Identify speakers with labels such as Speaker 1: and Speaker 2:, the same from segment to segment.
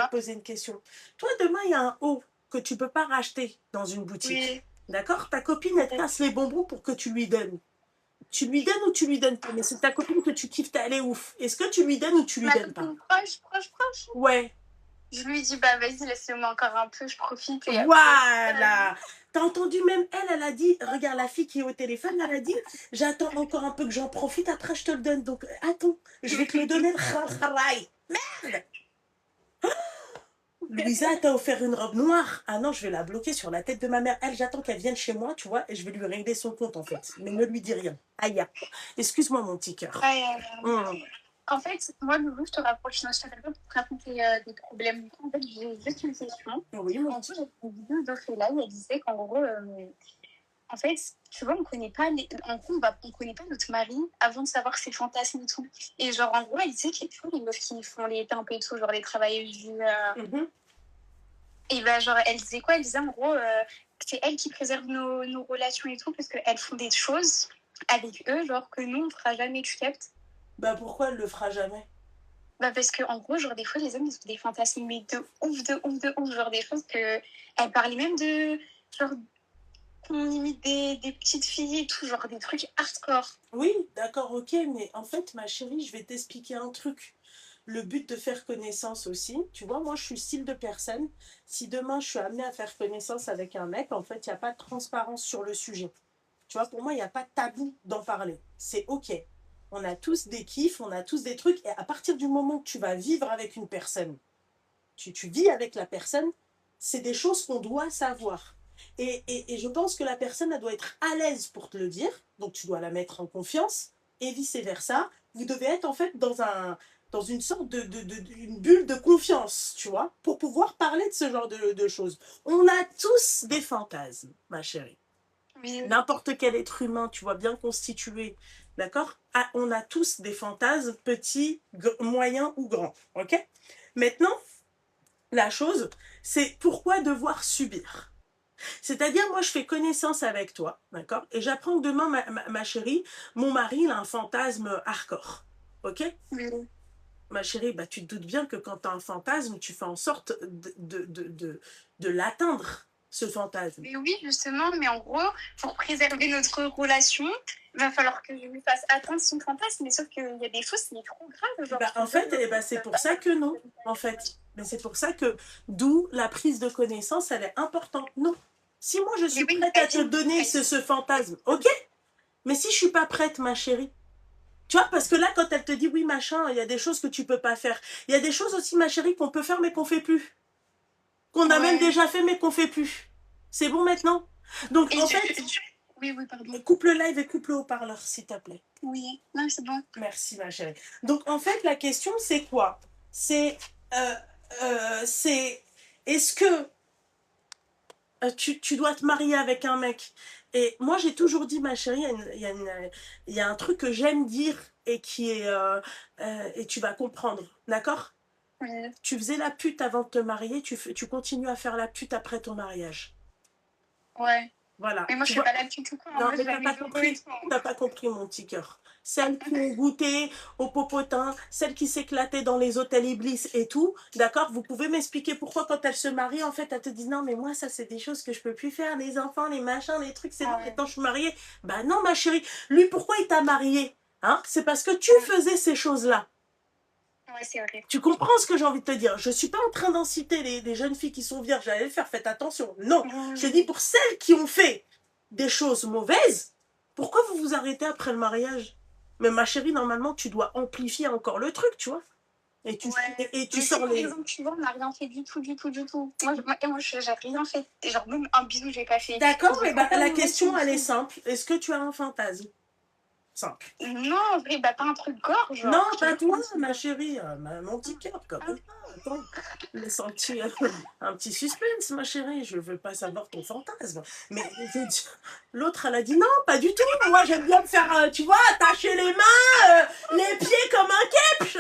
Speaker 1: te poser une question. Toi, demain, il y a un haut que tu peux pas racheter dans une boutique.
Speaker 2: Oui.
Speaker 1: D'accord? Ta copine, elle te casse les bonbons pour que tu lui donnes. Tu lui donnes ou tu lui donnes pas? Mais c'est ta copine que tu kiffes, elle est ouf. Est-ce que tu lui donnes ou tu lui
Speaker 2: Ma
Speaker 1: donnes pas?
Speaker 2: copine proche.
Speaker 1: Ouais.
Speaker 2: Je lui dis, bah vas-y, laisse-le-moi encore un peu, je profite et après.
Speaker 1: Voilà. T'as entendu même elle a dit, regarde la fille qui est au téléphone, elle a dit, j'attends encore un peu que j'en profite, après je te le donne. Donc attends, je vais te le donner. Merde. Louisa t'a offert une robe noire. Ah non, je vais la bloquer sur la tête de ma mère. Elle, j'attends qu'elle vienne chez moi, tu vois, et je vais lui régler son compte en fait. Mais ne lui dis rien. Aïe. Excuse-moi mon petit cœur.
Speaker 2: En fait, moi, Loulou, je te rapproche, je t'appelle pas pour te raconter des problèmes. En fait, j'ai juste une question.
Speaker 1: Oui, mon
Speaker 2: En gros, j'ai une vidéo d'Ophélie, elle disait qu'en gros, en fait, tu vois, on connaît pas en gros, on connaît pas notre mari avant de savoir ses fantasmes et tout. Et genre, en gros, elle disait qu'il y a toujours les meufs qui font les tempes et tout, genre les travailleuses du. Et ben, genre, elle disait quoi? Elle disait en gros, c'est elle qui préserve nos relations et tout, parce qu'elles font des choses avec eux, genre que nous, on fera jamais, tu captes?
Speaker 1: Bah pourquoi elle le fera jamais?
Speaker 2: Bah parce que en gros, genre des fois, les hommes, ils ont des fantasmes, mais de ouf, genre des choses que... Elle parlait même de, genre, qu'on imite des petites filles et tout, genre des trucs hardcore.
Speaker 1: Oui, d'accord, ok, mais en fait, ma chérie, je vais t'expliquer un truc. Le but de faire connaissance aussi, tu vois, moi je suis style de personne. Si demain je suis amenée à faire connaissance avec un mec, en fait, il n'y a pas de transparence sur le sujet. Tu vois, pour moi, il n'y a pas de tabou d'en parler. C'est ok. On a tous des kiffs, on a tous des trucs, et à partir du moment que tu vas vivre avec une personne, tu vis avec la personne, c'est des choses qu'on doit savoir. Et je pense que la personne, elle doit être à l'aise pour te le dire, donc tu dois la mettre en confiance, et vice-versa. Vous devez être en fait dans une sorte une bulle de confiance, tu vois, pour pouvoir parler de ce genre de choses. On a tous des fantasmes, ma chérie.
Speaker 2: Oui.
Speaker 1: N'importe quel être humain, tu vois, bien constitué, d'accord? Ah, on a tous des fantasmes, petits, moyens ou grands, ok? Maintenant, la chose, c'est pourquoi devoir subir? C'est-à-dire, moi, je fais connaissance avec toi, d'accord? Et j'apprends que demain, ma chérie, mon mari, il a un fantasme hardcore, ok?
Speaker 2: Oui.
Speaker 1: Ma chérie, bah, tu te doutes bien que quand tu as un fantasme, tu fais en sorte de l'atteindre, ce fantasme.
Speaker 2: Mais oui, justement, mais en gros, pour préserver notre relation, il va falloir que je lui fasse atteindre son fantasme, mais sauf qu'il y a des choses, c'est trop grave. Genre,
Speaker 1: bah, en fait, eh ben, c'est pour ça que non, en fait. Mais c'est pour ça que, d'où la prise de connaissance, elle est importante. Non. Si moi, je suis prête à te donner ce fantasme, ok? Mais si je suis pas prête, ma chérie, tu vois, parce que là, quand elle te dit oui, machin, il y a des choses que tu peux pas faire. Il y a des choses aussi, ma chérie, qu'on peut faire, mais qu'on fait plus. Qu'on a même déjà fait, mais qu'on fait plus. C'est bon maintenant? Donc, en fait,
Speaker 2: oui, pardon.
Speaker 1: coupe le live et coupe le haut-parleur, s'il te plaît.
Speaker 2: Oui, non, c'est bon.
Speaker 1: Merci, ma chérie. Donc, en fait, la question, c'est quoi? C'est, est-ce que tu dois te marier avec un mec? Et moi, j'ai toujours dit, ma chérie, il y a un truc que j'aime dire et qui est... et tu vas comprendre, d'accord?
Speaker 2: Oui.
Speaker 1: Tu faisais la pute avant de te marier, tu continues à faire la pute après ton mariage.
Speaker 2: Ouais.
Speaker 1: Voilà.
Speaker 2: Mais moi, je fais pas la pute tout court.
Speaker 1: Non, mais t'as pas compris. T'as pas compris, mon petit cœur. Celles qui ont goûté au popotin, celles qui s'éclataient dans les hôtels Iblis et tout, d'accord? Vous pouvez m'expliquer pourquoi quand elles se marient, en fait, elles te disent non, mais moi, ça, c'est des choses que je peux plus faire, les enfants, les machins, les trucs, c'est bon, maintenant je suis mariée. Bah non, ma chérie. Lui, pourquoi il t'a mariée? Hein? C'est parce que tu faisais ces choses-là.
Speaker 2: Ouais, c'est vrai.
Speaker 1: Tu comprends ce que j'ai envie de te dire? Je suis pas en train d'inciter les jeunes filles qui sont vierges à aller le faire, faites attention. Non. Je dis pour celles qui ont fait des choses mauvaises, pourquoi vous vous arrêtez après le mariage? Mais ma chérie, normalement, tu dois amplifier encore le truc, tu vois. Et tu sors les...
Speaker 2: Par exemple, tu vois, on n'a rien fait du tout. Moi, j'ai rien fait. Genre, même un bisou, j'ai pas fait.
Speaker 1: D'accord, mais bah, la question, elle est simple. Est-ce que tu as un fantasme? Simple.
Speaker 2: Non, en vrai, bah, pas un truc gore, genre.
Speaker 1: Non, pas toi, ma chérie. Mon petit cœur, quand même. Attends, laisse un petit suspense, ma chérie. Je veux pas savoir ton fantasme. Mais l'autre, elle a dit non, pas du tout. Moi, j'aime bien me faire, tu vois, attacher les mains, les pieds comme un kepche.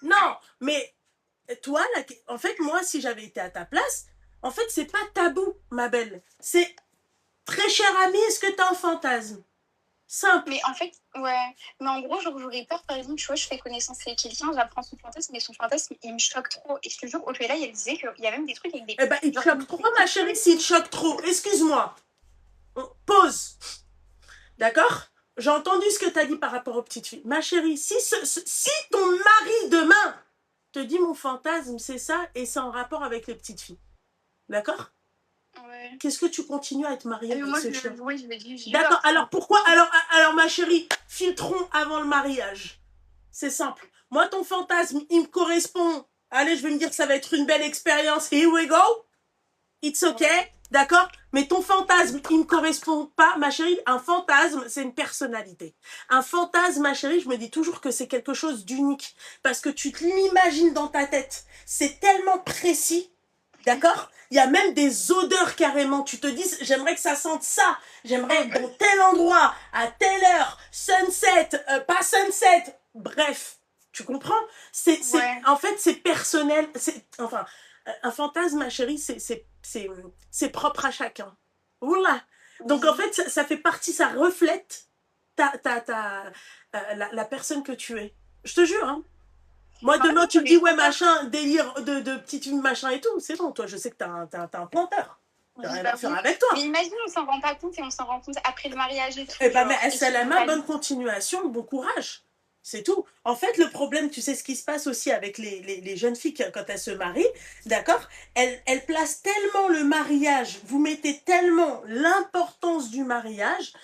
Speaker 1: Non, mais toi, en fait, moi, si j'avais été à ta place, en fait, c'est pas tabou, ma belle. C'est très cher ami, est-ce que t'as un fantasme? Simple.
Speaker 2: Mais en fait, ouais. Mais en gros, genre, j'aurais peur, par exemple, tu vois, je fais connaissance avec quelqu'un, j'apprends son fantasme, mais son fantasme, il me choque trop. Et je te jure, au là, elle disait qu'il y a même des trucs avec des.
Speaker 1: Eh ben, il te
Speaker 2: Genre,
Speaker 1: choque trop, ma chérie, s'il te choque trop. Excuse-moi. Pause. D'accord? J'ai entendu ce que tu as dit par rapport aux petites filles. Ma chérie, si ton mari demain te dit mon fantasme, c'est ça, et c'est en rapport avec les petites filles. D'accord?
Speaker 2: Ouais.
Speaker 1: Qu'est-ce que tu continues à être mariée avec
Speaker 2: moi,
Speaker 1: ce chien?
Speaker 2: oui, je vais dire.
Speaker 1: D'accord, alors pourquoi alors ma chérie, filtrons avant le mariage. C'est simple. Moi, ton fantasme, il me correspond. Allez, je vais me dire que ça va être une belle expérience. Here we go. It's okay. D'accord? Mais ton fantasme, il ne me correspond pas, ma chérie. Un fantasme, c'est une personnalité. Un fantasme, ma chérie, je me dis toujours que c'est quelque chose d'unique. Parce que tu te l'imagines dans ta tête. C'est tellement précis. D'accord? Il y a même des odeurs carrément. Tu te dis, j'aimerais que ça sente ça. J'aimerais être dans tel endroit, à telle heure, sunset, pas sunset. Bref, tu comprends?
Speaker 2: Ouais.
Speaker 1: En fait, c'est personnel. Enfin, un fantasme, ma chérie, c'est propre à chacun. Oula. Donc, en fait, ça fait partie, ça reflète la personne que tu es. Je te jure, hein. Moi, demain, tu me dis, ouais, machin, délire de petite fille, machin et tout. C'est bon, toi, je sais que t'as un planteur. T'as rien à faire avec toi.
Speaker 2: Mais imagine, on s'en rend pas compte et on s'en rend compte après le mariage et tout.
Speaker 1: Eh ben, mais SLMA, bonne continuation, bon courage. C'est tout. En fait, le problème, tu sais ce qui se passe aussi avec les jeunes filles quand elles se marient, d'accord? Elles placent tellement le mariage, vous mettez tellement l'importance du mariage,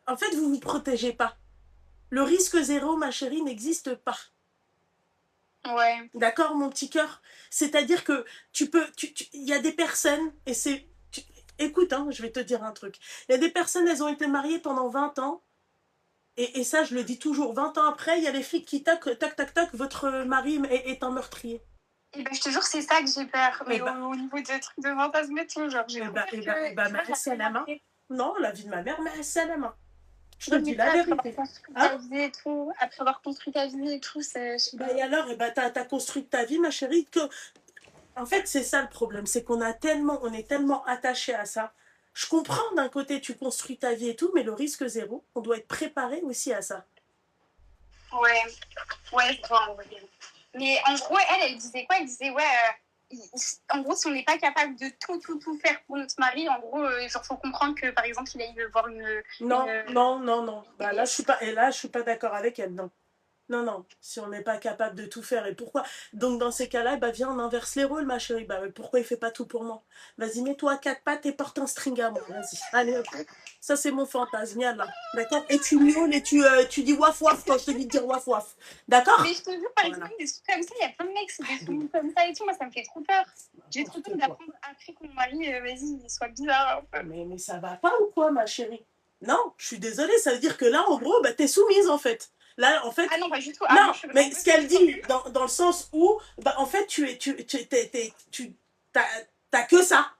Speaker 1: en fait, vous protégez pas. Le risque zéro, ma chérie, n'existe pas.
Speaker 2: Ouais.
Speaker 1: D'accord, mon petit cœur? C'est-à-dire que il y a des personnes, et écoute, hein, je vais te dire un truc. Il y a des personnes, elles ont été mariées pendant 20 ans, et ça, je le dis toujours, 20 ans après, il y a les flics qui tac, tac, tac, tac, votre mari est un meurtrier.
Speaker 2: Et ben, je te jure, c'est ça que j'ai peur. Mais au niveau de trucs de fantasme et tout, genre, j'ai peur
Speaker 1: mais c'est la main. Non, la vie de ma mère, mais c'est la main. Je te dis
Speaker 2: la
Speaker 1: vérité.
Speaker 2: Après avoir construit ta vie et tout, c'est.
Speaker 1: Et alors, t'as construit ta vie, ma chérie, que. En fait, c'est ça le problème, c'est on est tellement attaché à ça. Je comprends d'un côté, tu construis ta vie et tout, mais le risque zéro, on doit être préparé aussi à ça.
Speaker 2: Ouais, je vois, en vrai. Mais en gros, elle disait quoi? Elle disait, ouais, en gros, si on n'est pas capable de tout faire pour notre mari, en gros, genre, faut comprendre que, par exemple, il veut voir une.
Speaker 1: Non. Bah, là, je suis pas d'accord avec elle, non. Non, si on n'est pas capable de tout faire, et pourquoi? Donc dans ces cas-là, bah viens, on inverse les rôles, ma chérie. Bah pourquoi il fait pas tout pour moi? Vas-y, mets-toi à quatre pattes et porte un string à moi. Vas-y, allez, hop. Ça, c'est mon fantasme, là. D'accord? Et tu miaules et tu dis waf waf quand je te dis de dire waf waf. D'accord?
Speaker 2: Mais je te jure, par exemple, des trucs comme ça, il y a plein de mecs, c'est des trucs comme ça et tout. Moi, ça me fait trop peur. J'ai trop peur d'apprendre après que mon mari, vas-y, il soit bizarre un peu.
Speaker 1: Mais ça va pas ou quoi, ma chérie? Non, je suis désolée, ça veut dire que là, en gros, bah t'es soumise, en fait. Là, en fait.
Speaker 2: Ah non, pas du tout.
Speaker 1: Non, mais ce qu'elle dit, dans le sens où, bah, en fait, t'as que ça.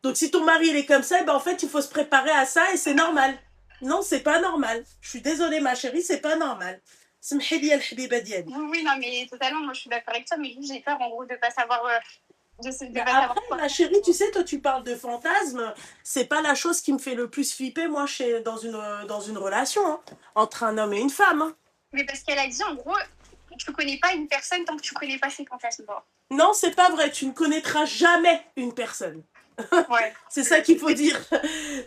Speaker 1: Donc, si ton mari, il est comme ça, bah, en fait, il faut se préparer à ça et c'est normal. Non, c'est pas normal. Je suis désolée, ma chérie, c'est pas normal.
Speaker 2: Oui, non, mais totalement, moi, je suis d'accord avec toi, mais j'ai peur, en gros, de pas savoir.
Speaker 1: Après, ma chérie, tu sais, toi, tu parles de fantasme. C'est pas la chose qui me fait le plus flipper, moi, dans une relation, hein, entre un homme et une femme. Hein.
Speaker 2: Mais parce qu'elle a dit, en gros, tu connais pas une personne tant que tu connais pas ses fantasmes.
Speaker 1: Non, c'est pas vrai. Tu ne connaîtras jamais une personne.
Speaker 2: Ouais.
Speaker 1: C'est ça qu'il faut dire.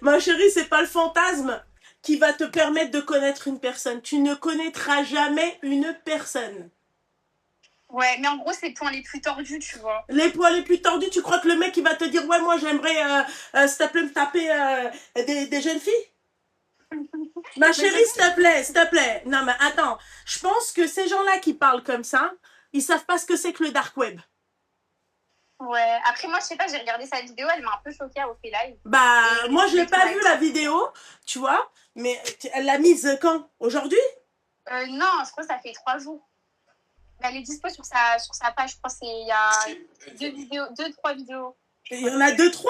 Speaker 1: Ma chérie, c'est pas le fantasme qui va te permettre de connaître une personne. Tu ne connaîtras jamais une personne.
Speaker 2: Ouais, mais en gros, c'est les points les plus tordus, tu vois.
Speaker 1: Les points les plus tordus, tu crois que le mec, il va te dire, ouais, moi, j'aimerais, s'il te plaît, me taper des jeunes filles? Ma chérie, s'il te plaît. Non, mais attends. Je pense que ces gens-là qui parlent comme ça, ils savent pas ce que c'est que le dark web.
Speaker 2: Ouais, après, moi, je sais pas, j'ai regardé sa vidéo, elle m'a un peu choquée au fait live.
Speaker 1: Bah, moi, je l'ai pas vu la vidéo, tu vois, mais elle l'a mise quand? Aujourd'hui?
Speaker 2: Non, je crois que ça fait 3 jours. Elle est dispo sur sa page, je crois il y a 2-3 vidéos.
Speaker 1: Il y en a 2-3?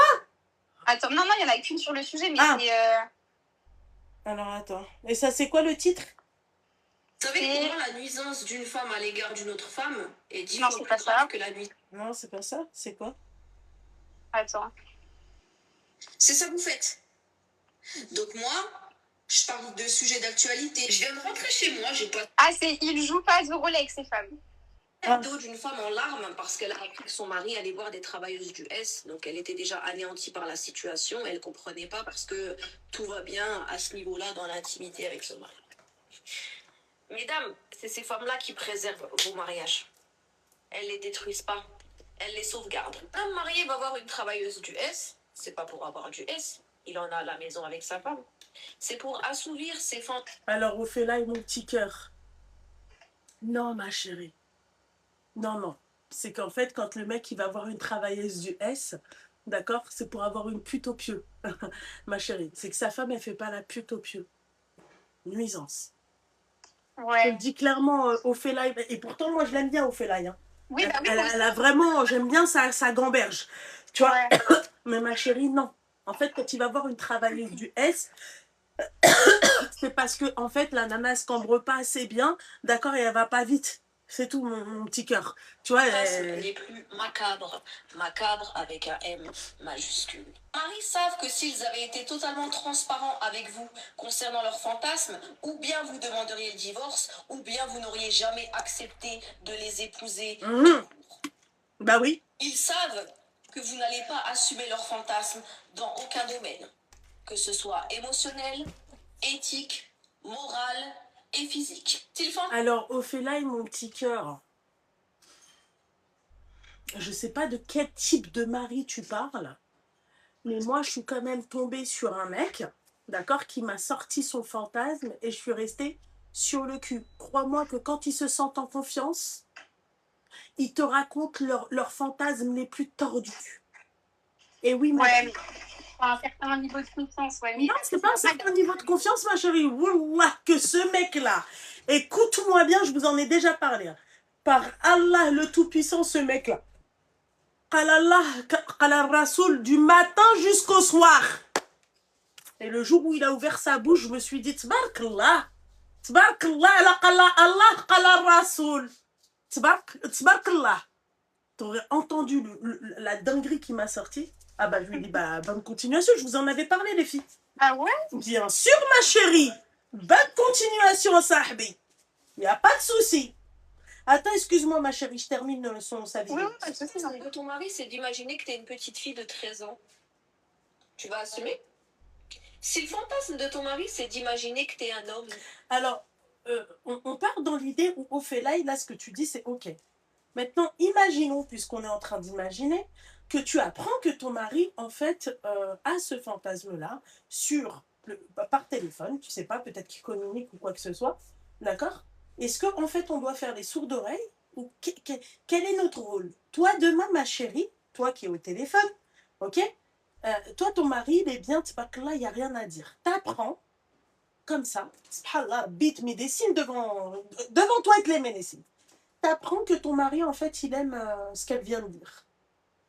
Speaker 2: Attends, non, il y en a qu'une sur le sujet, mais c'est...
Speaker 1: Alors, attends. Et ça, c'est quoi le titre?
Speaker 3: Vous savez comment la nuisance d'une femme à l'égard d'une autre femme est 10 fois plus grave que la nuisance?
Speaker 1: Non, c'est pas ça. C'est quoi?
Speaker 2: Attends.
Speaker 3: C'est ça que vous faites. Donc moi, Je parle de sujets d'actualité. Je viens de rentrer chez moi, j'ai pas
Speaker 2: Ah, il joue pas au Rolex, ces femmes.
Speaker 3: dos d'une femme en larmes parce qu'elle a appris que son mari allait voir des travailleuses du S. Donc elle était déjà anéantie par la situation. Elle comprenait pas parce que tout va bien à ce niveau-là dans l'intimité avec son mari. Mesdames, c'est ces femmes-là qui préservent vos mariages. Elles les détruisent pas. Elles les sauvegardent. Un marié va voir une travailleuse du S. C'est pas pour avoir du S. Il en a à la maison avec sa femme. C'est pour assouvir ses fantasmes.
Speaker 1: Alors, Ophélie, mon petit cœur. Non, ma chérie. Non. C'est qu'en fait, quand le mec il va voir une travailleuse du S, d'accord, c'est pour avoir une pute au pieu. Ma chérie, c'est que sa femme, elle fait pas la pute au pieu. Nuisance.
Speaker 2: Ouais.
Speaker 1: Je le dis clairement, Ophélie, et pourtant, moi, je l'aime bien, Ophélie. Hein.
Speaker 2: Oui, bah oui,
Speaker 1: Elle a vraiment, j'aime bien sa gamberge. Tu vois,
Speaker 2: ouais.
Speaker 1: mais ma chérie, non. En fait, quand il va voir une travailleuse du S, c'est parce que, en fait, la nana, elle se cambre pas assez bien, d'accord, et elle va pas vite. C'est tout, mon petit cœur. Tu vois,
Speaker 3: Les plus macabres. Macabre avec un M majuscule. Les maris savent que s'ils avaient été totalement transparents avec vous concernant leurs fantasmes, ou bien vous demanderiez le divorce, ou bien vous n'auriez jamais accepté de les épouser.
Speaker 1: Bah oui.
Speaker 3: Ils savent que vous n'allez pas assumer leurs fantasmes dans aucun domaine, que ce soit émotionnel, éthique, moral et physique.
Speaker 1: Alors, Ophélie, mon petit cœur, je sais pas de quel type de mari tu parles, mais moi, je suis quand même tombée sur un mec, d'accord, qui m'a sorti son fantasme et je suis restée sur le cul. Crois-moi que quand ils se sentent en confiance, ils te racontent leurs fantasmes les plus tordus. Et oui, madame.
Speaker 2: Ouais, un certain niveau de confiance, ouais.
Speaker 1: Non, c'est pas un certain niveau de confiance, ma chérie. Wallah, que ce mec-là, écoute-moi bien, je vous en ai déjà parlé. Par Allah le Tout-Puissant, ce mec-là. Qalallah, qala Rasoul, du matin jusqu'au soir. Et le jour où il a ouvert sa bouche, je me suis dit, Tbarkallah, Tbarkallah, Allah, qala Rasoul. Tbarkallah. T'aurais entendu la dinguerie qui m'a sorti. Ah bah, je lui ai dit, bah, bonne continuation, je vous en avais parlé, les filles.
Speaker 2: Ah ouais?
Speaker 1: Bien sûr, ma chérie. Bonne continuation, Sahbi. Il n'y a pas de souci. Attends, excuse-moi, ma chérie, je termine sa vidéo.
Speaker 2: Oui, pas de souci.
Speaker 3: Que ton mari, c'est d'imaginer que tu es une petite fille de 13 ans. Tu vas assumer? Si le fantasme de ton mari, c'est d'imaginer que tu es un homme.
Speaker 1: Alors, on part dans l'idée où Ophélie, là, ce que tu dis, c'est OK. Maintenant, imaginons, puisqu'on est en train d'imaginer, que tu apprends que ton mari, en fait, a ce fantasme-là par téléphone, tu sais pas, peut-être qu'il communique ou quoi que ce soit, d'accord? Est-ce qu'en fait, on doit faire les sourds d'oreilles ou quel est notre rôle? Toi, demain, ma chérie, toi qui es au téléphone, ok? Toi, ton mari, il est bien, là, il n'y a rien à dire. T'apprends, comme ça, subhanallah, bite mes dessine devant toi avec les médecines. T'apprends que ton mari, en fait, il aime ce qu'elle vient de dire.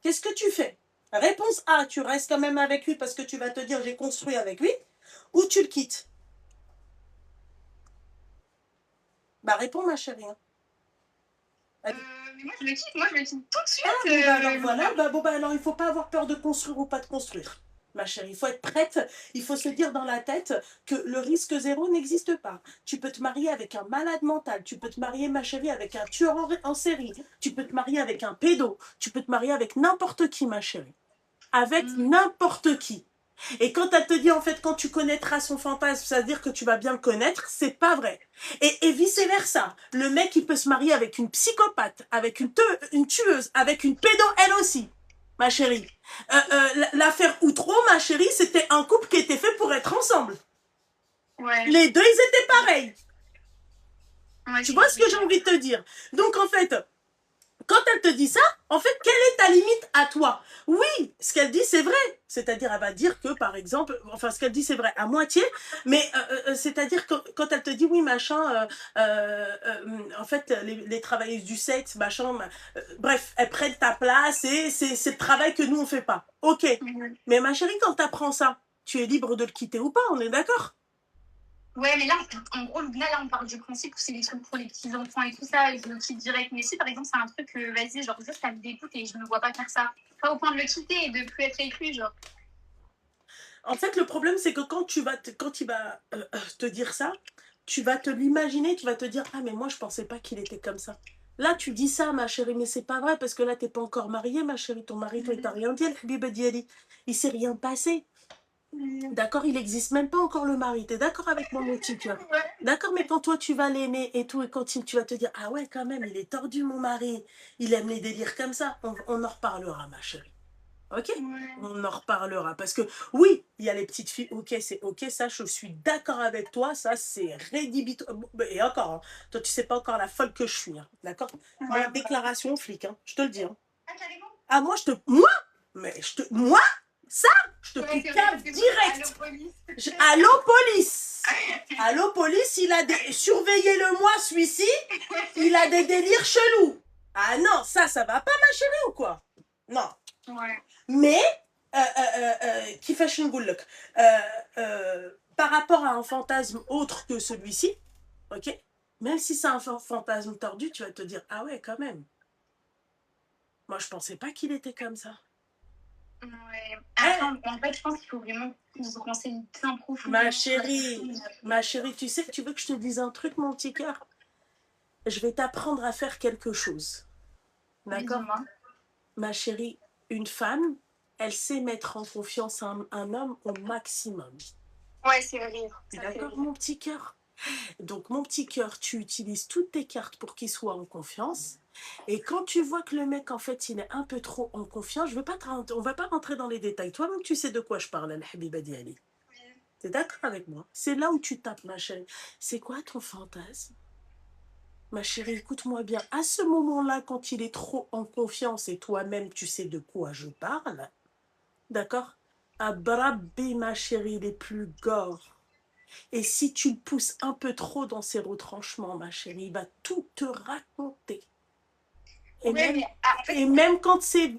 Speaker 1: Qu'est-ce que tu fais? Réponse A, tu restes quand même avec lui parce que tu vas te dire j'ai construit avec lui, ou tu le quittes? Bah réponds ma chérie.
Speaker 2: Mais moi je le quitte tout de suite.
Speaker 1: Alors voilà, alors il faut pas avoir peur de construire ou pas de construire. Ma chérie, il faut être prête, il faut se dire dans la tête que le risque zéro n'existe pas. Tu peux te marier avec un malade mental, tu peux te marier, ma chérie, avec un tueur en série, tu peux te marier avec un pédo, tu peux te marier avec n'importe qui, ma chérie. Avec n'importe qui. Et quand elle te dit, en fait, quand tu connaîtras son fantasme, ça veut dire que tu vas bien le connaître, c'est pas vrai. Et vice-versa. Le mec, il peut se marier avec une psychopathe, avec une tueuse, avec une pédo, elle aussi, ma chérie. L'affaire Outreau, ma chérie, c'était un couple qui était fait pour être ensemble.
Speaker 2: Ouais.
Speaker 1: Les deux, ils étaient pareils. Ouais, tu vois ce que j'ai envie de te dire? Donc, en fait, quand elle te dit ça, en fait, quelle est ta limite à toi? Oui, ce qu'elle dit, c'est vrai. C'est-à-dire, elle va dire que, par exemple, enfin, ce qu'elle dit, c'est vrai à moitié, mais c'est-à-dire que quand elle te dit, oui, machin, en fait, les travailleuses du sexe, machin, bref, elles prennent ta place et c'est le travail que nous, on fait pas. Ok. Mais ma chérie, quand tu apprends ça, tu es libre de le quitter ou pas, on est d'accord?
Speaker 2: Ouais, mais là, en gros, là, on parle du principe où c'est des trucs pour les petits-enfants et tout ça, je le quitte direct. Mais si, par exemple, c'est un truc, vas-y, genre, ça me dégoûte et je ne me vois pas faire ça. Pas au point de le quitter et de plus être avec lui, genre.
Speaker 1: En fait, le problème, c'est que quand il va te dire ça, tu vas te l'imaginer, tu vas te dire, ah, mais moi, je pensais pas qu'il était comme ça. Là, tu dis ça, ma chérie, mais c'est pas vrai, parce que là, t'es pas encore mariée, ma chérie. Ton mari, toi, il t'a rien dit, el habiba diali. Il s'est rien passé. D'accord, il n'existe même pas encore le mari. T'es d'accord avec moi, mon petit cœur?
Speaker 2: Ouais.
Speaker 1: D'accord, mais quand toi, tu vas l'aimer et tout, et quand tu vas te dire, ah ouais, quand même, il est tordu, mon mari. Il aime les délires comme ça. On en reparlera, ma chérie. Ok?
Speaker 2: Ouais.
Speaker 1: On en reparlera. Parce que oui, il y a les petites filles. Ok, c'est ok, ça, je suis d'accord avec toi. Ça, c'est rédhibitoire. Et encore, hein, toi, tu sais pas encore la folle que je suis. Hein, d'accord? Moi,
Speaker 2: Ouais.
Speaker 1: déclaration flic, hein, je te le dis. Hein.
Speaker 2: Ah, carrément.
Speaker 1: Ah, moi, ça, je te
Speaker 2: Ouais, c'est vrai,
Speaker 1: cave
Speaker 2: parce que
Speaker 1: direct.
Speaker 2: allô, police.
Speaker 1: Allô, police. Allô, police, il a des... Surveillez-le-moi, celui-ci. Il a des délires chelous. Ah non, ça va pas, ma chérie, ou quoi? Non.
Speaker 2: Ouais.
Speaker 1: Mais, qui fait par rapport à un fantasme autre que celui-ci, ok, même si c'est un fantasme tordu, tu vas te dire, ah ouais, quand même. Moi, je pensais pas qu'il était comme ça.
Speaker 2: Ouais. Après, en fait, je pense qu'il faut vraiment qu'on se renseigne bien profondément.
Speaker 1: Ma chérie, tu sais que tu veux que je te dise un truc, mon petit cœur? Je vais t'apprendre à faire quelque chose. D'accord?
Speaker 2: Oui,
Speaker 1: ma chérie, une femme, elle sait mettre en confiance un homme au maximum.
Speaker 2: ouais, c'est vrai.
Speaker 1: D'accord, mon petit cœur? Donc, mon petit cœur, tu utilises toutes tes cartes pour qu'il soit en confiance. Et quand tu vois que le mec, en fait, il est un peu trop en confiance, on va pas rentrer dans les détails. Toi-même, tu sais de quoi je parle, Al-Habiba Diali. T'es d'accord avec moi? C'est là où tu tapes, ma chérie. C'est quoi ton fantasme? Ma chérie, écoute-moi bien. À ce moment-là, quand il est trop en confiance et toi-même, tu sais de quoi je parle, d'accord? Abrabbi, ma chérie, il est plus gore. Et si tu le pousses un peu trop dans ses retranchements, ma chérie, il va tout te raconter. Et,
Speaker 2: ouais,
Speaker 1: même,
Speaker 2: mais en fait,
Speaker 1: et même quand c'est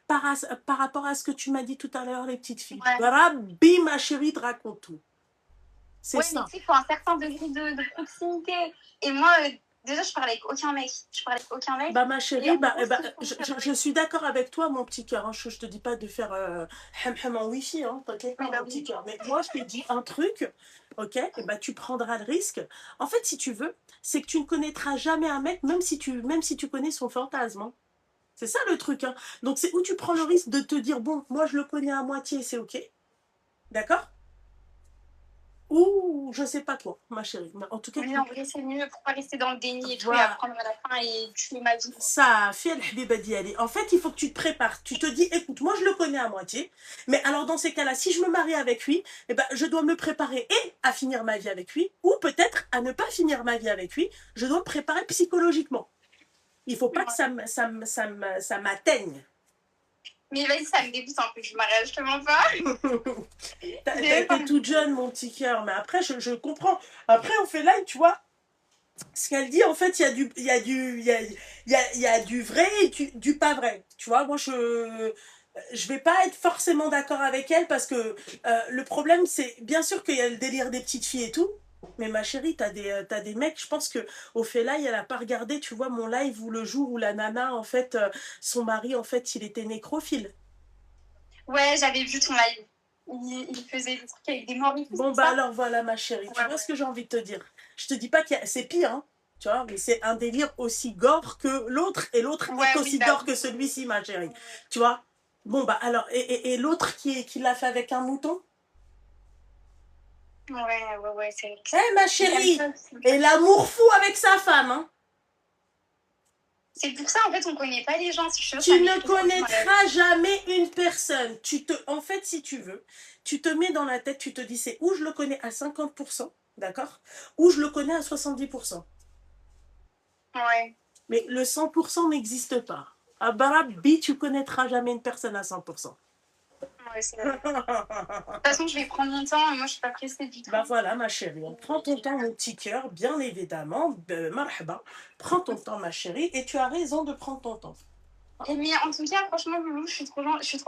Speaker 1: par rapport à ce que tu m'as dit tout à l'heure, les petites filles.
Speaker 2: ouais.
Speaker 1: Rabbi, ma chérie, te raconte tout. C'est
Speaker 2: Ouais,
Speaker 1: ça.
Speaker 2: mais tu sais, il faut un certain degré de proximité. Et moi, déjà, je parle avec aucun mec.
Speaker 1: Bah, ma chérie,
Speaker 2: gros,
Speaker 1: je suis d'accord avec toi, mon petit cœur. Hein. Je te dis pas de faire ham en wifi, hein, t'inquiète pas,
Speaker 2: Oui, bah
Speaker 1: mon
Speaker 2: oui.
Speaker 1: petit cœur. Mais moi, je te dis un truc, ok? Et bah, tu prendras le risque. En fait, si tu veux, c'est que tu ne connaîtras jamais un mec, même si tu connais son fantasme. Hein. C'est ça le truc. Hein. Donc, c'est où tu prends le risque de te dire, bon, moi, je le connais à moitié, c'est ok. D'accord? Ou je sais pas quoi, ma chérie. Mais en tout cas,
Speaker 2: Oui, en vrai, c'est mieux pour pas rester dans le déni et tout, et
Speaker 1: voilà.
Speaker 2: apprendre à la fin et tuer ma vie.
Speaker 1: Ça fait Al-Habiba Diali. En fait, il faut que tu te prépares. Tu te dis, écoute, moi je le connais à moitié, mais alors dans ces cas-là, si je me marie avec lui, eh ben, je dois me préparer et à finir ma vie avec lui, ou peut-être à ne pas finir ma vie avec lui. Je dois me préparer psychologiquement. Il faut pas que ça m'atteigne.
Speaker 2: Mais vas-y, ça me dégoûte un peu du mariage, je te mens pas.
Speaker 1: T'es toute jeune, mon petit cœur, mais après, je comprends. Après, on fait live, tu vois. Ce qu'elle dit, en fait, il y a du vrai et du pas vrai. Tu vois, moi, je vais pas être forcément d'accord avec elle parce que le problème, c'est bien sûr qu'il y a le délire des petites filles et tout. Mais ma chérie, t'as des mecs, je pense que au fait là, elle a pas regardé, tu vois, mon live où le jour où la nana, en fait, son mari, en fait, il était nécrophile.
Speaker 2: Ouais, j'avais vu ton live. Il faisait des trucs avec des morts.
Speaker 1: Bon, bah alors voilà, ma chérie, tu vois ce que j'ai envie de te dire. Je te dis pas c'est pire, hein, tu vois, mais c'est un délire aussi gore que l'autre, et l'autre est aussi gore que celui-ci, ma chérie. Tu vois? Bon, bah alors, et l'autre qui l'a fait avec un mouton?
Speaker 2: Ouais, c'est vrai.
Speaker 1: Eh, ma chérie! Et l'amour fou avec sa femme, hein?
Speaker 2: C'est pour ça, en fait, on connaît pas les gens.
Speaker 1: Tu ne connaîtras jamais une personne. En fait, si tu veux, tu te mets dans la tête, tu te dis, c'est où je le connais à 50%, d'accord? Ou je le connais à 70%.
Speaker 2: Ouais.
Speaker 1: Mais le 100% n'existe pas. À Barabi, tu connaîtras jamais une personne à 100%.
Speaker 2: Ouais, c'est vrai. De toute façon, je vais prendre mon temps. Moi, je suis pas pressée du tout.
Speaker 1: Bah voilà, ma chérie. Prends ton temps, mon petit cœur, bien évidemment. Marhaba. Prends ton temps, ma chérie. Et tu as raison de prendre ton temps.
Speaker 2: Mais en tout cas, franchement, Loulou, je suis trop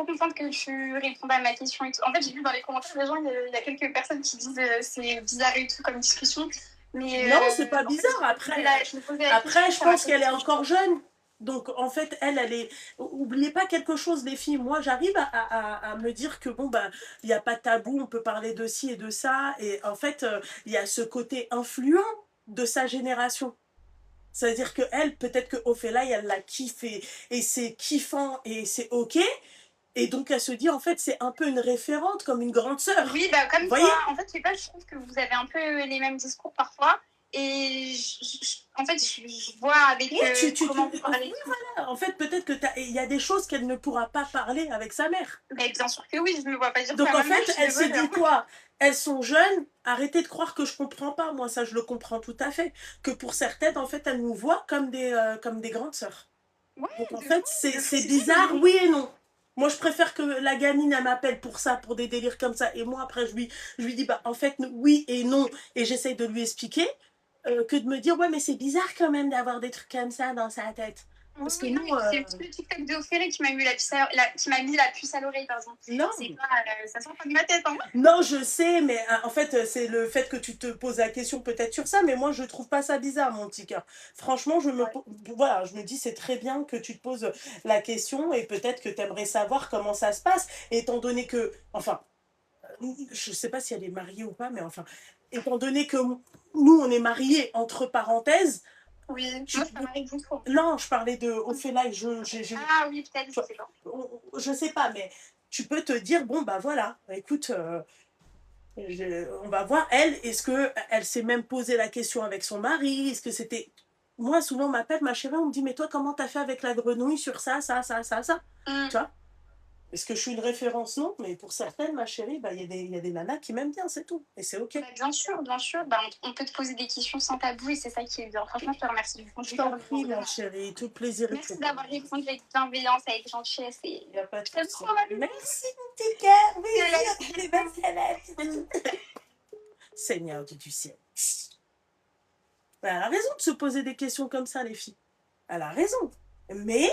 Speaker 2: contente que tu répondes à ma question et tout. En fait, j'ai vu dans les commentaires des gens, il y a quelques personnes qui disent c'est bizarre et tout comme discussion. Mais
Speaker 1: non, c'est pas bizarre. Après, je pense qu'elle est encore jeune. Donc, en fait, elle est. Oubliez pas quelque chose, les filles. Moi, j'arrive à me dire que, bon, bah, il n'y a pas de tabou, on peut parler de ci et de ça. Et en fait, il y a ce côté influent de sa génération. C'est-à-dire que elle, peut-être que Ophélia, elle la kiffe et c'est kiffant et c'est OK. Et donc, elle se dit, en fait, c'est un peu une référente, comme une grande sœur.
Speaker 2: Oui, bah, comme
Speaker 1: Vous
Speaker 2: toi.
Speaker 1: voyez?
Speaker 2: En fait, je sais pas, je trouve que vous avez un peu les mêmes discours parfois. Et en fait, je vois avec
Speaker 1: Oui,
Speaker 2: comment vous parlez.
Speaker 1: oui, voilà. En fait, peut-être que il y a des choses qu'elle ne pourra pas parler avec sa mère.
Speaker 2: Mais bien sûr que oui, je ne me vois pas dire
Speaker 1: Donc,
Speaker 2: ça à
Speaker 1: en
Speaker 2: ma mère,
Speaker 1: fait,
Speaker 2: je suis
Speaker 1: elle se
Speaker 2: désolée.
Speaker 1: dit quoi? Elles sont jeunes, arrêtez de croire que je comprends pas. Moi, ça, je le comprends tout à fait. Que pour certaines, en fait, elles nous voient comme des grandes sœurs.
Speaker 2: Ouais,
Speaker 1: Donc, en
Speaker 2: de
Speaker 1: fait,
Speaker 2: fou,
Speaker 1: c'est
Speaker 2: c'est ça
Speaker 1: bizarre,
Speaker 2: l'idée.
Speaker 1: oui et non. Moi, je préfère que la gamine, elle m'appelle pour ça, pour des délires comme ça. Et moi, après, je lui dis, bah, en fait, oui et non. Et j'essaye de lui expliquer. Que de me dire, ouais, mais c'est bizarre quand même d'avoir des trucs comme ça dans sa tête. Parce que
Speaker 2: Oui, non,
Speaker 1: nous,
Speaker 2: mais c'est le TikTok de Ophélie qui m'a mis qui m'a mis la puce à l'oreille, pardon.
Speaker 1: non,
Speaker 2: C'est pas, ça sort pas de ma tête, hein.
Speaker 1: non, je sais, mais en fait, c'est le fait que tu te poses la question peut-être sur ça, mais moi, je trouve pas ça bizarre, mon petit cœur. Franchement,
Speaker 2: Ouais.
Speaker 1: voilà, je me dis, c'est très bien que tu te poses la question et peut-être que tu aimerais savoir comment ça se passe, étant donné que, enfin, je sais pas si elle est mariée ou pas, mais enfin, étant donné que nous, on est mariés, entre parenthèses,
Speaker 2: Oui, moi,
Speaker 1: tu,
Speaker 2: je suis mariée beaucoup.
Speaker 1: non, je parlais de Ophélia et
Speaker 2: Ah oui, peut-être, je sais pas.
Speaker 1: je sais pas, mais tu peux te dire, bon, bah voilà, écoute, on va voir, elle, est-ce qu'elle s'est même posé la question avec son mari? Est-ce que c'était. Moi, souvent, on m'appelle, ma chérie, on me dit, mais toi, comment t'as fait avec la grenouille sur ça, ça, ça, ça, ça? Tu vois? Est-ce que je suis une référence? Non, mais pour certaines, ma chérie, bah, y a des nanas qui m'aiment bien, c'est tout. Et c'est OK.
Speaker 2: Bah, bien sûr, bien sûr. Bah, on peut te poser des questions sans tabou et c'est ça qui est bien. Franchement, je te remercie du fond du
Speaker 1: Je
Speaker 2: cœur
Speaker 1: t'en
Speaker 2: de
Speaker 1: prie,
Speaker 2: mon
Speaker 1: ma chérie, tout plaisir est
Speaker 2: Merci
Speaker 1: pour
Speaker 2: d'avoir
Speaker 1: moi.
Speaker 2: répondu avec bienveillance, avec gentillesse et
Speaker 1: Il n'y a pas de
Speaker 2: je t'aime
Speaker 1: souci.
Speaker 2: trop, ma vie.
Speaker 1: Merci, mon petit cœur. Oui,
Speaker 2: Je
Speaker 1: les bonnes salades. Seigneur du ciel. Elle a raison de se poser des questions comme ça, les filles. Elle a raison. Mais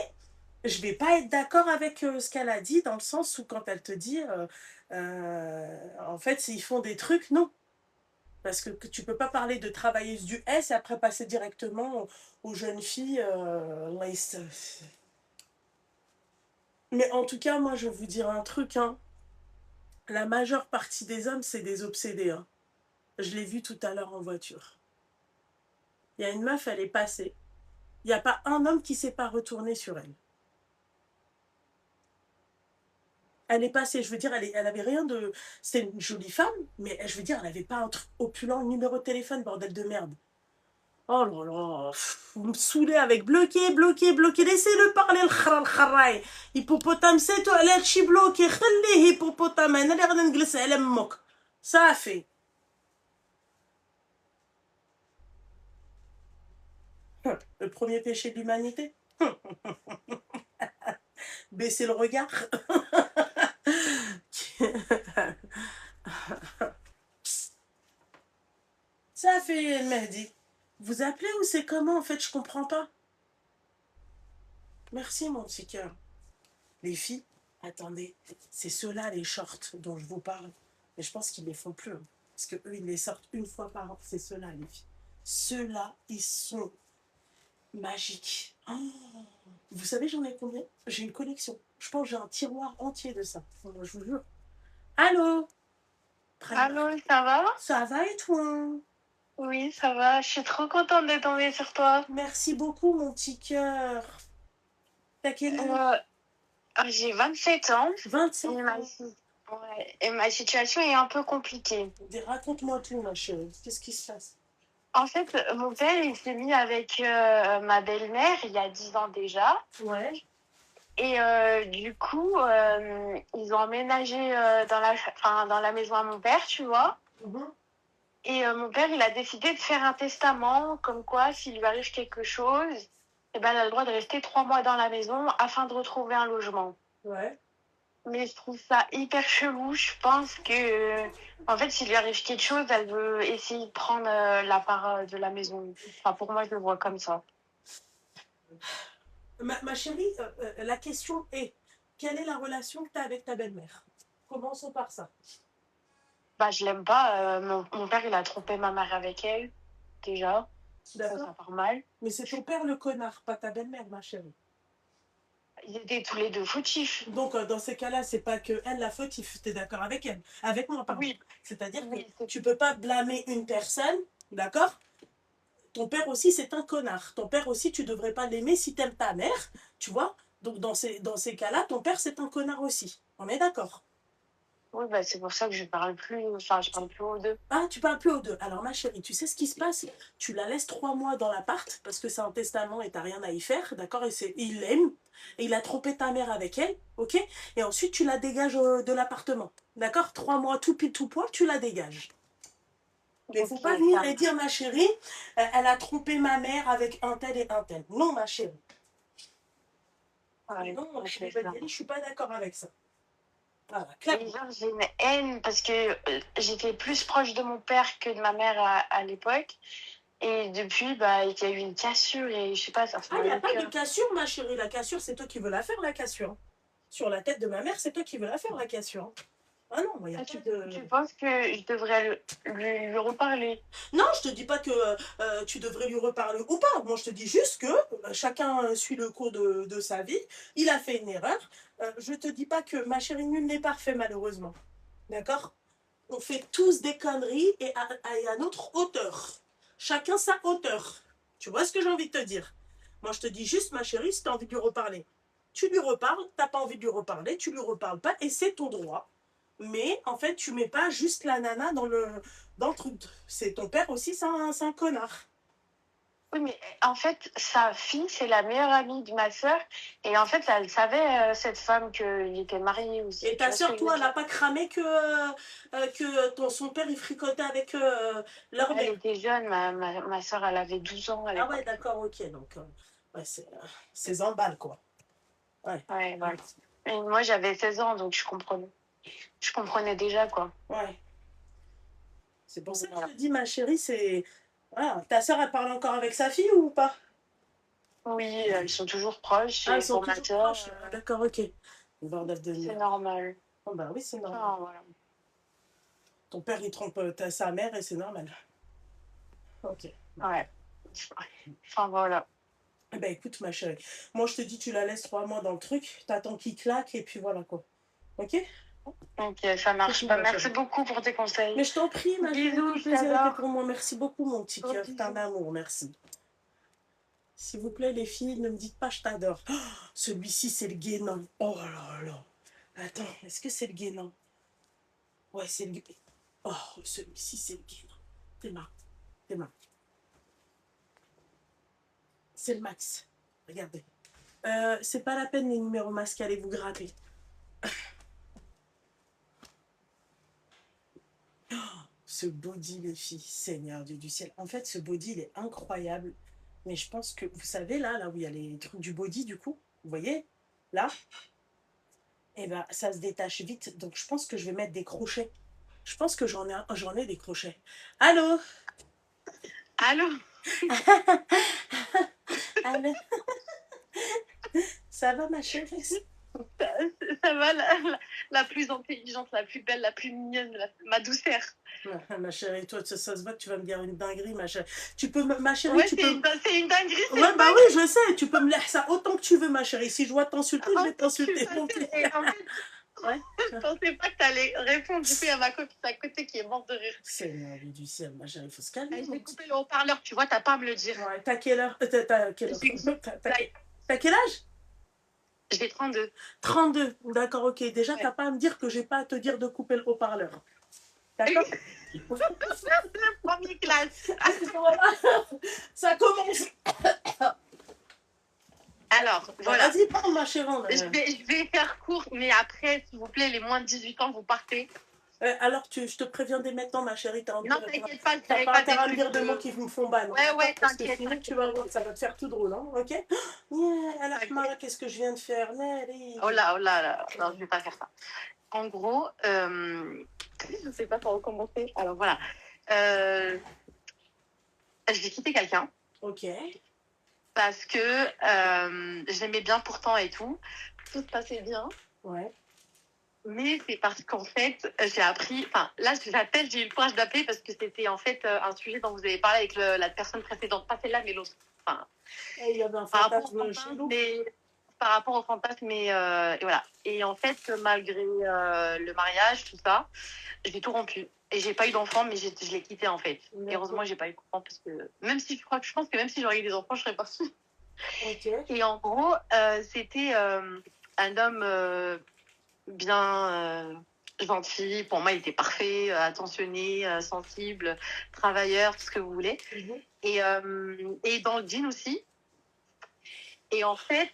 Speaker 1: je vais pas être d'accord avec ce qu'elle a dit, dans le sens où quand elle te dit, en fait, ils font des trucs, non. Parce que tu peux pas parler de travailleuse du S et après passer directement aux jeunes filles. Mais en tout cas, moi, je vais vous dire un truc, hein. La majeure partie des hommes, c'est des obsédés, hein. Je l'ai vu tout à l'heure en voiture. Il y a une meuf, elle est passée. Il n'y a pas un homme qui ne s'est pas retourné sur elle. Elle est passée, je veux dire, elle avait rien de. C'était une jolie femme, mais je veux dire, elle n'avait pas un truc opulent, le numéro de téléphone, bordel de merde. Oh là là, vous me saoulez avec bloqué, bloqué, bloqué. Laissez-le parler, le kharal. Hippopotame, c'est toi, elle est bloqué. خليه hippopotame, انا اللي غادي نجلس على امك. صافي. Le premier péché de l'humanité. Baisser le regard. Ça fait, elle m'a dit. Vous appelez ou c'est comment en fait? Je comprends pas. Merci mon petit cœur. Les filles, attendez, c'est ceux-là les shorts dont je vous parle. Mais je pense qu'ils les font plus, hein. Parce que eux, ils les sortent une fois par an. C'est ceux-là les filles. Ceux-là, ils sont magiques. Oh, vous savez, j'en ai combien? J'ai une collection. Je pense que j'ai un tiroir entier de ça. Je vous jure. Allô?
Speaker 4: Allô, ça va?
Speaker 1: Ça va et toi?
Speaker 4: Oui, ça va. Je suis trop contente de tomber sur toi.
Speaker 1: Merci beaucoup, mon petit cœur. T'as quel âge?
Speaker 4: J'ai 27 ans
Speaker 1: 27
Speaker 4: et
Speaker 1: ans.
Speaker 4: et ma situation est un peu compliquée.
Speaker 1: Raconte-moi tout, ma chérie. Qu'est-ce qui se passe?
Speaker 4: En fait, mon père, il s'est mis avec ma belle-mère il y a 10 ans déjà.
Speaker 1: Ouais.
Speaker 4: Et du coup, ils ont emménagé dans la maison à mon père, tu vois.
Speaker 1: Mhm.
Speaker 4: Et mon père, il a décidé de faire un testament, comme quoi, s'il lui arrive quelque chose, eh ben, elle a le droit de rester 3 mois dans la maison afin de retrouver un logement.
Speaker 1: Ouais.
Speaker 4: Mais je trouve ça hyper chelou. Je pense que, en fait, s'il lui arrive quelque chose, elle veut essayer de prendre la part de la maison. Enfin, pour moi, je le vois comme ça.
Speaker 1: Ma chérie, la question est, quelle est la relation que tu as avec ta belle-mère? Commençons par ça.
Speaker 4: Bah, je l'aime pas. Mon père, il a trompé ma mère avec elle, déjà.
Speaker 1: D'accord.
Speaker 4: Ça part mal.
Speaker 1: Mais c'est ton père le connard, pas ta belle-mère, ma chérie.
Speaker 4: Ils étaient tous les deux fautifs.
Speaker 1: Donc, dans ces cas-là, c'est pas que elle la fautive, t'es d'accord avec elle, avec moi, pardon.
Speaker 4: Oui,
Speaker 1: C'est-à-dire
Speaker 4: oui,
Speaker 1: que tu peux pas blâmer une personne, d'accord? Ton père aussi, c'est un connard. Ton père aussi, tu devrais pas l'aimer si t'aimes ta mère, tu vois? Donc, dans ces cas-là, ton père, c'est un connard aussi. On est d'accord?
Speaker 4: oui, c'est pour ça que je parle plus aux deux.
Speaker 1: Ah, tu parles plus aux deux. Alors, ma chérie, tu sais ce qui se passe? Tu la laisses 3 mois dans l'appart parce que c'est un testament et t'as rien à y faire, d'accord? Il l'aime et il a trompé ta mère avec elle, ok? Et ensuite, tu la dégages de l'appartement, d'accord? 3 mois tout pile tout poil, tu la dégages. Mais il faut pas venir et dire, ma chérie, elle a trompé ma mère avec un tel et un tel. Non, ma chérie.
Speaker 4: Ouais,
Speaker 1: Non,
Speaker 4: je fais ça.
Speaker 1: je suis pas d'accord avec ça. Voilà,
Speaker 4: Et
Speaker 1: clairement.
Speaker 4: genre, j'ai une haine parce que j'étais plus proche de mon père que de ma mère à l'époque. Et depuis, il y a eu une cassure et je sais pas, ça fait
Speaker 1: Ah, il n'y a
Speaker 4: mal au
Speaker 1: pas de
Speaker 4: cœur.
Speaker 1: cassure, ma chérie. La cassure, c'est toi qui veux la faire, la cassure. Sur la tête de ma mère, c'est toi qui veux la faire, la cassure. Ah non, il n'y a plus de...
Speaker 4: Tu penses que je devrais lui reparler?
Speaker 1: Non, je te dis pas que tu devrais lui reparler ou pas. Moi, je te dis juste que chacun suit le cours de sa vie. Il a fait une erreur. Je te dis pas que ma chérie, nul n'est parfait, malheureusement. D'accord? On fait tous des conneries et à notre hauteur. Chacun sa hauteur. Tu vois ce que j'ai envie de te dire? Moi, je te dis juste, ma chérie, si tu as envie de lui reparler, tu lui reparles. T'as pas envie de lui reparler, tu lui reparles pas et c'est ton droit. Mais en fait, tu mets pas juste la nana dans le truc. C'est ton père aussi, c'est un connard.
Speaker 4: Oui, mais en fait, sa fille, c'est la meilleure amie de ma sœur. Et en fait, elle savait, cette femme, qu'il était marié aussi.
Speaker 1: Et ta soeur, toi, elle n'a pas cramé que son père, il fricotait avec leur
Speaker 4: Elle
Speaker 1: mère.
Speaker 4: était jeune, ma sœur, elle avait 12 ans à
Speaker 1: Ah
Speaker 4: l'époque.
Speaker 1: ouais, d'accord, ok. Donc, ouais, c'est Zambal, quoi. Ouais.
Speaker 4: Ouais, voilà. Et moi, j'avais 16 ans, donc je comprenais. Je comprenais déjà, quoi.
Speaker 1: Ouais. C'est pour ça que
Speaker 4: Voilà.
Speaker 1: je te dis, ma chérie, c'est... Voilà. Ta soeur, elle parle encore avec sa fille ou pas?
Speaker 4: Oui, elles sont toujours proches.
Speaker 1: Ah,
Speaker 4: Et
Speaker 1: elles sont
Speaker 4: pour ma
Speaker 1: toujours
Speaker 4: sœur,
Speaker 1: proches. Ah, d'accord, ok. Bordel de
Speaker 4: c'est
Speaker 1: merde.
Speaker 4: normal.
Speaker 1: Oh, bah oui, c'est normal.
Speaker 4: Ah, voilà.
Speaker 1: Ton père, il trompe sa mère et c'est normal. Ok.
Speaker 4: Ouais. Enfin, voilà.
Speaker 1: Eh ben écoute, ma chérie, moi je te dis, tu la laisses 3 mois dans le truc, t'attends qu'il claque et puis voilà quoi. Ok?
Speaker 4: Ok, ça marche.
Speaker 1: Bisous, ma
Speaker 4: Merci
Speaker 1: chérie.
Speaker 4: beaucoup pour tes conseils.
Speaker 1: Mais je t'en prie, ma chérie,
Speaker 4: Bisous,
Speaker 1: tout
Speaker 4: je
Speaker 1: plaisir
Speaker 4: t'adore.
Speaker 1: était pour moi. Merci beaucoup, mon petit
Speaker 4: Gros
Speaker 1: cœur. T'es un
Speaker 4: bisous.
Speaker 1: amour, merci. S'il vous plaît, les filles, ne me dites pas je t'adore. Oh, celui-ci, c'est le guénin. Oh là là. Attends, est-ce que c'est le guénin? Ouais, c'est le guénin. Oh, celui-ci, c'est le guénin. T'es marre. C'est le max. Regardez. C'est pas la peine les numéros masqués, allez vous gratter. Ce body, les filles, Seigneur Dieu du ciel. En fait, ce body, il est incroyable. Mais je pense que, vous savez, là où il y a les trucs du body, du coup, vous voyez, là, et ben, ça se détache vite. Donc, je pense que je vais mettre des crochets. Je pense que j'en ai des crochets. Allô?
Speaker 4: Allô?
Speaker 1: Allô? Ça va, ma chérie?
Speaker 4: Ça va, la plus intelligente, la plus belle, la plus mignonne, ma douceur.
Speaker 1: Ma chérie, toi, ça se voit que tu vas me dire une dinguerie, ma chérie. Tu peux, ma chérie,
Speaker 4: Ouais,
Speaker 1: tu
Speaker 4: c'est
Speaker 1: peux...
Speaker 4: une dinguerie.
Speaker 1: Ouais, bah oui, je sais, tu peux me laisser ça autant que tu veux, ma chérie. Si je dois t'insulter, je vais t'insulter.
Speaker 4: Et en fait,
Speaker 1: Ouais.
Speaker 4: je pensais pas que t'allais répondre. Du coup, il y a ma copine à côté qui est morte de rire.
Speaker 1: Seigneur du ciel, ma chérie, il faut se calmer.
Speaker 4: Je vais couper le haut-parleur, tu vois, t'as pas à me le dire.
Speaker 1: Ouais, t'as quelle heure? T'as quelle heure? T'as quel âge?
Speaker 4: J'ai 32.
Speaker 1: 32. D'accord, ok. Déjà,
Speaker 4: Ouais.
Speaker 1: t'as pas à me dire que j'ai pas à te dire de couper le haut-parleur. D'accord?
Speaker 4: Première classe.
Speaker 1: Voilà. Ça commence.
Speaker 4: Alors, voilà.
Speaker 1: Vas-y, parle, ma chérie.
Speaker 4: Je vais faire court, mais après, s'il vous plaît, les moins de 18 ans, vous partez.
Speaker 1: Alors, je te préviens dès maintenant, ma chérie.
Speaker 4: Non, t'inquiète pas,
Speaker 1: T'as pas intérêt à me
Speaker 4: des
Speaker 1: dire
Speaker 4: trucs
Speaker 1: de mots qui me font ban.
Speaker 4: Ouais,
Speaker 1: Parce que
Speaker 4: t'inquiète.
Speaker 1: sinon, tu vas voir, ça va te faire tout drôle, hein, ok? Alors, Mara, qu'est-ce que je viens de faire?
Speaker 4: Oh là, non, je vais pas faire ça. En gros, je sais pas par où commencer. Alors voilà. J'ai quitté quelqu'un.
Speaker 1: Ok.
Speaker 4: Parce que je l'aimais bien pourtant et tout. Tout se passait bien.
Speaker 1: Ouais.
Speaker 4: Mais c'est parce qu'en fait, j'ai appris. Enfin, là, j'appelle, j'ai eu le courage d'appeler parce que c'était en fait un sujet dont vous avez parlé avec la personne précédente. Pas celle-là, mais l'autre. Enfin,
Speaker 1: Eh, il y avait un
Speaker 4: par rapport au
Speaker 1: fantasme
Speaker 4: fantasme,
Speaker 1: chelou.
Speaker 4: par rapport au fantasme, et voilà. Et en fait, malgré le mariage, tout ça, j'ai tout rompu. Et j'ai pas eu d'enfant, mais je l'ai quitté en fait. Et heureusement, j'ai pas eu d'enfant parce que même si je pense que même si j'aurais eu des enfants, je serais partie.
Speaker 1: Ok.
Speaker 4: Et en gros, c'était un homme bien gentil. Pour moi, il était parfait, attentionné, sensible, travailleur, tout ce que vous voulez.
Speaker 1: Mhm.
Speaker 4: Et dans le jean aussi. Et en fait,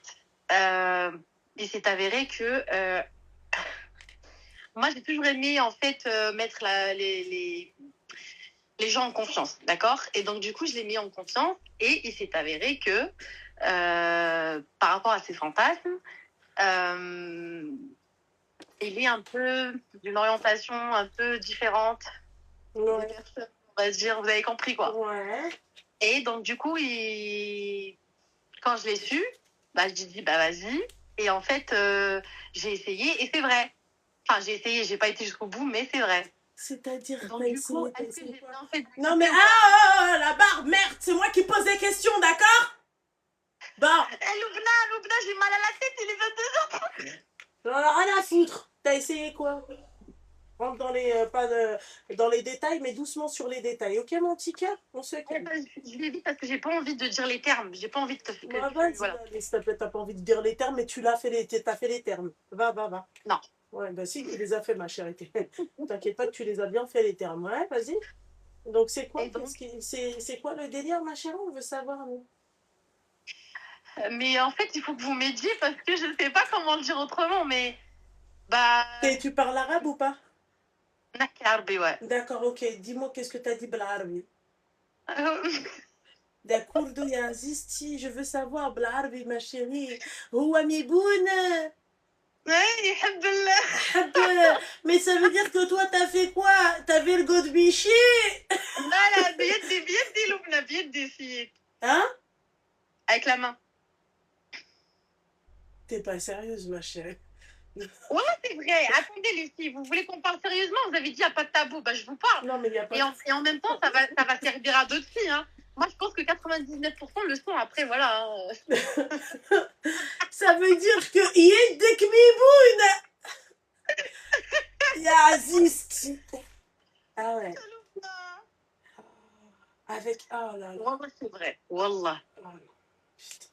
Speaker 4: il s'est avéré que moi, j'ai toujours aimé en fait mettre les gens en confiance, d'accord? Et donc, du coup, je l'ai mis en confiance et il s'est avéré que par rapport à ses fantasmes, il est un peu d'une orientation un peu différente des
Speaker 1: Ouais.
Speaker 4: personnes, on va dire, vous avez compris quoi.
Speaker 1: Ouais.
Speaker 4: Et donc, du coup, quand je l'ai su, bah, je dit, bah vas-y. Et en fait, j'ai essayé et c'est vrai. Enfin, j'ai essayé, j'ai pas été jusqu'au bout, mais c'est vrai.
Speaker 1: C'est-à-dire,
Speaker 4: Donc,
Speaker 1: t'as
Speaker 4: du coup,
Speaker 1: essayé, t'as
Speaker 4: est-ce que
Speaker 1: essayé
Speaker 4: j'ai
Speaker 1: quoi?
Speaker 4: bien fait de
Speaker 1: Non mais
Speaker 4: quitter ou pas
Speaker 1: la barbe, merde, c'est moi qui pose des questions, d'accord? Bon,
Speaker 4: Loubna, j'ai mal à la tête, il est 22h.
Speaker 1: j'en ai rien à foutre. T'as essayé quoi? Rentre dans les pas dans les détails, mais doucement sur les détails. Ok, mon petit cœur, on se calme.
Speaker 4: Je l'évite parce que j'ai pas envie de dire les termes. J'ai pas envie de que
Speaker 1: Bah,
Speaker 4: tu.
Speaker 1: vas-y,
Speaker 4: Voilà.
Speaker 1: allez, s'il te plaît, t'as pas envie de dire les termes, mais tu l'as fait t'as fait les termes. Va.
Speaker 4: Non.
Speaker 1: Ouais, bah si, tu les as fait, ma chérie. T'inquiète pas que tu les as bien fait les termes. Ouais, vas-y. Donc c'est quoi,
Speaker 4: Et donc,
Speaker 1: c'est quoi le délire, ma chérie? On veut savoir, nous.
Speaker 4: mais en fait, il faut que vous m'aidiez parce que je sais pas comment le dire autrement, mais. Bah.
Speaker 1: Tu parles arabe ou pas?
Speaker 4: Nakarbi, ouais.
Speaker 1: D'accord, ok. Dis-moi qu'est-ce que t'as dit بالعربي. D'accord, يا عزيزتي, je veux savoir بالعربي, ma chérie. هو ميبون.
Speaker 4: Ouais, alhamdoulilah.
Speaker 1: Mais ça veut dire que toi, t'as fait quoi? T'as vu le god biché?
Speaker 4: Là, بيدي Loubna, بيدي سيد.
Speaker 1: Hein?
Speaker 4: Avec la main.
Speaker 1: T'es pas sérieuse, ma chérie.
Speaker 4: Ouais, c'est vrai. Attendez, Lucie, vous voulez qu'on parle sérieusement? Vous avez dit, il n'y a pas de tabou. Bah, je vous parle.
Speaker 1: Non, mais il n'y a pas
Speaker 4: Et en même temps, ça va servir à d'autres filles. Hein. Moi, je pense que 99% le sont. Après, voilà.
Speaker 1: Ça veut dire que يدك ميبونة. يا عزيزتي. Ah ouais. Avec. Oh là là.
Speaker 4: Wallah, c'est vrai. Wallah.
Speaker 1: Oh non. Putain.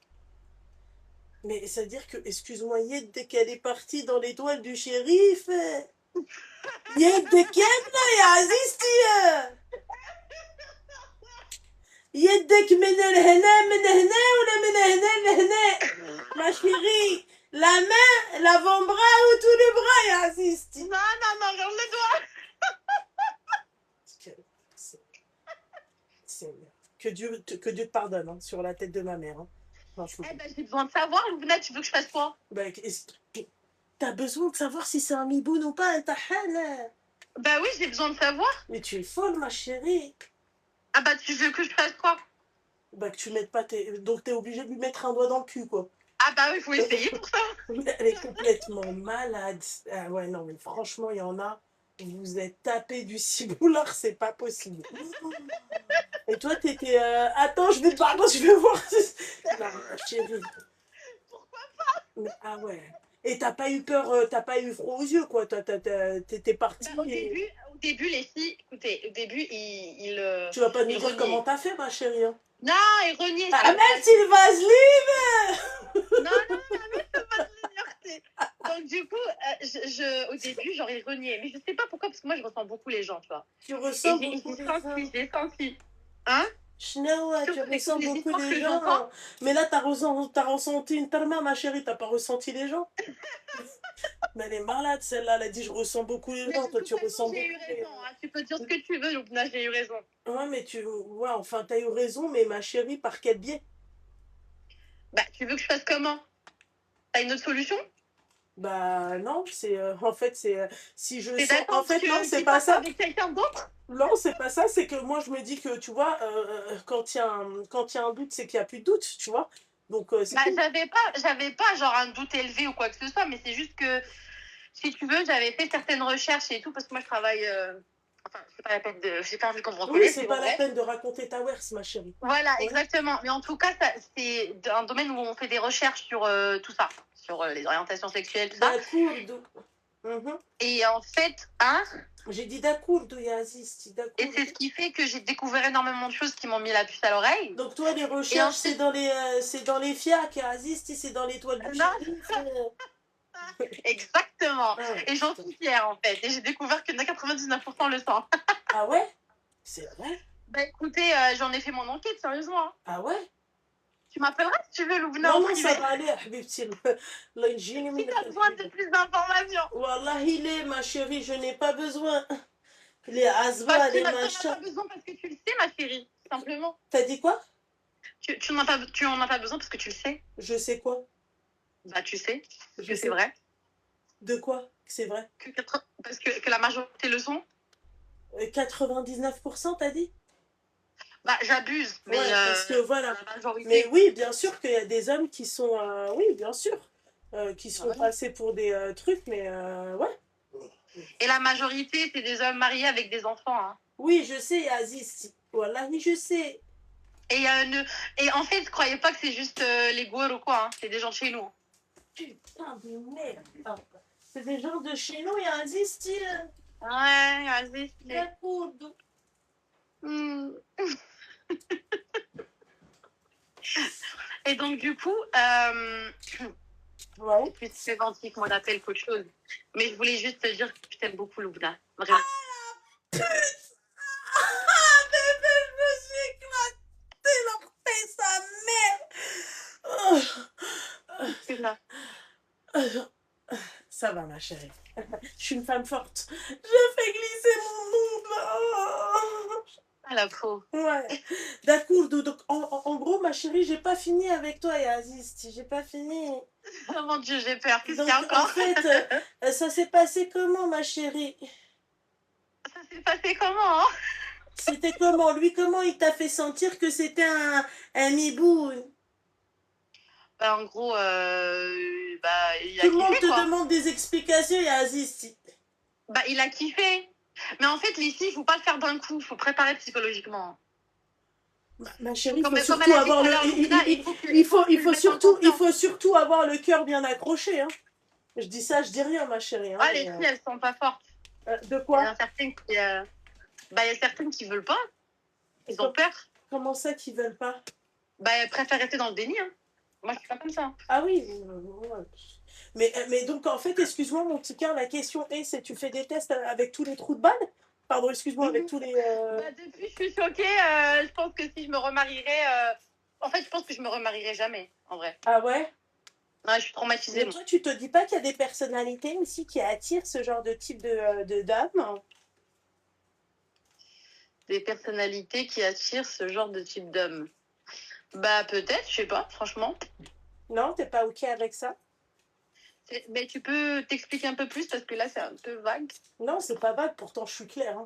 Speaker 1: Mais ça veut dire que, excuse-moi, يدك elle est partie dans l'étoile du shérif. يدك يا عزيزتي. يدك من هنا ولا من هنا لهنا. Ma chérie, la main, l'avant-bras ou tout le bras, يا عزيزتي.
Speaker 4: Non, regarde le doigt.
Speaker 1: Que Dieu te pardonne, hein, sur la tête de ma mère. Hein.
Speaker 4: Eh ben, j'ai besoin de savoir, Loubna, tu veux que je fasse quoi?
Speaker 1: Ben, t'as besoin de savoir si c'est un miboun ou pas, un tahal.
Speaker 4: Bah oui, j'ai besoin de savoir.
Speaker 1: Mais tu es folle, ma chérie.
Speaker 4: Ah bah, tu veux que je fasse quoi?
Speaker 1: Bah, que tu mettes pas donc t'es obligé de lui mettre un doigt dans le cul, quoi.
Speaker 4: Ah bah oui, il faut essayer pour ça.
Speaker 1: Elle est complètement malade. Ah ouais, non, mais franchement, il y en a. Vous êtes tapé du ciboulard, c'est pas possible. Et toi, t'étais. Attends, pardon, je vais voir. Non, chérie.
Speaker 4: Pourquoi pas?
Speaker 1: Mais, ah ouais. Et t'as pas eu peur, t'as pas eu froid aux yeux, quoi. T'étais partie.
Speaker 4: Bah, au début, les filles, écoutez, au début,
Speaker 1: Tu vas pas nous
Speaker 4: il
Speaker 1: dire
Speaker 4: reniait.
Speaker 1: comment t'as fait, ma chérie. Hein.
Speaker 4: Non, il reniait.
Speaker 1: Ah, même si le vaseline.
Speaker 4: Non, mais c'est pas de liberté. Donc, du coup, au début, genre, il reniait. Mais je sais pas pourquoi, parce que moi, je ressens beaucoup les gens, tu vois.
Speaker 1: Tu ressens
Speaker 4: Et
Speaker 1: beaucoup
Speaker 4: j'ai senti. Hein?
Speaker 1: Schnewa, tu
Speaker 4: Surtout
Speaker 1: ressens
Speaker 4: les
Speaker 1: beaucoup
Speaker 4: histoires
Speaker 1: les
Speaker 4: que
Speaker 1: gens.
Speaker 4: j'entends.
Speaker 1: Mais là, t'as ressenti une tarma, ma chérie. T'as pas ressenti les gens. Mais elle est malade, celle-là. Elle a dit, je ressens beaucoup les
Speaker 4: Mais
Speaker 1: gens.
Speaker 4: de
Speaker 1: Toi,
Speaker 4: toute
Speaker 1: tu
Speaker 4: façon,
Speaker 1: ressens
Speaker 4: j'ai eu
Speaker 1: beaucoup.
Speaker 4: raison. Hein. Tu peux dire ce que tu veux, Loubna, j'ai eu raison.
Speaker 1: Ouais, mais ouais, enfin, t'as eu raison, mais ma chérie, par quel biais?
Speaker 4: Bah, tu veux que je fasse comment? T'as une autre solution?
Speaker 1: Bah non, c'est en fait c'est si je
Speaker 4: T'es
Speaker 1: sens
Speaker 4: d'accord?
Speaker 1: en fait
Speaker 4: Tu
Speaker 1: non,
Speaker 4: le
Speaker 1: c'est
Speaker 4: dis
Speaker 1: pas ça.
Speaker 4: avec quelqu'un d'autre?
Speaker 1: Non, c'est pas ça, c'est que moi je me dis que tu vois quand il y a un doute, c'est qu'il y a plus de doute, tu vois. Donc c'est
Speaker 4: Bah,
Speaker 1: tout.
Speaker 4: j'avais pas genre un doute élevé ou quoi que ce soit, mais c'est juste que si tu veux, j'avais fait certaines recherches et tout, parce que moi, je travaille... Enfin, c'est pas la peine de... J'ai pas envie qu'on me
Speaker 1: Oui,
Speaker 4: reconnaisse,
Speaker 1: c'est
Speaker 4: c'est
Speaker 1: pas la
Speaker 4: vrai.
Speaker 1: peine de raconter ta wers, ma chérie.
Speaker 4: Voilà,
Speaker 1: Ouais.
Speaker 4: exactement. Mais en tout cas, c'est un domaine où on fait des recherches sur tout ça, sur les orientations sexuelles, tout ça.
Speaker 1: D'accordo. Mhm.
Speaker 4: Et en fait, hein,
Speaker 1: J'ai dit d'accordo, Yazis,
Speaker 4: et
Speaker 1: d'accordo.
Speaker 4: c'est ce qui fait que j'ai découvert énormément de choses qui m'ont mis la puce à l'oreille.
Speaker 1: Donc toi, les
Speaker 4: Et
Speaker 1: recherches,
Speaker 4: ensuite,
Speaker 1: c'est dans les fiacs, Yazis, c'est dans les toiles du
Speaker 4: non,
Speaker 1: shérif.
Speaker 4: exactement.
Speaker 1: Ah,
Speaker 4: Et j'en suis fière, en fait. Et j'ai découvert que 99% le sang.
Speaker 1: ah ouais? C'est vrai?
Speaker 4: Bah écoutez, j'en ai fait mon enquête, sérieusement. Hein.
Speaker 1: Ah ouais?
Speaker 4: Tu m'appelleras si tu veux, Loubna,
Speaker 1: Non,
Speaker 4: en
Speaker 1: non,
Speaker 4: privé.
Speaker 1: ça va aller, Habibti. Allah يجيني
Speaker 4: Si
Speaker 1: منك
Speaker 4: t'as besoin de plus d'informations.
Speaker 1: Wallah, il est, ma chérie, je n'ai pas besoin. Les asba,
Speaker 4: Parce que
Speaker 1: les
Speaker 4: t'en as pas
Speaker 1: machins.
Speaker 4: besoin parce que tu le sais, ma chérie. Simplement.
Speaker 1: T'as dit quoi?
Speaker 4: Tu en as pas besoin parce que tu le sais.
Speaker 1: Je sais quoi?
Speaker 4: Bah tu sais
Speaker 1: Je
Speaker 4: que
Speaker 1: sais.
Speaker 4: c'est vrai.
Speaker 1: De quoi? C'est vrai?
Speaker 4: Parce que la majorité le sont.
Speaker 1: 99%, t'as dit?
Speaker 4: Bah j'abuse. Mais
Speaker 1: Ouais, parce que voilà.
Speaker 4: la majorité.
Speaker 1: Mais oui, bien sûr qu'il y a des hommes qui sont, oui, bien sûr, qui sont
Speaker 4: Ouais.
Speaker 1: passés pour des trucs, mais ouais.
Speaker 4: Et la majorité, c'est des hommes mariés avec des enfants. Hein.
Speaker 1: Oui, je sais, Aziz. Voilà, oui, je sais.
Speaker 4: Et, et en fait, croyez pas que c'est juste les Goueurs ou quoi. Hein. C'est des gens de chez nous.
Speaker 1: Putain de merde. Ah, c'est des gens de chez nous, il y a Aziz,
Speaker 4: Ouais, vas-y.
Speaker 1: D'accordo.
Speaker 4: Et donc du coup,
Speaker 1: Ouais.
Speaker 4: c'est plus sémantique moi d'appel qu'autre chose. Mais je voulais juste te dire que je t'aime beaucoup, Loubna. Vraiment.
Speaker 1: Ah, bébé, je me suis éclatée, leur fait sa mère.
Speaker 4: C'est ça.
Speaker 1: Ça va, ma chérie. Je suis une femme forte. Je fais glisser mon ongle.
Speaker 4: Ah la peau.
Speaker 1: Ouais. D'accord. Donc, en gros, ma chérie, j'ai pas fini avec toi et Aziz. J'ai pas fini.
Speaker 4: Oh mon Dieu, j'ai peur. Qu'est-ce qu'il
Speaker 1: Donc,
Speaker 4: y a
Speaker 1: en
Speaker 4: encore?
Speaker 1: fait, ça s'est passé comment, ma chérie?
Speaker 4: Ça s'est passé comment, hein?
Speaker 1: C'était comment? Lui, comment il t'a fait sentir que c'était un hibou?
Speaker 4: Bah, en gros, bah, il a
Speaker 1: Tout le monde
Speaker 4: kiffé,
Speaker 1: te
Speaker 4: quoi.
Speaker 1: demande des explications et Aziz.
Speaker 4: Bah, il a kiffé. Mais en fait, les filles, il faut pas le faire d'un coup. Il faut préparer psychologiquement.
Speaker 1: Ma chérie, il
Speaker 4: Comme
Speaker 1: faut
Speaker 4: elle
Speaker 1: surtout
Speaker 4: a dit
Speaker 1: avoir
Speaker 4: tout à
Speaker 1: le...
Speaker 4: l'heure, Loubna,
Speaker 1: Il faut
Speaker 4: que tu le mettes en confiance.
Speaker 1: surtout avoir le cœur bien accroché. Hein. Je dis ça, je dis rien, ma chérie. Hein,
Speaker 4: Ah, les filles, elles sont pas fortes.
Speaker 1: de
Speaker 4: Il y
Speaker 1: quoi?
Speaker 4: en a certaines qui, bah, il y a certaines qui veulent pas. Ils ont peur.
Speaker 1: Comment ça qu'ils veulent pas?
Speaker 4: Bah, elles préfèrent rester dans le déni. Hein. Moi, je suis pas comme ça.
Speaker 1: Ah oui. Ouais. Mais donc, en fait, excuse-moi, mon petit cœur, la question est, c'est tu fais des tests avec tous les trous de balle? Pardon, excuse-moi, avec tous les...
Speaker 4: Bah, depuis, je suis choquée. Je pense que si je me remarierais... En fait, je pense que je me remarierai jamais, en vrai.
Speaker 1: Ah ouais?
Speaker 4: Ouais, je suis traumatisée.
Speaker 1: Mais toi, tu te dis pas qu'il y a des personnalités aussi qui attirent ce genre de type de dame?
Speaker 4: Des personnalités qui attirent ce genre de type d'homme. Bah, peut-être, je sais pas, franchement.
Speaker 1: Non, t'es pas OK avec ça?
Speaker 4: Mais tu peux t'expliquer un peu plus parce que là, c'est un peu vague.
Speaker 1: Non, c'est pas vague, pourtant je suis claire.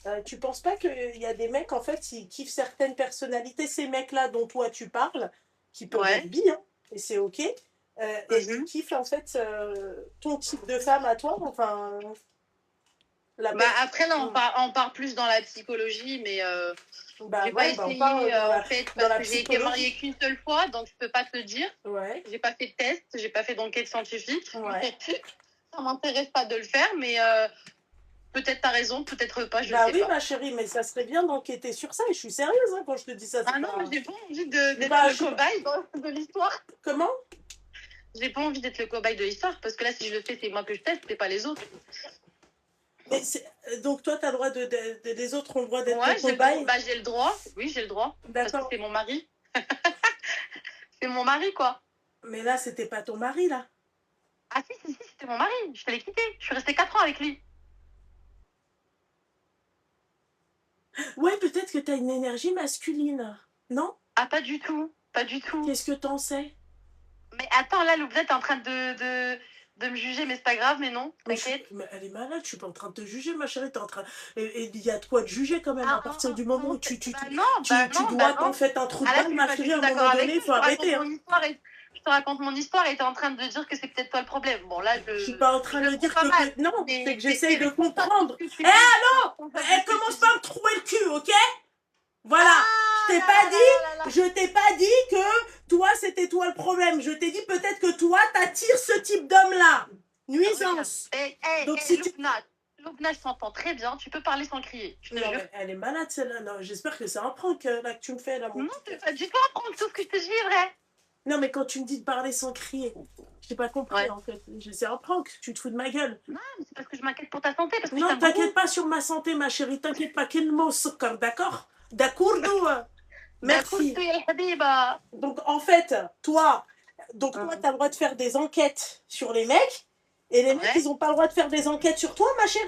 Speaker 1: Hein. Tu penses pas qu'il y a des mecs, en fait, qui kiffent certaines personnalités, ces mecs-là dont toi tu parles, qui peuvent
Speaker 4: Ouais.
Speaker 1: être bi, hein, et c'est OK, et ils kiffent, en fait, ton type de femme à toi, enfin...
Speaker 4: Bah, après, là, on part plus dans la psychologie, mais
Speaker 1: bah,
Speaker 4: j'ai
Speaker 1: ouais,
Speaker 4: pas
Speaker 1: bah, on
Speaker 4: essayé,
Speaker 1: parle
Speaker 4: en fait,
Speaker 1: dans la
Speaker 4: parce que j'ai été
Speaker 1: psychologie.
Speaker 4: mariée qu'une seule fois, donc je peux pas te le dire.
Speaker 1: Ouais,
Speaker 4: J'ai pas fait de test, j'ai pas fait d'enquête scientifique.
Speaker 1: ouais.
Speaker 4: Ça m'intéresse pas de le faire, mais peut-être t'as raison, peut-être pas, je
Speaker 1: Bah
Speaker 4: sais
Speaker 1: oui,
Speaker 4: pas.
Speaker 1: ma chérie, mais ça serait bien d'enquêter sur ça, et je suis sérieuse hein, quand je te dis ça.
Speaker 4: Ah non,
Speaker 1: pas...
Speaker 4: mais j'ai pas envie d'être
Speaker 1: Bah,
Speaker 4: le cobaye de l'histoire.
Speaker 1: Comment?
Speaker 4: J'ai pas envie d'être le cobaye de l'histoire, parce que là, si je le fais, c'est moi que je teste, c'est pas les autres.
Speaker 1: Mais donc toi, t'as le droit les autres ont le droit d'être
Speaker 4: Ouais,
Speaker 1: le cobaye?
Speaker 4: bah, j'ai le droit, oui, j'ai le droit, parce que
Speaker 1: D'accord.
Speaker 4: c'est mon mari. C'est mon mari, quoi.
Speaker 1: Mais là, c'était pas ton mari, là.
Speaker 4: Ah si, c'était mon mari, je l'ai quitté. Je suis restée 4 ans avec lui.
Speaker 1: Ouais, peut-être que t'as une énergie masculine, non?
Speaker 4: Ah, pas du tout, pas du tout.
Speaker 1: Qu'est-ce que t'en sais?
Speaker 4: Mais attends, là, Loubna, t'es en train de me juger, mais c'est pas grave, mais non, t'inquiète.
Speaker 1: Mais elle est malade, je suis pas en train de te juger, ma chérie, t'es en train... Et il y a de quoi te juger, quand même, à partir du moment où tu dois en fait un trou de balle, ma chérie, à un moment donné, il faut arrêter, hein.
Speaker 4: je te raconte mon histoire et t'es en train de dire que c'est peut-être toi le problème. Bon, là,
Speaker 1: Je suis pas en train
Speaker 4: je
Speaker 1: de
Speaker 4: le
Speaker 1: dire
Speaker 4: trouve pas mal.
Speaker 1: non,
Speaker 4: Mais
Speaker 1: c'est que j'essaye de
Speaker 4: responsable de
Speaker 1: comprendre.
Speaker 4: ce que tu
Speaker 1: Eh,
Speaker 4: dis.
Speaker 1: allô?
Speaker 4: Responsable de ce que
Speaker 1: Commence
Speaker 4: tu
Speaker 1: pas à
Speaker 4: dis.
Speaker 1: me trouver le cul, ok? Voilà.
Speaker 4: Ah
Speaker 1: Je t'ai
Speaker 4: là
Speaker 1: pas
Speaker 4: là
Speaker 1: dit,
Speaker 4: là là là.
Speaker 1: je t'ai pas dit que toi, c'était toi le problème. Je t'ai dit peut-être que toi, t'attires ce type d'homme-là. Nuisance. Donc si tu...
Speaker 4: Loubna, je t'entends très bien. Tu peux parler sans crier. Je te
Speaker 1: Non,
Speaker 4: jure.
Speaker 1: mais elle est malade celle-là. Non, j'espère que c'est un prank là que tu me fais là. Mon
Speaker 4: Non,
Speaker 1: petit
Speaker 4: c'est
Speaker 1: cœur.
Speaker 4: pas du tout un prank. Tout ce que je te dis est vrai.
Speaker 1: Non, mais quand tu me dis de parler sans crier, j'ai pas compris
Speaker 4: Ouais.
Speaker 1: en fait. C'est un prank. Tu te fous de ma gueule.
Speaker 4: Non, mais c'est parce que je m'inquiète pour ta santé. Parce que je
Speaker 1: Non,
Speaker 4: t'aime
Speaker 1: t'inquiète
Speaker 4: beaucoup.
Speaker 1: pas sur ma santé, ma chérie. T'inquiète pas. Quel mot sukkar, d'accord? D'accord, merci.
Speaker 4: D'accord, ya habiba.
Speaker 1: Donc en fait, toi, t'as le droit de faire des enquêtes sur les mecs, et les mecs,
Speaker 4: Ouais.
Speaker 1: ils ont pas le droit de faire des enquêtes sur toi, ma chérie?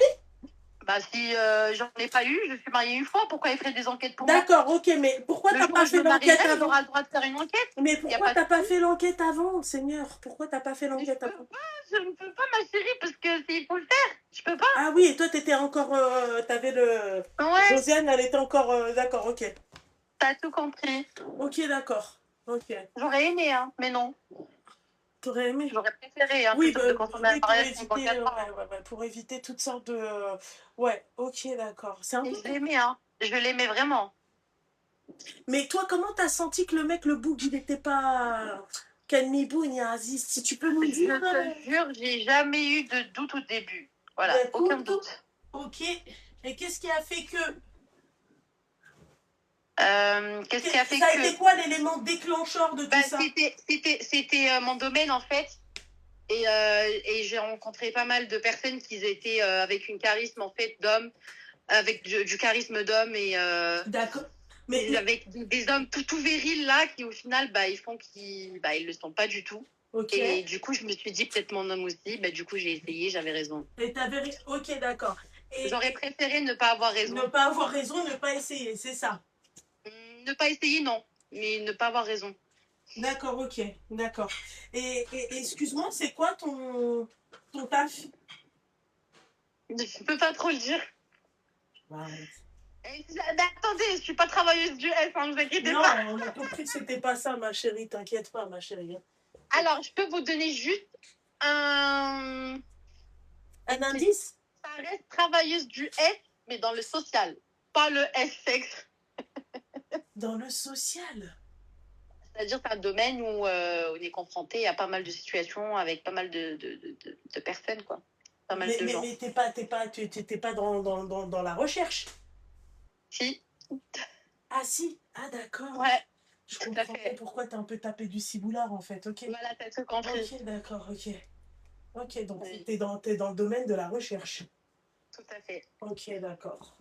Speaker 4: Bah, si j'en ai pas eu, je suis mariée une fois. Pourquoi il ferait des enquêtes pour moi?
Speaker 1: D'accord, ok, mais pourquoi
Speaker 4: Le
Speaker 1: t'as
Speaker 4: jour
Speaker 1: pas
Speaker 4: où je
Speaker 1: fait
Speaker 4: me marierai,
Speaker 1: l'enquête
Speaker 4: il
Speaker 1: avant?
Speaker 4: aura le droit de faire une enquête.
Speaker 1: Mais
Speaker 4: Y a
Speaker 1: pourquoi
Speaker 4: pas
Speaker 1: t'as
Speaker 4: de
Speaker 1: pas
Speaker 4: souci.
Speaker 1: fait l'enquête avant, Seigneur? Pourquoi t'as pas fait
Speaker 4: Mais je
Speaker 1: l'enquête
Speaker 4: peux
Speaker 1: avant?
Speaker 4: pas, je ne peux pas, ma chérie, parce que il faut le faire. Je peux pas.
Speaker 1: Ah oui, et toi, t'étais encore... t'avais le...
Speaker 4: Ouais,
Speaker 1: Josiane, elle était encore... d'accord, ok.
Speaker 4: t'as tout compris.
Speaker 1: Ok, d'accord. Ok.
Speaker 4: J'aurais aimé, hein, mais non.
Speaker 1: T'aurais aimé?
Speaker 4: J'aurais préféré, hein,
Speaker 1: Oui,
Speaker 4: plutôt que de consommer un
Speaker 1: oui, pour
Speaker 4: mariage
Speaker 1: éviter,
Speaker 4: pendant 4 ans.
Speaker 1: pour éviter toutes sortes de... ouais, ok, d'accord. C'est un
Speaker 4: Et
Speaker 1: peu...
Speaker 4: je l'aimais, hein. Je l'aimais vraiment.
Speaker 1: Mais toi, comment t'as senti que le mec, le bouc, il était pas... Kanibou, ni Aziz, si tu peux nous
Speaker 4: Je
Speaker 1: dire...
Speaker 4: te jure, j'ai jamais eu de doute au début. Voilà,
Speaker 1: D'accord.
Speaker 4: aucun doute.
Speaker 1: Ok. Et qu'est-ce qui a fait que...
Speaker 4: Qu'est-ce qui a fait
Speaker 1: Ça a
Speaker 4: que...
Speaker 1: été quoi l'élément déclencheur de tout
Speaker 4: Bah,
Speaker 1: ça?
Speaker 4: c'était mon domaine, en fait. Et j'ai rencontré pas mal de personnes qui étaient avec une charisme, en fait, d'homme, avec du charisme d'homme et
Speaker 1: D'accord. Mais...
Speaker 4: avec des hommes tout virils, là, qui, au final, bah, ils font qu'ils le sont pas du tout.
Speaker 1: Ok.
Speaker 4: Et du coup, je me suis dit, peut-être mon homme aussi. Bah, du coup, j'ai essayé, j'avais raison.
Speaker 1: Et t'avais... Ok, d'accord. Et
Speaker 4: J'aurais préféré ne pas avoir raison.
Speaker 1: ne pas avoir raison, ne pas essayer, c'est ça.
Speaker 4: Ne pas essayer, non. Mais ne pas avoir raison.
Speaker 1: D'accord, ok, d'accord. Et excuse-moi, c'est quoi ton taf?
Speaker 4: Je peux pas trop le dire.
Speaker 1: Ouais.
Speaker 4: Attendez, je suis pas travailleuse du S, hein, ne vous inquiétez
Speaker 1: Non,
Speaker 4: pas.
Speaker 1: on a compris que c'était pas ça, ma chérie. T'inquiète pas, ma chérie.
Speaker 4: Alors, je peux vous donner juste un
Speaker 1: indice?
Speaker 4: Ça reste travailleuse du S, mais dans le social. Pas le S-sexe.
Speaker 1: Dans le social.
Speaker 4: C'est-à-dire c'est un domaine où on est confronté à pas mal de situations avec pas mal de personnes, quoi. Pas mal de gens.
Speaker 1: Mais t'es pas dans la recherche?
Speaker 4: Si.
Speaker 1: Ah si, ah d'accord.
Speaker 4: Ouais.
Speaker 1: Je comprends pourquoi t'es un peu tapé du ciboulard en fait, ok.
Speaker 4: Voilà, t'as tout compris.
Speaker 1: Ok, d'accord, ok. Ok, donc
Speaker 4: Oui.
Speaker 1: t'es dans le domaine de la recherche.
Speaker 4: Tout à fait.
Speaker 1: Ok, d'accord.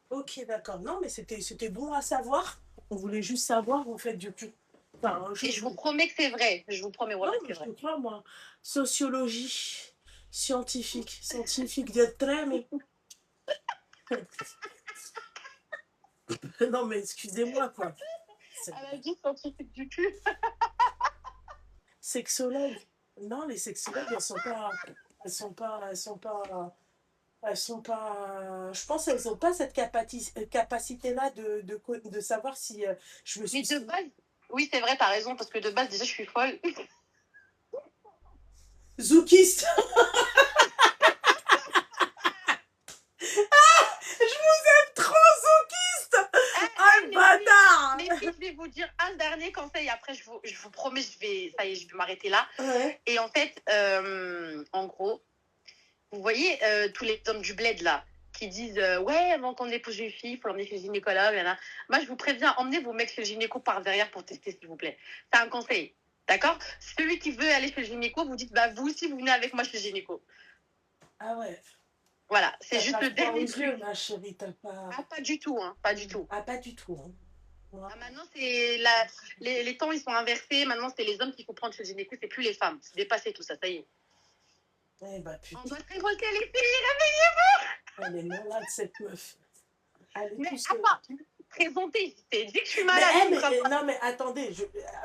Speaker 1: Ok, d'accord. Non, mais c'était bon à savoir. On voulait juste savoir en fait du coup. Enfin,
Speaker 4: Et je vous promets que c'est vrai. Je vous promets, voilà,
Speaker 1: non,
Speaker 4: c'est
Speaker 1: mais je
Speaker 4: vrai.
Speaker 1: te crois, moi. Sociologie, scientifique de très, mais... Non, mais excusez-moi, quoi.
Speaker 4: Elle a dit scientifique du cul.
Speaker 1: Sexologue. Non, les sexologues, elles sont pas... Je pense qu'elles n'ont pas cette capacité-là de savoir si je me suis...
Speaker 4: Mais de base, oui, c'est vrai, t'as raison, parce que de base, déjà, je suis folle.
Speaker 1: Zoukiste. Je vous aime trop, Zoukiste. Ah, le bâtard.
Speaker 4: Mais puis, je vais vous dire un dernier conseil, après, je vous promets, je vais m'arrêter là.
Speaker 1: Ouais.
Speaker 4: Et en fait, en gros, vous voyez tous les hommes du bled, là, qui disent ouais, avant qu'on épouse une fille, il faut l'emmener chez le gynécologue. Là. Moi, je vous préviens, emmenez vos mecs chez le gynéco par derrière pour tester, s'il vous plaît. C'est un conseil, d'accord? Celui qui veut aller chez le gynéco, vous dites, bah, vous aussi, vous venez avec moi chez le gynéco.
Speaker 1: Ah ouais.
Speaker 4: Voilà, c'est juste le dernier truc.
Speaker 1: Ma chérie, t'as pas...
Speaker 4: Ah, pas du tout, hein, pas du tout.
Speaker 1: Ah, pas du tout, hein. Ouais.
Speaker 4: Ah, maintenant, les temps, ils sont inversés. Maintenant, c'est les hommes qu'il faut prendre chez le gynéco, c'est plus les femmes. C'est dépassé tout ça, ça y est.
Speaker 1: Eh bah, putain.
Speaker 4: On doit se révolter, les filles, réveillez-vous!
Speaker 1: Elle est malade, cette meuf. Elle est
Speaker 4: Mais
Speaker 1: plus...
Speaker 4: attends, présenter, t'es dit que je suis malade.
Speaker 1: non, mais attendez,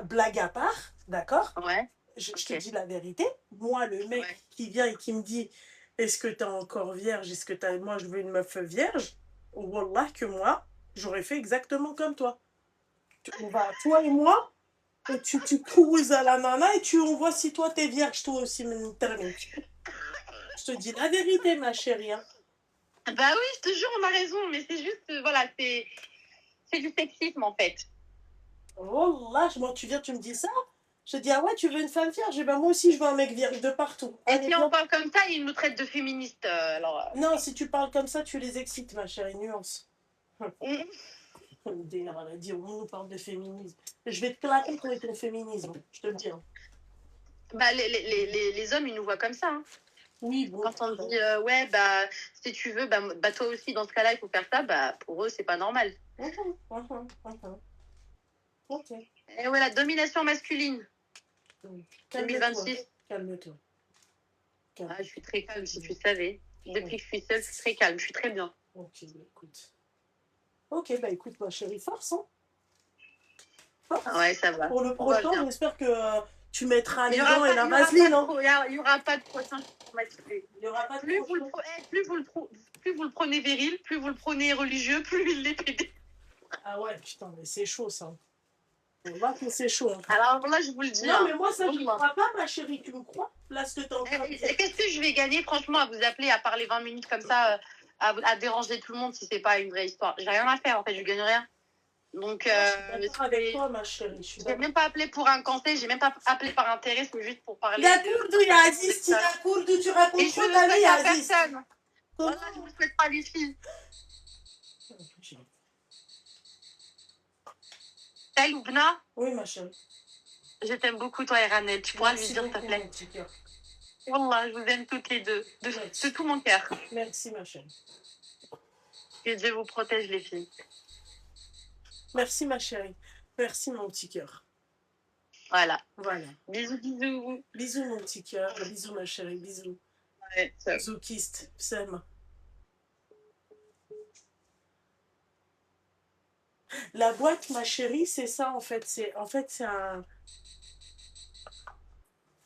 Speaker 1: blague à part, d'accord?
Speaker 4: Ouais.
Speaker 1: Je te dis la vérité. Moi, le mec qui vient et qui me dit est-ce que t'es encore vierge? Est-ce que moi, je veux une meuf vierge? Wallah, que moi, j'aurais fait exactement comme toi. Toi et moi, Et tu cruises à la nana et on voit si toi t'es vierge, toi aussi, من ترميك. Je te dis la vérité, ma chérie. Hein.
Speaker 4: Bah oui, je te jure, on a raison, mais c'est juste, voilà, c'est du sexisme en fait.
Speaker 1: Oh là, moi, tu viens, tu me dis ça? Je te dis, ah ouais, tu veux une femme vierge? Eh ben, moi aussi, je veux un mec vierge de partout.
Speaker 4: Et
Speaker 1: Allez,
Speaker 4: si on
Speaker 1: viens.
Speaker 4: parle comme ça, ils nous traitent de féministes. Alors,
Speaker 1: Non, si tu parles comme ça, tu les excites, ma chérie, nuance.
Speaker 4: mm,
Speaker 1: D'ailleurs, elle a dit, on nous parle de féminisme. Je vais te claquer pour ton féminisme, je te le dis. Hein.
Speaker 4: bah, les hommes, ils nous voient comme ça. Hein.
Speaker 1: Oui, bon.
Speaker 4: Quand on dit, ouais, bah, si tu veux, bah, toi aussi, dans ce cas-là, il faut faire ça, bah, pour eux, c'est pas normal.
Speaker 1: Ok.
Speaker 4: Et ouais, la domination masculine,
Speaker 1: Calme-toi.
Speaker 4: 2026.
Speaker 1: Calme-toi.
Speaker 4: Ah, je suis très calme, si tu savais. Depuis que je suis seule, je suis très calme, je suis très bien.
Speaker 1: Ok, bah écoute. Ok, bah écoute, ma chérie, force, hein. Force.
Speaker 4: Ouais, ça va.
Speaker 1: Pour le prochain, j'espère que tu mettras les
Speaker 4: Il y aura
Speaker 1: gants et la
Speaker 4: il y aura
Speaker 1: vaseline.
Speaker 4: pas
Speaker 1: Hein.
Speaker 4: Il y aura pas de prochain traumatisé.
Speaker 1: Il y aura pas de
Speaker 4: Plus
Speaker 1: prochain.
Speaker 4: plus vous le prenez viril, plus vous le prenez religieux, plus il est pédé.
Speaker 1: Ah ouais, putain, mais c'est chaud ça. On voit que c'est chaud. Hein.
Speaker 4: Alors là, je vous le dis.
Speaker 1: Non,
Speaker 4: hein.
Speaker 1: mais moi, ça, je ne crois pas, ma chérie. Tu me crois? Là, ce que t'es en train de faire.
Speaker 4: Qu'est-ce que je vais gagner, franchement, à vous appeler, à parler 20 minutes comme ça, à déranger tout le monde si c'est pas une vraie histoire? J'ai rien à faire, en fait, je gagne rien. Donc,
Speaker 1: Je suis d'accord avec toi, ma chérie. Je suis
Speaker 4: j'ai même pas appelé pour un conseil, j'ai même pas appelé par intérêt, c'est juste pour parler.
Speaker 1: Yakourdou, il y a Aziz, Tina Kourdou, tu racontes
Speaker 4: Et je
Speaker 1: trop
Speaker 4: ne
Speaker 1: ta
Speaker 4: le
Speaker 1: vie,
Speaker 4: souhaite à
Speaker 1: Aziz.
Speaker 4: personne.
Speaker 1: Comment?
Speaker 4: Voilà, je ne le souhaite pas les filles. Elle ou Bna,
Speaker 1: Oui, ma chérie.
Speaker 4: je t'aime beaucoup, toi et Ranel. Tu pourras lui
Speaker 1: Merci
Speaker 4: dire, s'il te
Speaker 1: beaucoup,
Speaker 4: plaît.
Speaker 1: mon petit cœur.
Speaker 4: Wallah, je vous aime toutes les deux, de tout mon cœur.
Speaker 1: Merci, ma chérie.
Speaker 4: Que Dieu vous protège, les filles.
Speaker 1: Merci, ma chérie. Merci, mon petit cœur.
Speaker 4: Voilà.
Speaker 1: Voilà.
Speaker 4: Bisous, bisous.
Speaker 1: Bisous, mon petit cœur. Bisous, ma chérie. Bisous.
Speaker 4: Ouais, ça.
Speaker 1: Bisous, kist. Sam. La boîte, ma chérie, c'est ça, en fait.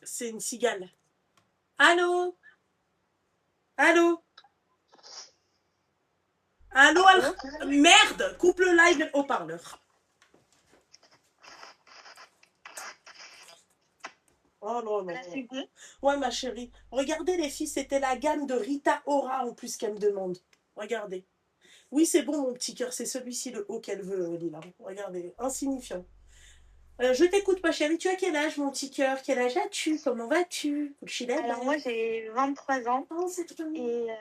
Speaker 1: C'est une cigale. Allô? Allô? Allô? Merde! Coupe le live au haut-parleur. Oh non, non.
Speaker 4: Là, c'est bon.
Speaker 1: Ouais, ma chérie. Regardez, les filles, c'était la gamme de Rita Ora en plus qu'elle me demande. Regardez. Oui, c'est bon, mon petit cœur. C'est celui-ci, le haut qu'elle veut, Lila. Regardez. Insignifiant. Je t'écoute, ma chérie. Tu as quel âge, mon petit cœur? Quel âge as-tu? Comment vas-tu?
Speaker 4: Alors, moi, j'ai 23 ans.
Speaker 1: Oh, c'est trop mignon.
Speaker 4: Et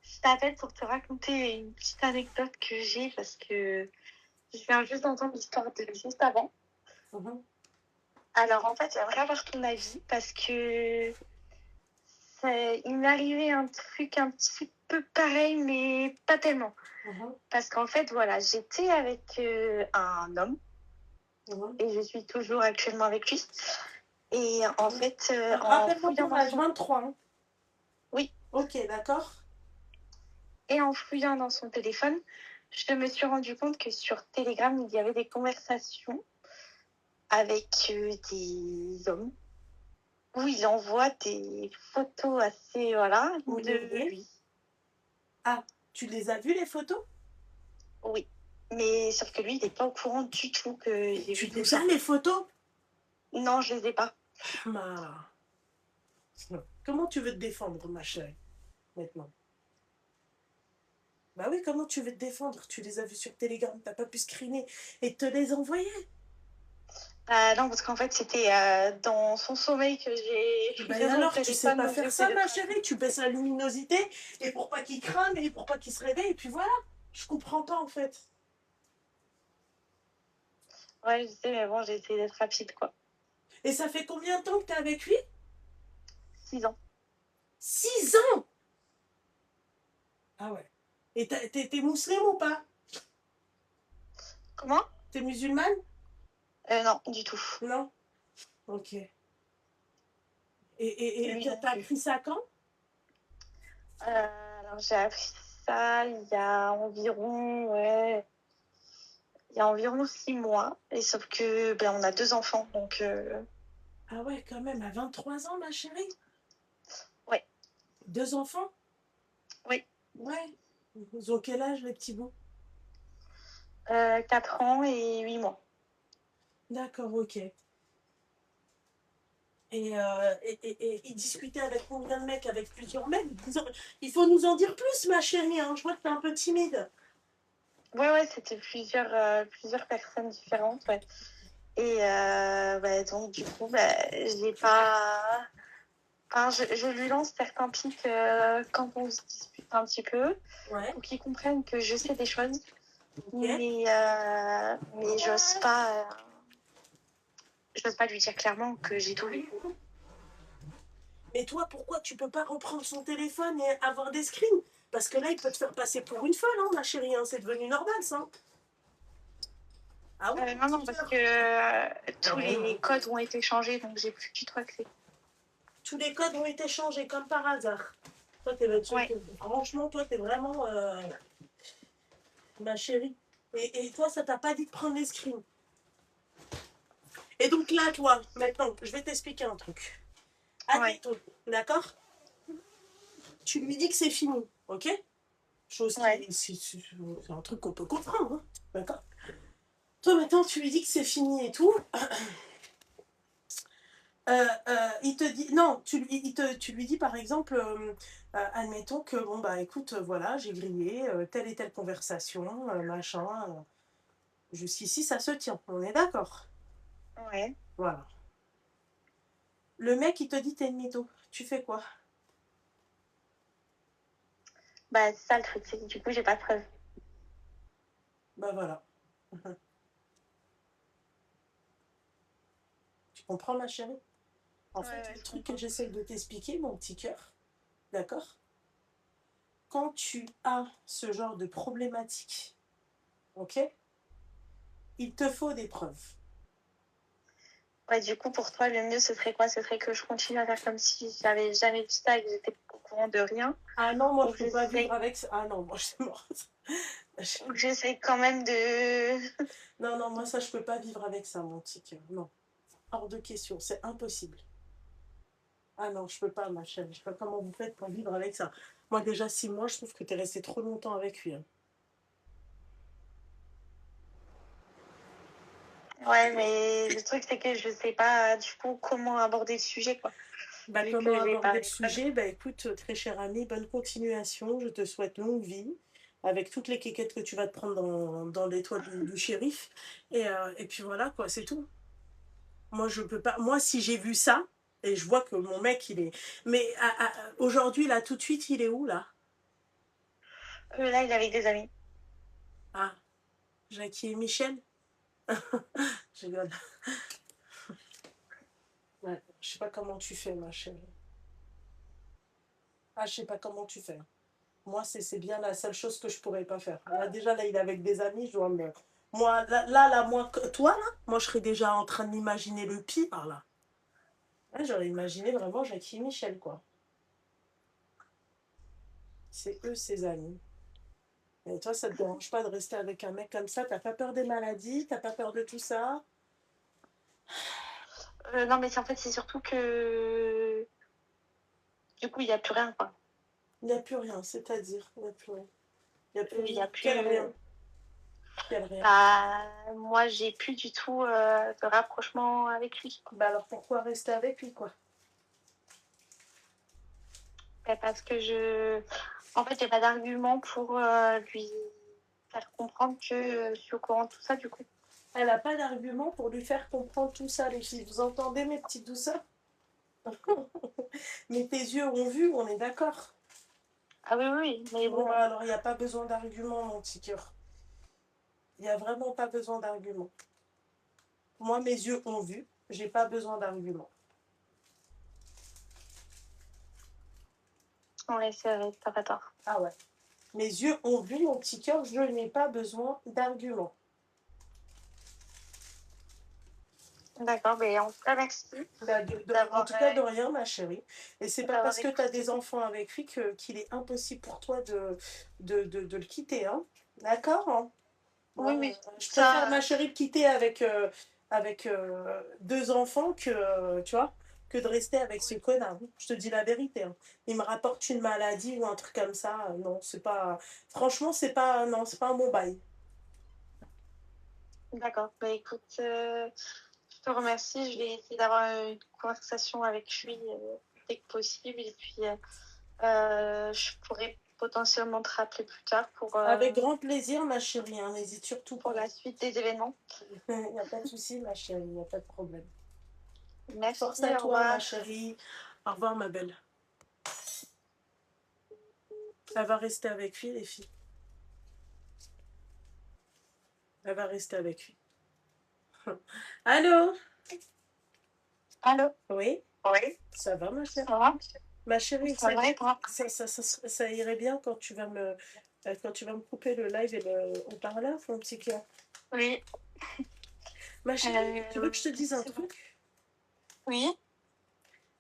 Speaker 4: je t'appelle pour te raconter une petite anecdote que j'ai parce que je viens juste d'entendre l'histoire de juste avant. Alors, en fait, j'aimerais avoir ton avis parce que il m'est arrivé un truc un petit peu pareil, mais pas tellement. Parce qu'en fait, voilà, j'étais avec un homme et je suis toujours actuellement avec lui. Et en fait,
Speaker 1: rappelle-moi ton âge, 23. Hein.
Speaker 4: Oui.
Speaker 1: Ok, d'accord.
Speaker 4: Et en fouillant dans son téléphone, je me suis rendu compte que sur Telegram, il y avait des conversations avec des hommes où il envoie des photos assez, voilà, de lui.
Speaker 1: Ah, tu les as vues, les photos?
Speaker 4: Oui. Mais sauf que lui, il n'est pas au courant du tout que j'ai vu tout ça.
Speaker 1: Tu as les photos?
Speaker 4: Non, je les ai pas.
Speaker 1: Comment tu veux te défendre, ma chérie, maintenant? Bah oui, comment tu veux te défendre? Tu les as vus sur Telegram, t'as pas pu screener et te les envoyer?
Speaker 4: Non, parce qu'en fait, c'était dans son sommeil que j'ai...
Speaker 1: Bah alors, tu sais pas faire ça, ma chérie. Tu baisses la luminosité et pour pas qu'il crame et pour pas qu'il se réveille. Et puis voilà, je comprends pas en fait.
Speaker 4: Ouais, je sais, mais bon, j'ai essayé d'être rapide, quoi.
Speaker 1: Et ça fait combien de temps que t'es avec lui?
Speaker 4: 6 ans.
Speaker 1: 6 ans? Ah ouais. Et t'es musulmane ou pas?
Speaker 4: Comment?
Speaker 1: T'es musulmane?
Speaker 4: Non, du tout.
Speaker 1: Non? Ok. Et t'as appris ça quand?
Speaker 4: Alors, j'ai appris ça il y a environ... Ouais, il y a environ 6 mois. Et sauf que on a 2 enfants, donc...
Speaker 1: Ah ouais, quand même, à 23 ans, ma chérie?
Speaker 4: Ouais.
Speaker 1: 2 enfants?
Speaker 4: Oui.
Speaker 1: Ouais. Ils ont quel âge, les petits bouts?
Speaker 4: 4 ans et 8 mois.
Speaker 1: D'accord, ok. Et il discutait avec combien de mecs? Avec plusieurs mecs? Il faut nous en dire plus, ma chérie, hein. Je vois que t'es un peu timide.
Speaker 4: Ouais, c'était plusieurs personnes différentes, ouais. Et donc, du coup, j'ai pas. Enfin, je lui lance certains pics quand on se dispute un petit peu
Speaker 1: Ouais,
Speaker 4: pour qu'il comprenne que je sais des choses,
Speaker 1: ok.
Speaker 4: mais j'ose pas lui dire clairement que j'ai tout vu.
Speaker 1: Mais toi, pourquoi tu peux pas reprendre son téléphone et avoir des screens? Parce que là, il peut te faire passer pour une folle, hein, ma chérie, hein. C'est devenu normal, ça. Ah ouais,
Speaker 4: Non, parce que tous les codes ont été changés, donc j'ai plus du tout accès.
Speaker 1: tous les codes ont été changés comme par hasard. Toi,
Speaker 4: Ouais.
Speaker 1: franchement, toi, t'es vraiment ma chérie. Et toi, ça t'a pas dit de prendre les screens. Et donc là, toi, maintenant, je vais t'expliquer un truc.
Speaker 4: Ouais.
Speaker 1: Admettons, d'accord? Tu lui dis que c'est fini, ok? Chose qui
Speaker 4: Ouais.
Speaker 1: c'est un truc qu'on peut comprendre, hein, d'accord? Toi, maintenant, tu lui dis que c'est fini et tout. Il te dit, non, tu lui dis par exemple, admettons que, bon, bah écoute, voilà, j'ai grillé telle et telle conversation, machin, jusqu'ici, ça se tient, on est d'accord?
Speaker 4: Ouais.
Speaker 1: Voilà. Le mec, il te dit, t'es une mytho, tu fais quoi?
Speaker 4: C'est ça le truc, c'est que du coup, j'ai pas de preuve.
Speaker 1: Bah voilà. Tu comprends, ma chérie? En fait,
Speaker 4: Ouais,
Speaker 1: le
Speaker 4: je
Speaker 1: truc que
Speaker 4: comprends.
Speaker 1: j'essaye de t'expliquer, mon petit cœur, d'accord? Quand tu as ce genre de problématique, ok? Il te faut des preuves.
Speaker 4: Ouais, du coup, pour toi, le mieux, ce serait quoi? Ce serait que je continue à faire comme si j'avais jamais vu ça et que j'étais au courant de rien.
Speaker 1: Ah non, moi
Speaker 4: Ou
Speaker 1: je
Speaker 4: que
Speaker 1: peux pas vivre
Speaker 4: j'essaie,
Speaker 1: avec ça. Ah non, moi je suis morte.
Speaker 4: ou que j'essaie quand même de.
Speaker 1: Non, non, moi ça je peux pas vivre avec ça, mon petit cœur. Non, hors de question, c'est impossible. Ah non, je peux pas, ma chérie. Je sais pas comment vous faites pour vivre avec ça. Moi déjà 6 mois, je trouve que t'es resté trop longtemps avec lui, hein.
Speaker 4: Ouais, mais le truc, c'est que je sais pas, du coup, comment aborder le sujet, quoi.
Speaker 1: Bah,
Speaker 4: Vu
Speaker 1: comment
Speaker 4: que j'ai pas
Speaker 1: aborder le
Speaker 4: les preuves.
Speaker 1: sujet? Bah écoute, très chère amie, bonne continuation. Je te souhaite longue vie avec toutes les quéquettes que tu vas te prendre dans les toits du shérif. Et puis voilà, quoi, c'est tout. Moi, je peux pas. Moi, si j'ai vu ça, et je vois que mon mec, il est. Mais aujourd'hui, là, tout de suite, il est où, là?
Speaker 4: Là, il est avec des amis.
Speaker 1: Ah, Jackie et Michel? Je rigole. Ouais, je sais pas comment tu fais, ma chérie. Ah, je sais pas comment tu fais. Moi, c'est bien la seule chose que je pourrais pas faire. Là, déjà, là, il est avec des amis, je dois me. Moi, moi, toi, là, moi, je serais déjà en train d'imaginer le pire, là. Là, j'aurais imaginé vraiment Jackie et Michel, quoi. C'est eux, ses amis. Et toi, ça te dérange pas de rester avec un mec comme ça? T'as pas peur des maladies? T'as pas peur de tout ça?
Speaker 4: Non, mais en fait, c'est surtout que. Du coup, il n'y a plus rien, quoi.
Speaker 1: Il n'y a plus rien, c'est-à-dire, il n'y a plus rien. Il n'y a plus
Speaker 4: Il y
Speaker 1: rien.
Speaker 4: a plus.
Speaker 1: Quel rien? Quel rien?
Speaker 4: Moi, j'ai plus du tout de rapprochement avec lui.
Speaker 1: Bah alors pourquoi rester avec lui, quoi?
Speaker 4: Parce que En fait, j'ai pas d'argument pour lui faire comprendre que je suis au courant de tout ça, du coup.
Speaker 1: Elle n'a pas d'argument pour lui faire comprendre tout ça, les filles. Vous entendez, mes petites douceurs? Mais tes yeux ont vu, on est d'accord.
Speaker 4: Ah oui, mais
Speaker 1: Bon,
Speaker 4: bon.
Speaker 1: alors il n'y a pas besoin d'argument, mon petit cœur. Il n'y a vraiment pas besoin d'argument. Moi, mes yeux ont vu, j'ai pas besoin d'argument.
Speaker 4: Ouais, c'est vrai, t'as pas tort.
Speaker 1: Ah ouais. Mes yeux ont vu, mon petit cœur, je n'ai pas besoin d'argument.
Speaker 4: D'accord, mais en tout cas, merci
Speaker 1: Bah, en tout cas, de rien, ma chérie. Et c'est pas
Speaker 4: d'avoir
Speaker 1: parce que tu as
Speaker 4: écouté.
Speaker 1: des enfants avec lui qu'il est impossible pour toi de le quitter, hein. D'accord, hein?
Speaker 4: Oui,
Speaker 1: Moi,
Speaker 4: oui,
Speaker 1: je préfère,
Speaker 4: ça.
Speaker 1: ma chérie, de quitter avec 2 enfants que, tu vois, que de rester avec ce connard. Je te dis la vérité, hein. Il me rapporte une maladie ou un truc comme ça. Non, c'est pas. Franchement, c'est pas. Non, c'est pas un bon bail.
Speaker 4: D'accord, bah écoute,
Speaker 2: te remercie. Je vais essayer d'avoir une conversation avec lui dès que possible. Et puis, je pourrais potentiellement te rappeler plus tard
Speaker 1: Avec grand plaisir, ma chérie, hein, n'hésite surtout
Speaker 2: pour
Speaker 1: pas.
Speaker 2: la suite des événements.
Speaker 1: Il n'y a pas de souci, ma chérie, il n'y a pas de problème.
Speaker 2: Merci,
Speaker 1: Force à
Speaker 2: au
Speaker 1: toi, ma
Speaker 2: revoir.
Speaker 1: chérie. Au revoir, ma belle. Elle va rester avec lui, les filles. Elle va rester avec lui. Allô?
Speaker 2: Allô?
Speaker 1: Oui?
Speaker 2: Oui.
Speaker 1: Ça va, ma chérie?
Speaker 2: Ça va?
Speaker 1: Ma chérie,
Speaker 2: Ça va et toi?
Speaker 1: ça irait bien quand tu vas me couper le live et le haut-parleur, mon petit cœur.
Speaker 2: Oui.
Speaker 1: Ma chérie, tu veux que je te dise un
Speaker 2: c'est bon.
Speaker 1: truc?
Speaker 2: Oui.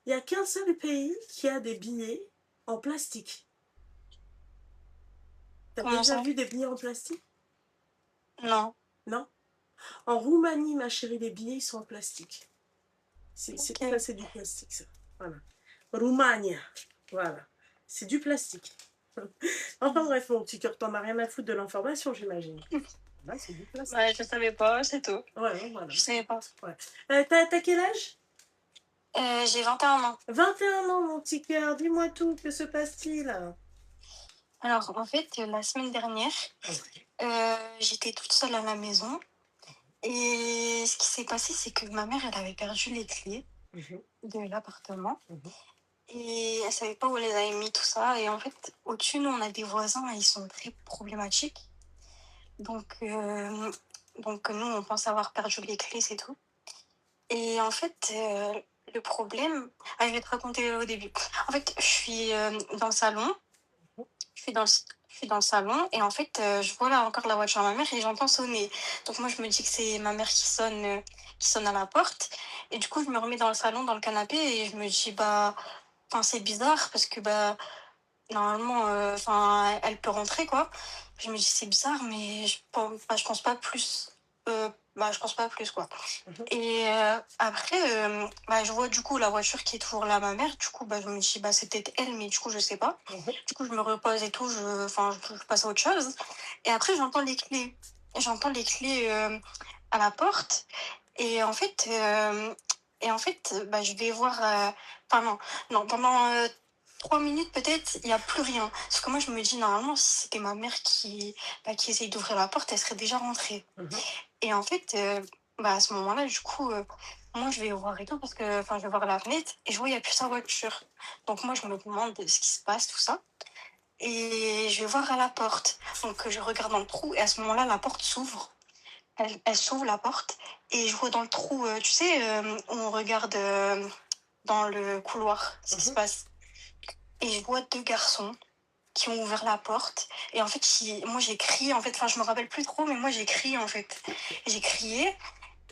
Speaker 1: Il n'y a qu'un seul pays qui a des billets en plastique. T'as
Speaker 2: Comment
Speaker 1: déjà
Speaker 2: ça?
Speaker 1: vu des billets en plastique?
Speaker 2: Non.
Speaker 1: Non? En Roumanie, ma chérie, les billets, ils sont en plastique. Ça,
Speaker 2: Ok.
Speaker 1: c'est du plastique, ça. Voilà. Roumania. Voilà. C'est du plastique. Enfin bref, mon petit cœur, t'en as rien à foutre de l'information, j'imagine. Là, c'est du plastique.
Speaker 2: Ouais, je savais pas, c'est tout.
Speaker 1: Ouais, voilà.
Speaker 2: Je savais pas.
Speaker 1: Ouais. T'as quel âge?
Speaker 2: J'ai 21 ans.
Speaker 1: 21 ans, mon petit cœur. Dis-moi tout. Que se passe-t-il?
Speaker 2: Alors, en fait, la semaine dernière, j'étais toute seule à la maison. Et ce qui s'est passé, c'est que ma mère, elle avait perdu les clés de l'appartement. Et elle savait pas où elle les avait mis, tout ça. Et en fait, au-dessus, nous, on a des voisins, ils sont très problématiques. Donc, nous, on pense avoir perdu les clés, c'est tout. Et en fait, le problème... Ah, je vais te raconter au début. En fait, je suis dans le salon. Je suis dans le salon et en fait, je vois là encore la voiture de ma mère et j'entends sonner. Donc moi, je me dis que c'est ma mère qui sonne à la porte. Et du coup, je me remets dans le salon, dans le canapé et je me dis, bah, enfin, c'est bizarre parce que, bah, normalement, enfin, elle peut rentrer, quoi. Je me dis, c'est bizarre, mais je pense pas plus. Je pense pas plus, quoi. Et après, bah, je vois du coup la voiture qui est toujours là, ma mère. Du coup, bah, je me dis, bah, c'est peut-être elle, mais du coup, je sais pas. Du coup, je me repose et tout, je passe à autre chose. Et après, j'entends les clés. J'entends les clés à la porte. Et en fait, bah, je vais voir. Enfin, non, pendant 3 minutes peut-être, il n'y a plus rien. Parce que moi, je me dis, normalement, si c'était ma mère qui essaye d'ouvrir la porte, elle serait déjà rentrée. Et en fait, bah, à ce moment-là, du coup, moi, je vais voir et tout, parce que je vais voir la fenêtre et je vois, il n'y a plus sa voiture. Donc, moi, je me demande ce qui se passe, tout ça. Et je vais voir à la porte. Donc, je regarde dans le trou et à ce moment-là, la porte s'ouvre. Elle s'ouvre la porte et je vois dans le trou, tu sais, où on regarde dans le couloir ce qui se passe. Et je vois 2 garçons qui ont ouvert la porte. Et en fait, moi, j'ai crié, en fait. Enfin, je me rappelle plus trop, mais moi, j'ai crié, en fait. J'ai crié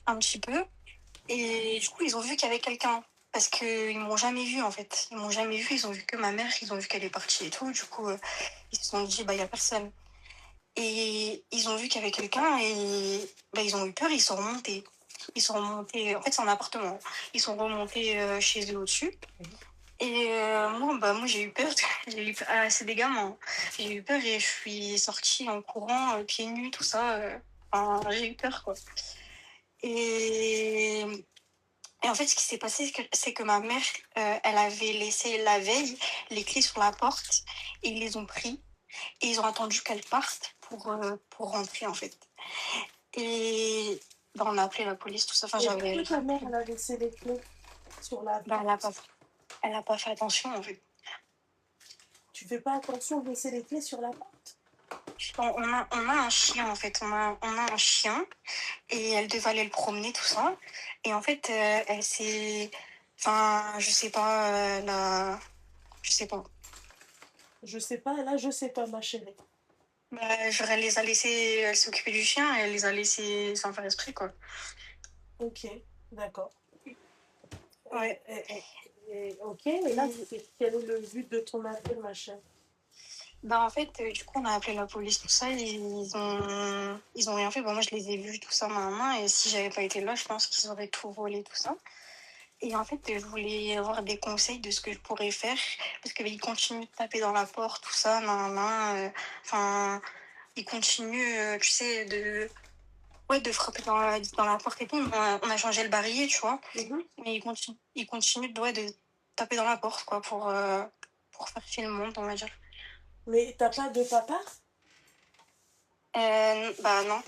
Speaker 2: un petit peu. Et du coup, ils ont vu qu'il y avait quelqu'un. Parce qu'ils m'ont jamais vu, en fait. Ils m'ont jamais vu. Ils ont vu que ma mère. Ils ont vu qu'elle est partie et tout. Du coup, ils se sont dit, bah, il y a personne. Et ils ont vu qu'il y avait quelqu'un et bah, ils ont eu peur. Ils sont remontés. Ils sont remontés. En fait, c'est un appartement. Ils sont remontés chez eux au-dessus. Et moi, j'ai eu peur. C'est des gamins. J'ai eu peur et je suis sortie en courant, pieds nus, tout ça. Enfin, j'ai eu peur, quoi. Et en fait, ce qui s'est passé, c'est que ma mère, elle avait laissé la veille les clés sur la porte et ils les ont pris et ils ont attendu qu'elle parte pour rentrer, en fait. Et bah, on a appelé la police, tout ça. Enfin,
Speaker 1: Et pourquoi ta mère, elle a laissé les clés sur la
Speaker 2: Bah,
Speaker 1: porte?
Speaker 2: elle a pas fait attention, en fait.
Speaker 1: Tu fais pas attention de laisser les clés sur la porte?
Speaker 2: On a un chien, en fait. On a un chien et elle devait aller le promener, tout ça. Et en fait, elle s'est... Enfin, je sais pas, je sais pas.
Speaker 1: Je sais pas, là, je sais pas, ma chérie.
Speaker 2: Bah, genre, elle les a laissés... Elle s'est occupée du chien et elle les a laissés sans faire esprit, quoi.
Speaker 1: Ok, d'accord.
Speaker 2: Ouais.
Speaker 1: Ok, et là, quel est le but de ton appel, ma chère?
Speaker 2: Bah, en fait, du coup, on a appelé la police, tout ça, et ils ont rien fait. Bon, moi, je les ai vus, tout ça, main, et si j'avais pas été là, je pense qu'ils auraient tout volé, tout ça. Et en fait, je voulais avoir des conseils de ce que je pourrais faire, parce qu'ils continuent de taper dans la porte, tout ça, enfin, ils continuent, tu sais, ouais, de frapper dans la porte et tout. On a changé le barillet, tu vois.
Speaker 1: Mhm.
Speaker 2: Mais il continue ouais, de taper dans la porte, quoi, pour faire chier le monde, on va dire.
Speaker 1: Mais t'as pas de papa?
Speaker 2: Bah non.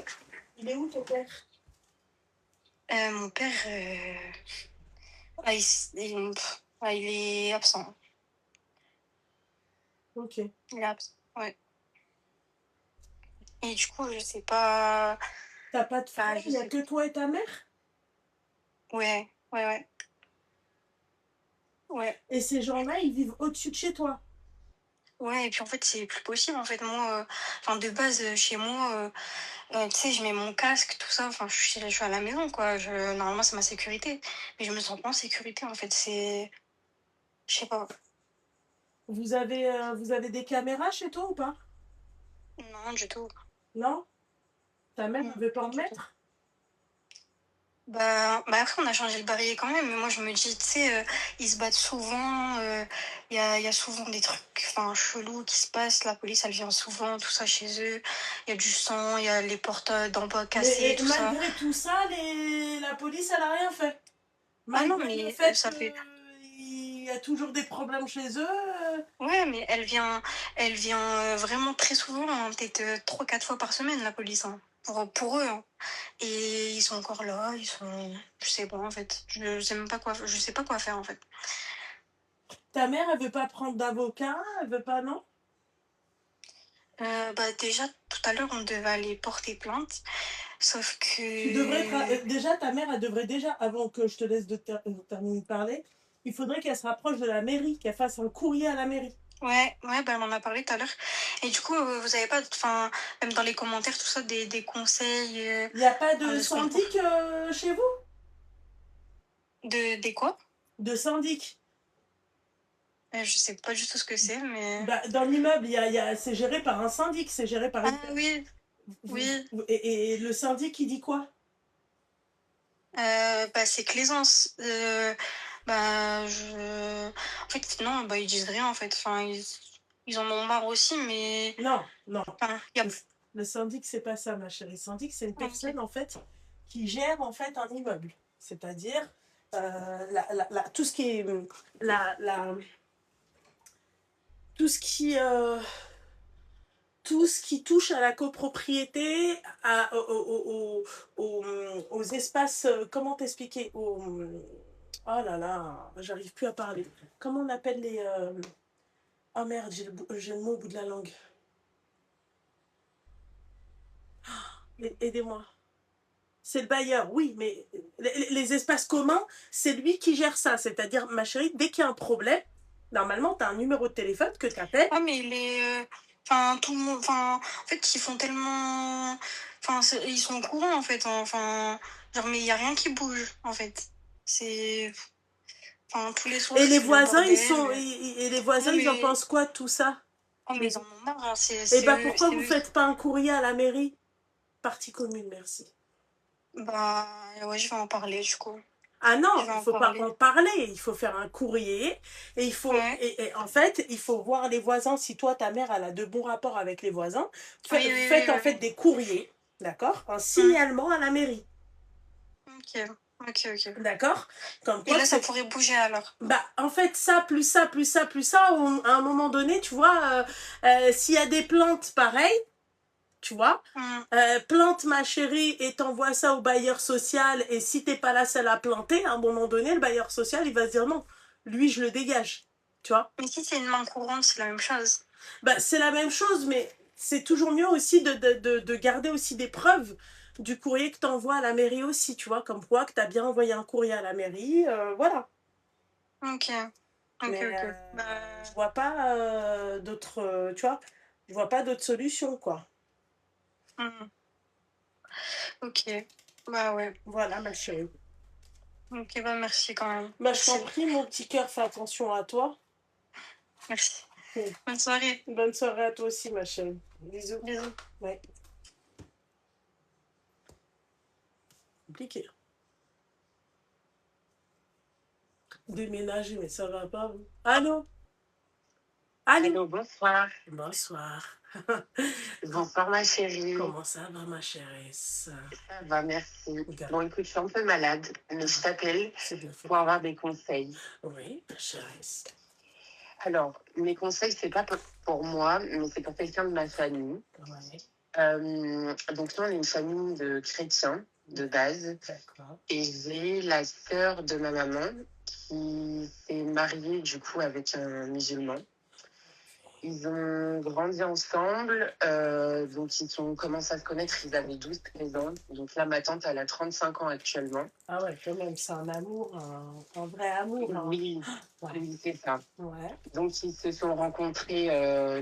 Speaker 1: Il est où ton père?
Speaker 2: Mon père, il est absent.
Speaker 1: Ok.
Speaker 2: Il est absent, ouais. Et du coup, je sais pas.
Speaker 1: T'as pas de
Speaker 2: Bah,
Speaker 1: frère? Il y a que toi et ta mère?
Speaker 2: Ouais, ouais, ouais. Ouais.
Speaker 1: Et ces gens-là, ils vivent au-dessus de chez toi?
Speaker 2: Ouais, et puis en fait, c'est plus possible. En fait, moi, de base, chez moi, tu sais, je mets mon casque, tout ça. Enfin, je suis à la maison, quoi. Normalement, c'est ma sécurité. Mais je me sens pas en sécurité, en fait. Je sais pas.
Speaker 1: Vous avez des caméras chez toi ou pas?
Speaker 2: Non, du tout.
Speaker 1: Non? Ta mère
Speaker 2: Non,
Speaker 1: ne veut pas
Speaker 2: pas
Speaker 1: en
Speaker 2: du tout.
Speaker 1: mettre?
Speaker 2: Bah après, on a changé le barillet quand même. Mais moi, je me dis, tu sais, ils se battent souvent. Il y a souvent des trucs chelous qui se passent. La police, elle vient souvent, tout ça chez eux. Il y a du sang, il y a les portes d'en bas cassées,
Speaker 1: Mais
Speaker 2: tout ça.
Speaker 1: malgré tout ça, la police, elle a rien fait.
Speaker 2: Ah non,
Speaker 1: Malgré le
Speaker 2: mais
Speaker 1: fait
Speaker 2: ça fait.
Speaker 1: qu'il y a toujours des problèmes chez eux.
Speaker 2: Ouais, mais elle vient vraiment très souvent, hein, peut-être 3-4 fois par semaine, la police, hein, pour eux, hein. Et ils sont encore là, je sais pas en fait, je sais pas quoi faire en fait.
Speaker 1: Ta mère, elle veut pas prendre d'avocat, elle veut pas, non?
Speaker 2: Bah déjà, tout à l'heure, on devait aller porter plainte, sauf
Speaker 1: Tu devrais
Speaker 2: que...
Speaker 1: déjà, ta mère, elle devrait déjà, avant que je te laisse terminer de parler, il faudrait qu'elle se rapproche de la mairie, qu'elle fasse un courrier à la mairie.
Speaker 2: Ouais, bah on en a parlé tout à l'heure. Et du coup, vous avez pas, même dans les commentaires, tout ça, des conseils
Speaker 1: Il n'y a pas de
Speaker 2: de ce qu'on peut...
Speaker 1: syndic chez vous?
Speaker 2: Des quoi?
Speaker 1: De syndic?
Speaker 2: Je sais pas du tout ce que c'est, mais...
Speaker 1: Bah, dans l'immeuble, c'est géré par un syndic, c'est géré par
Speaker 2: Ah
Speaker 1: une...
Speaker 2: oui, oui.
Speaker 1: Et le syndic, il dit quoi?
Speaker 2: Bah, c'est Claisance. En fait, non, bah, ils disent rien, en fait. Ils en ont marre aussi, mais...
Speaker 1: Non, non.
Speaker 2: Y a...
Speaker 1: Le syndic, c'est pas ça, ma chérie. Le syndic, c'est une
Speaker 2: Ah,
Speaker 1: personne,
Speaker 2: ok.
Speaker 1: en fait, qui gère, en fait, un immeuble. C'est-à-dire, tout ce qui est... La, la, tout ce qui... tout ce qui touche à la copropriété, aux espaces, comment t'expliquer, oh là là, j'arrive plus à parler. Comment on appelle les... Oh merde, j'ai le mot au bout de la langue. Aidez-moi. C'est le bailleur, oui, mais les espaces communs, c'est lui qui gère ça. C'est-à-dire, ma chérie, dès qu'il y a un problème, normalement, tu as un numéro de téléphone que tu appelles.
Speaker 2: Ah, mais tout le monde... en fait, ils font tellement... ils sont au courant, en fait. Mais il y a rien qui bouge, en fait. C'est... tous les soirs,
Speaker 1: Et les
Speaker 2: c'est le
Speaker 1: voisins,
Speaker 2: bordel.
Speaker 1: et les voisins, ils en pensent quoi de tout ça?
Speaker 2: Oh, mais ils en ont marre, hein.
Speaker 1: Et bah pourquoi
Speaker 2: C'est
Speaker 1: vous
Speaker 2: eux.
Speaker 1: faites pas un courrier à la mairie? Partie commune, merci.
Speaker 2: Bah, ouais, je vais en parler, du coup.
Speaker 1: Ah non,
Speaker 2: Je vais
Speaker 1: il
Speaker 2: en
Speaker 1: faut pas
Speaker 2: parler.
Speaker 1: en parler, il faut faire un courrier et
Speaker 2: Ouais.
Speaker 1: et en fait, il faut voir les voisins. Si toi, ta mère, elle a de bons rapports avec les voisins,
Speaker 2: Oui,
Speaker 1: vous
Speaker 2: oui,
Speaker 1: faites
Speaker 2: oui,
Speaker 1: en
Speaker 2: oui,
Speaker 1: fait
Speaker 2: oui.
Speaker 1: des courriers, d'accord? Un
Speaker 2: Hmm.
Speaker 1: signalement à la mairie,
Speaker 2: Ok, ok.
Speaker 1: d'accord? Comme
Speaker 2: Et
Speaker 1: quoi
Speaker 2: là,
Speaker 1: que
Speaker 2: ça
Speaker 1: c'est...
Speaker 2: pourrait bouger alors.
Speaker 1: Bah, en fait, ça, plus ça, plus ça, plus ça, à un moment donné, tu vois, s'il y a des plantes pareilles, tu vois,
Speaker 2: Hmm.
Speaker 1: plante ma chérie et t'envoies ça au bailleur social et si t'es pas la seule à planter, à un moment donné, le bailleur social, il va se dire non, lui, je le dégage, tu vois.
Speaker 2: Mais si c'est une main courante, c'est la même chose.
Speaker 1: Bah, c'est la même chose, mais c'est toujours mieux aussi de garder aussi des preuves du courrier que t'envoies à la mairie aussi, tu vois, comme quoi que t'as bien envoyé un courrier à la mairie, voilà.
Speaker 2: Ok,
Speaker 1: Mais
Speaker 2: ok.
Speaker 1: je vois pas d'autres, tu vois, je vois pas d'autres solutions, quoi.
Speaker 2: Hmm. Ok, bah ouais.
Speaker 1: Voilà, ma chérie.
Speaker 2: Ok, bah merci quand même.
Speaker 1: Bah, je t'en
Speaker 2: Merci.
Speaker 1: prie, mon petit cœur, fais attention à toi.
Speaker 2: Merci.
Speaker 1: Mm.
Speaker 2: Bonne soirée.
Speaker 1: Bonne soirée à toi aussi, ma chérie. Bisous.
Speaker 2: Bisous.
Speaker 1: Ouais, compliqué. Déménager, mais ça va pas. Allô? Allô?
Speaker 5: Allô, bonsoir.
Speaker 1: Bonsoir.
Speaker 5: Bonsoir, ma chérie.
Speaker 1: Comment ça va, ma chérie?
Speaker 5: Ça va, merci.
Speaker 1: Regarde.
Speaker 5: Bon, écoute, je suis un peu malade, mais je t'appelle
Speaker 1: C'est bien fait.
Speaker 5: pour avoir des conseils.
Speaker 1: Oui, ma chérie.
Speaker 5: Alors, mes conseils, c'est pas pour moi, mais c'est pour quelqu'un de ma famille.
Speaker 1: Ouais,
Speaker 5: Donc, nous, on est une famille de chrétiens de base.
Speaker 1: d'accord.
Speaker 5: Et j'ai la sœur de ma maman qui s'est mariée, du coup, avec un musulman. Ils ont grandi ensemble, donc ils ont commencé à se connaître, ils avaient 12-13 ans. Donc là, ma tante, elle a 35 ans actuellement.
Speaker 1: Ah ouais, quand même, c'est un amour, un vrai amour. Hein.
Speaker 5: Oui,
Speaker 1: Ouais.
Speaker 5: oui, c'est ça.
Speaker 1: Ouais.
Speaker 5: Donc ils se sont rencontrés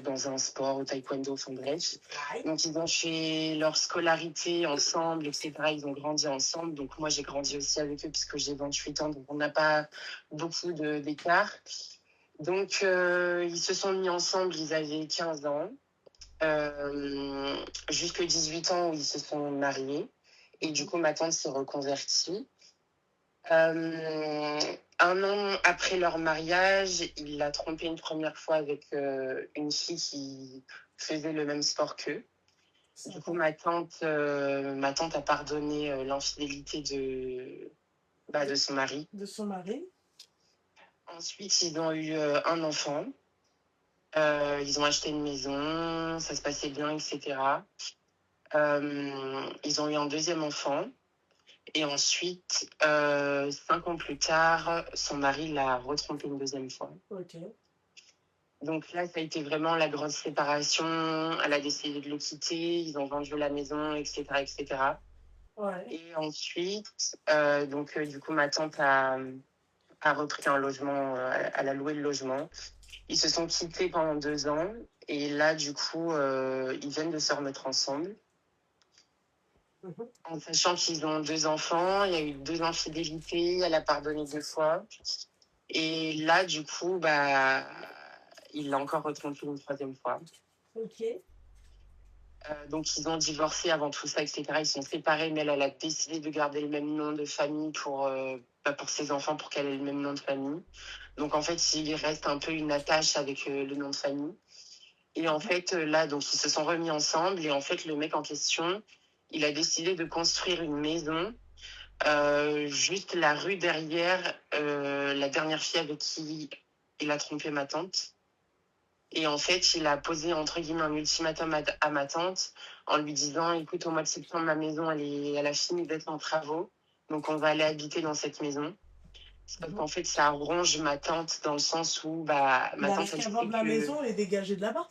Speaker 5: dans un sport, au taekwondo, enfin bref.
Speaker 1: Ouais.
Speaker 5: Donc ils ont fait leur scolarité ensemble, etc. Ils ont grandi ensemble. Donc moi, j'ai grandi aussi avec eux puisque j'ai 28 ans, donc on n'a pas beaucoup d'écart. Donc, ils se sont mis ensemble, ils avaient 15 ans, jusque 18 ans où ils se sont mariés. Et du coup, ma tante s'est reconvertie. Un an après leur mariage, il l'a trompée une première fois avec une fille qui faisait le même sport qu'eux. Du coup, ma tante a pardonné l'infidélité de son mari.
Speaker 1: De son mari.
Speaker 5: Ensuite, ils ont eu un enfant. Ils ont acheté une maison, ça se passait bien, etc. Ils ont eu un deuxième enfant. Et ensuite, 5 ans plus tard, son mari l'a retrompé une deuxième fois.
Speaker 1: Ok.
Speaker 5: Donc là, ça a été vraiment la grosse séparation. Elle a décidé de le quitter. Ils ont vendu la maison, etc., etc.
Speaker 1: Ouais.
Speaker 5: Et ensuite, du coup, ma tante a repris un logement. Elle a loué le logement. Ils se sont quittés pendant 2 ans. Et là, du coup, ils viennent de se remettre ensemble. En sachant qu'ils ont 2 enfants, il y a eu 2 infidélités, elle a pardonné 2 fois. Et là, du coup, il l'a encore retrompé une 3e fois.
Speaker 1: Ok.
Speaker 5: Donc, ils ont divorcé avant tout ça, etc. Ils sont séparés, mais elle a décidé de garder le même nom de famille pour ses enfants, pour qu'elle ait le même nom de famille. Donc, en fait, il reste un peu une attache avec le nom de famille. Et en fait, là, donc, ils se sont remis ensemble. Et en fait, le mec en question, il a décidé de construire une maison juste la rue derrière la dernière fille avec qui il a trompé ma tante. Et en fait, il a posé, entre guillemets, un ultimatum à ma tante en lui disant, écoute, au mois de septembre, ma maison, elle a fini d'être en travaux. Donc, on va aller habiter dans cette maison. Sauf qu'en fait, ça ronge ma tante dans le sens où ma
Speaker 1: Mais
Speaker 5: tante,
Speaker 1: avec
Speaker 5: elle
Speaker 1: qu'à
Speaker 5: sait
Speaker 1: vendre la
Speaker 5: que...
Speaker 1: maison et dégager de là-bas.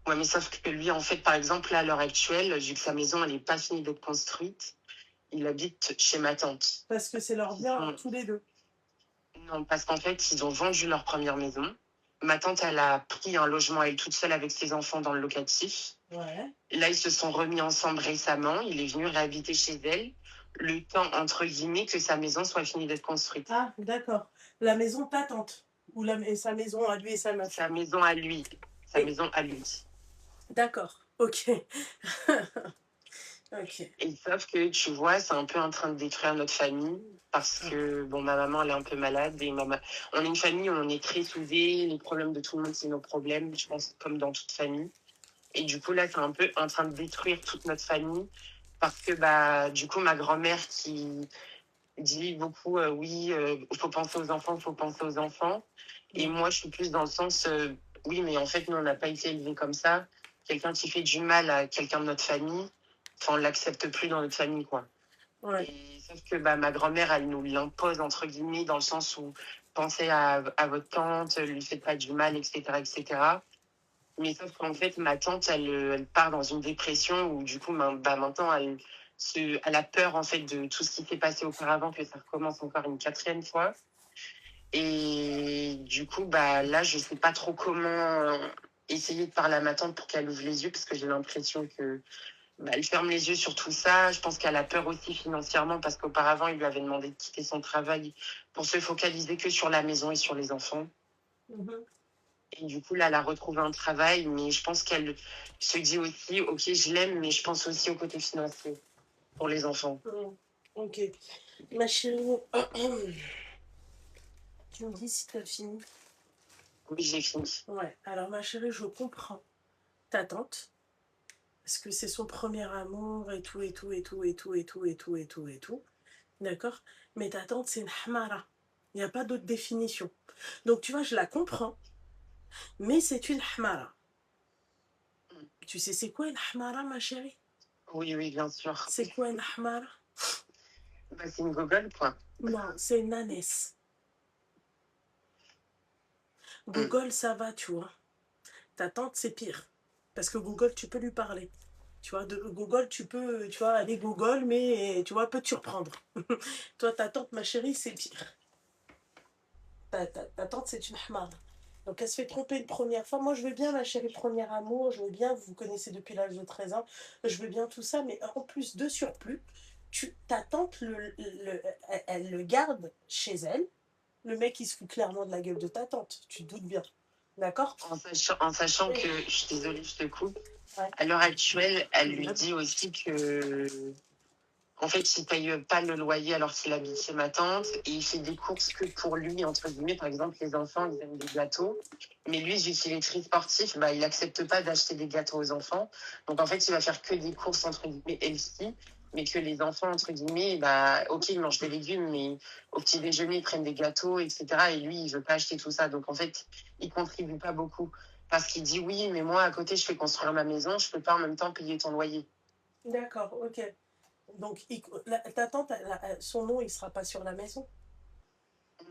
Speaker 5: Ouais, mais sauf que lui, en fait, par exemple, là, à l'heure actuelle, vu que sa maison, elle n'est pas finie d'être construite, il habite chez ma tante.
Speaker 1: Parce que c'est leur bien, tous les deux.
Speaker 5: Non, parce qu'en fait, ils ont vendu leur première maison. Ma tante, elle a pris un logement, elle toute seule avec ses enfants dans le locatif.
Speaker 1: Ouais.
Speaker 5: Là, ils se sont remis ensemble récemment. Il est venu réhabiter chez elle, le temps, entre guillemets, que sa maison soit finie d'être construite.
Speaker 1: Ah, d'accord. La maison de ta tante. Ou sa maison à lui et sa meuf.
Speaker 5: Sa maison à lui. Maison à lui.
Speaker 1: D'accord. Ok. Ok.
Speaker 5: Et sauf que, tu vois, c'est un peu en train de détruire notre famille. Parce que, ma maman, elle est un peu malade. Et on est une famille où on est très soudés. Les problèmes de tout le monde, c'est nos problèmes. Je pense, comme dans toute famille. Et du coup, là, c'est un peu en train de détruire toute notre famille. Parce que, du coup, ma grand-mère qui dit beaucoup, oui, faut penser aux enfants, faut penser aux enfants. Et moi, je suis plus dans le sens, oui, mais en fait, nous, on n'a pas été élevés comme ça. Quelqu'un qui fait du mal à quelqu'un de notre famille, on l'accepte plus dans notre famille, quoi.
Speaker 1: Ouais.
Speaker 5: Et, sauf que ma grand-mère, elle nous l'impose, entre guillemets, dans le sens où pensez à votre tante, lui faites pas du mal, etc., etc. Mais sauf qu'en fait, ma tante, elle part dans une dépression où, du coup, maintenant, elle a peur, en fait, de tout ce qui s'est passé auparavant, que ça recommence encore une 4e fois. Et du coup, là, je sais pas trop comment essayer de parler à ma tante pour qu'elle ouvre les yeux, parce que j'ai l'impression que elle ferme les yeux sur tout ça. Je pense qu'elle a peur aussi financièrement, parce qu'auparavant, il lui avait demandé de quitter son travail pour se focaliser que sur la maison et sur les enfants. Et du coup, là, elle a retrouvé un travail, mais je pense qu'elle se dit aussi, ok, je l'aime, mais je pense aussi au côté financier pour les enfants.
Speaker 1: Ok. Ma chérie, tu me dis si tu as fini.
Speaker 5: Oui, j'ai fini.
Speaker 1: Ouais, alors ma chérie, je comprends ta tante, parce que c'est son premier amour et tout, et tout, et tout, et tout, et tout, et tout, et tout, et tout. D'accord? Mais ta tante, c'est une hamara. Il n'y a pas d'autre définition. Donc, tu vois, je la comprends, mais c'est une hamara. Tu sais, c'est quoi une hamara, ma chérie?
Speaker 5: Oui, oui, bien sûr.
Speaker 1: C'est quoi une hamara?
Speaker 5: Bah, c'est une gogole, quoi.
Speaker 1: Non, c'est une ânesse. Google, ça va, tu vois. Ta tante, c'est pire. Parce que Google, tu peux lui parler. Tu vois, de Google, tu peux, tu vois, aller Google, mais tu vois, peut te surprendre. Toi, ta tante, ma chérie, c'est pire. Ta tante, c'est une hamara. Donc, elle se fait tromper une première fois. Moi, je veux bien, ma chérie, premier amour. Je veux bien, vous vous connaissez depuis l'âge de 13 ans. Je veux bien tout ça. Mais en plus, de surplus, ta tante, elle le garde chez elle. Le mec, il se fout clairement de la gueule de ta tante. Tu te doutes bien. D'accord?
Speaker 5: En sachant que, je suis désolée, je te coupe,
Speaker 1: Ouais.
Speaker 5: à l'heure actuelle, elle lui dit aussi que, en fait, il paye pas le loyer alors qu'il habite chez ma tante et il fait des courses que pour lui, entre guillemets. Par exemple, les enfants, ils aiment des gâteaux. Mais lui, vu qu'il est très sportif, bah, il accepte pas d'acheter des gâteaux aux enfants. Donc, en fait, il va faire que des courses, entre guillemets, healthy. Mais que les enfants, entre guillemets, bah, ok, ils mangent des légumes, mais au petit déjeuner, ils prennent des gâteaux, etc. Et lui, il veut pas acheter tout ça. Donc, en fait, il contribue pas beaucoup. Parce qu'il dit oui, mais moi, à côté, je fais construire ma maison, je peux pas en même temps payer ton loyer.
Speaker 1: D'accord, ok. Donc, ta tante, son nom, il sera pas sur la maison.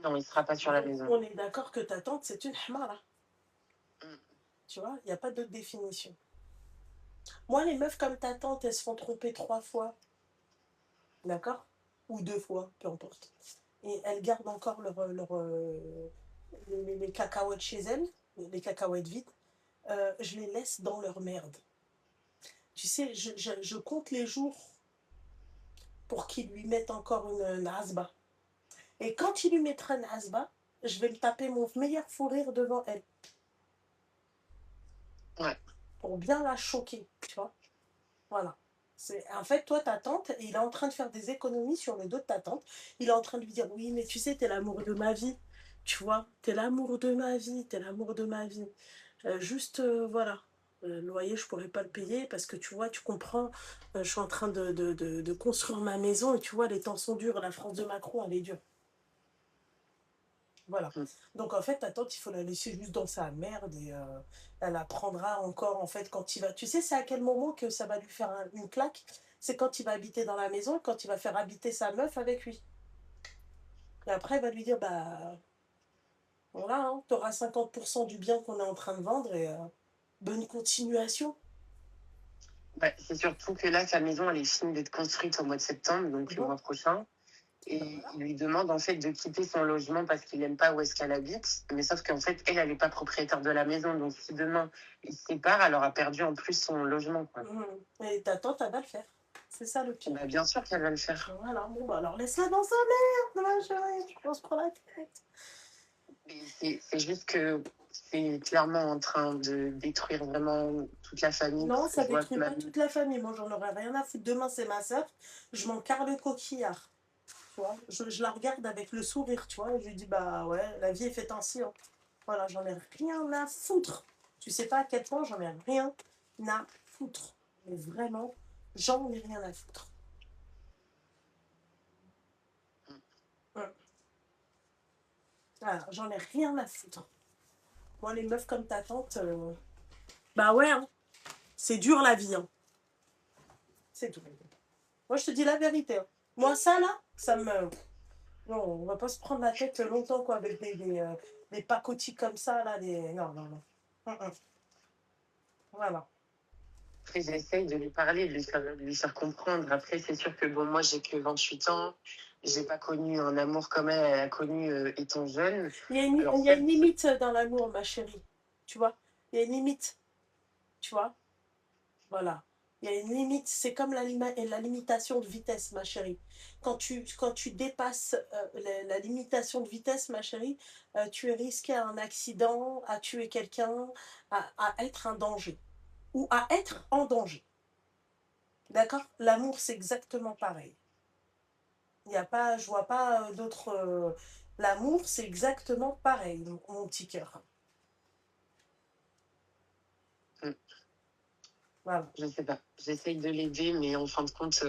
Speaker 5: Non, il sera pas sur la
Speaker 1: Donc,
Speaker 5: maison.
Speaker 1: on est d'accord que ta tante, c'est une hamara.
Speaker 5: Mm.
Speaker 1: Tu vois, il n'y a pas d'autre définition. Moi, les meufs comme ta tante, elles se font tromper 3 fois. D'accord? Ou 2 fois, peu importe. Et elles gardent encore les cacahuètes chez elles, les cacahuètes vides. Je les laisse dans leur merde. Tu sais, je compte les jours pour qu'ils lui mettent encore une hasba. Et quand il lui mettra une hasba, je vais me taper mon meilleur fou rire devant elle.
Speaker 5: Ouais.
Speaker 1: Pour bien la choquer, tu vois. Voilà. En fait, toi, ta tante, il est en train de faire des économies sur le dos de ta tante. Il est en train de lui dire, oui, mais tu sais, t'es l'amour de ma vie. Tu vois, t'es l'amour de ma vie, t'es l'amour de ma vie. Voilà. Le loyer, je pourrais pas le payer parce que tu vois, tu comprends, je suis en train de construire ma maison et tu vois, les temps sont durs. La France de Macron, elle est dure. Voilà.
Speaker 5: Mm.
Speaker 1: Donc en fait, ta tante, il faut la laisser juste dans sa merde et elle apprendra encore en fait quand il va. Tu sais, c'est à quel moment que ça va lui faire une claque? C'est quand il va habiter dans la maison, quand il va faire habiter sa meuf avec lui. Et après, elle va lui dire, bah voilà, hein, t'auras 50% du bien qu'on est en train de vendre et bonne continuation.
Speaker 5: Ouais, c'est surtout que là, sa maison, elle est finie d'être construite au mois de septembre, donc le
Speaker 1: Bon,
Speaker 5: mois prochain. Et
Speaker 1: ben voilà.
Speaker 5: il lui demande en fait de quitter son logement parce qu'il n'aime pas où est-ce qu'elle habite. Mais sauf qu'en fait, elle n'est pas propriétaire de la maison. Donc si demain ils se séparent, elle aura perdu en plus son logement, quoi.
Speaker 1: Et ta tante, elle va le faire. C'est ça le pire.
Speaker 5: Bah, bien sûr qu'elle va le faire.
Speaker 1: Voilà, bon, bah alors laisse-la dans sa merde, ma chérie, je pense pour la tête.
Speaker 5: Mais c'est juste que c'est clairement en train de détruire vraiment toute la famille.
Speaker 1: Non,
Speaker 5: Parce que
Speaker 1: ça
Speaker 5: je vois que
Speaker 1: détruit pas toute la famille. Moi, j'en aurais rien à foutre. Demain, c'est ma soeur. Je m'en carre le coquillard. Tu vois, je la regarde avec le sourire, tu vois. Et je lui dis, bah ouais, la vie est faite ainsi. Hein. Voilà, j'en ai rien à foutre. Tu sais pas à quel point j'en ai rien à foutre. Mais vraiment, j'en ai rien à foutre. Voilà, j'en ai rien à foutre. Moi, les meufs comme ta tante, bah ouais, hein. C'est dur la vie. Hein. C'est tout. Moi, je te dis la vérité. Hein. Moi, ça, là, ça me... Non, on va pas se prendre la tête longtemps, quoi, avec des pacotis comme ça, là. Non, non, non. Voilà.
Speaker 5: après, j'essaye de lui parler, de lui faire comprendre. Après, c'est sûr que bon, moi, j'ai que 28 ans. J'ai pas connu un amour comme elle a connu étant jeune. Alors,
Speaker 1: Il y a une
Speaker 5: certes,
Speaker 1: limite dans l'amour, ma chérie. Tu vois? Il y a une limite. Tu vois? Voilà. Il y a une limite. C'est comme la limitation de vitesse, ma chérie. Quand tu dépasses la limitation de vitesse, ma chérie, tu es risqué à un accident, à tuer quelqu'un, à être un danger. Ou à être en danger. D'accord? L'amour, c'est exactement pareil. Il y a pas, je vois pas d'autres L'amour, c'est exactement pareil, mon petit cœur.
Speaker 5: Mm.
Speaker 1: Voilà.
Speaker 5: Je sais pas. J'essaye de l'aider, mais en fin de compte,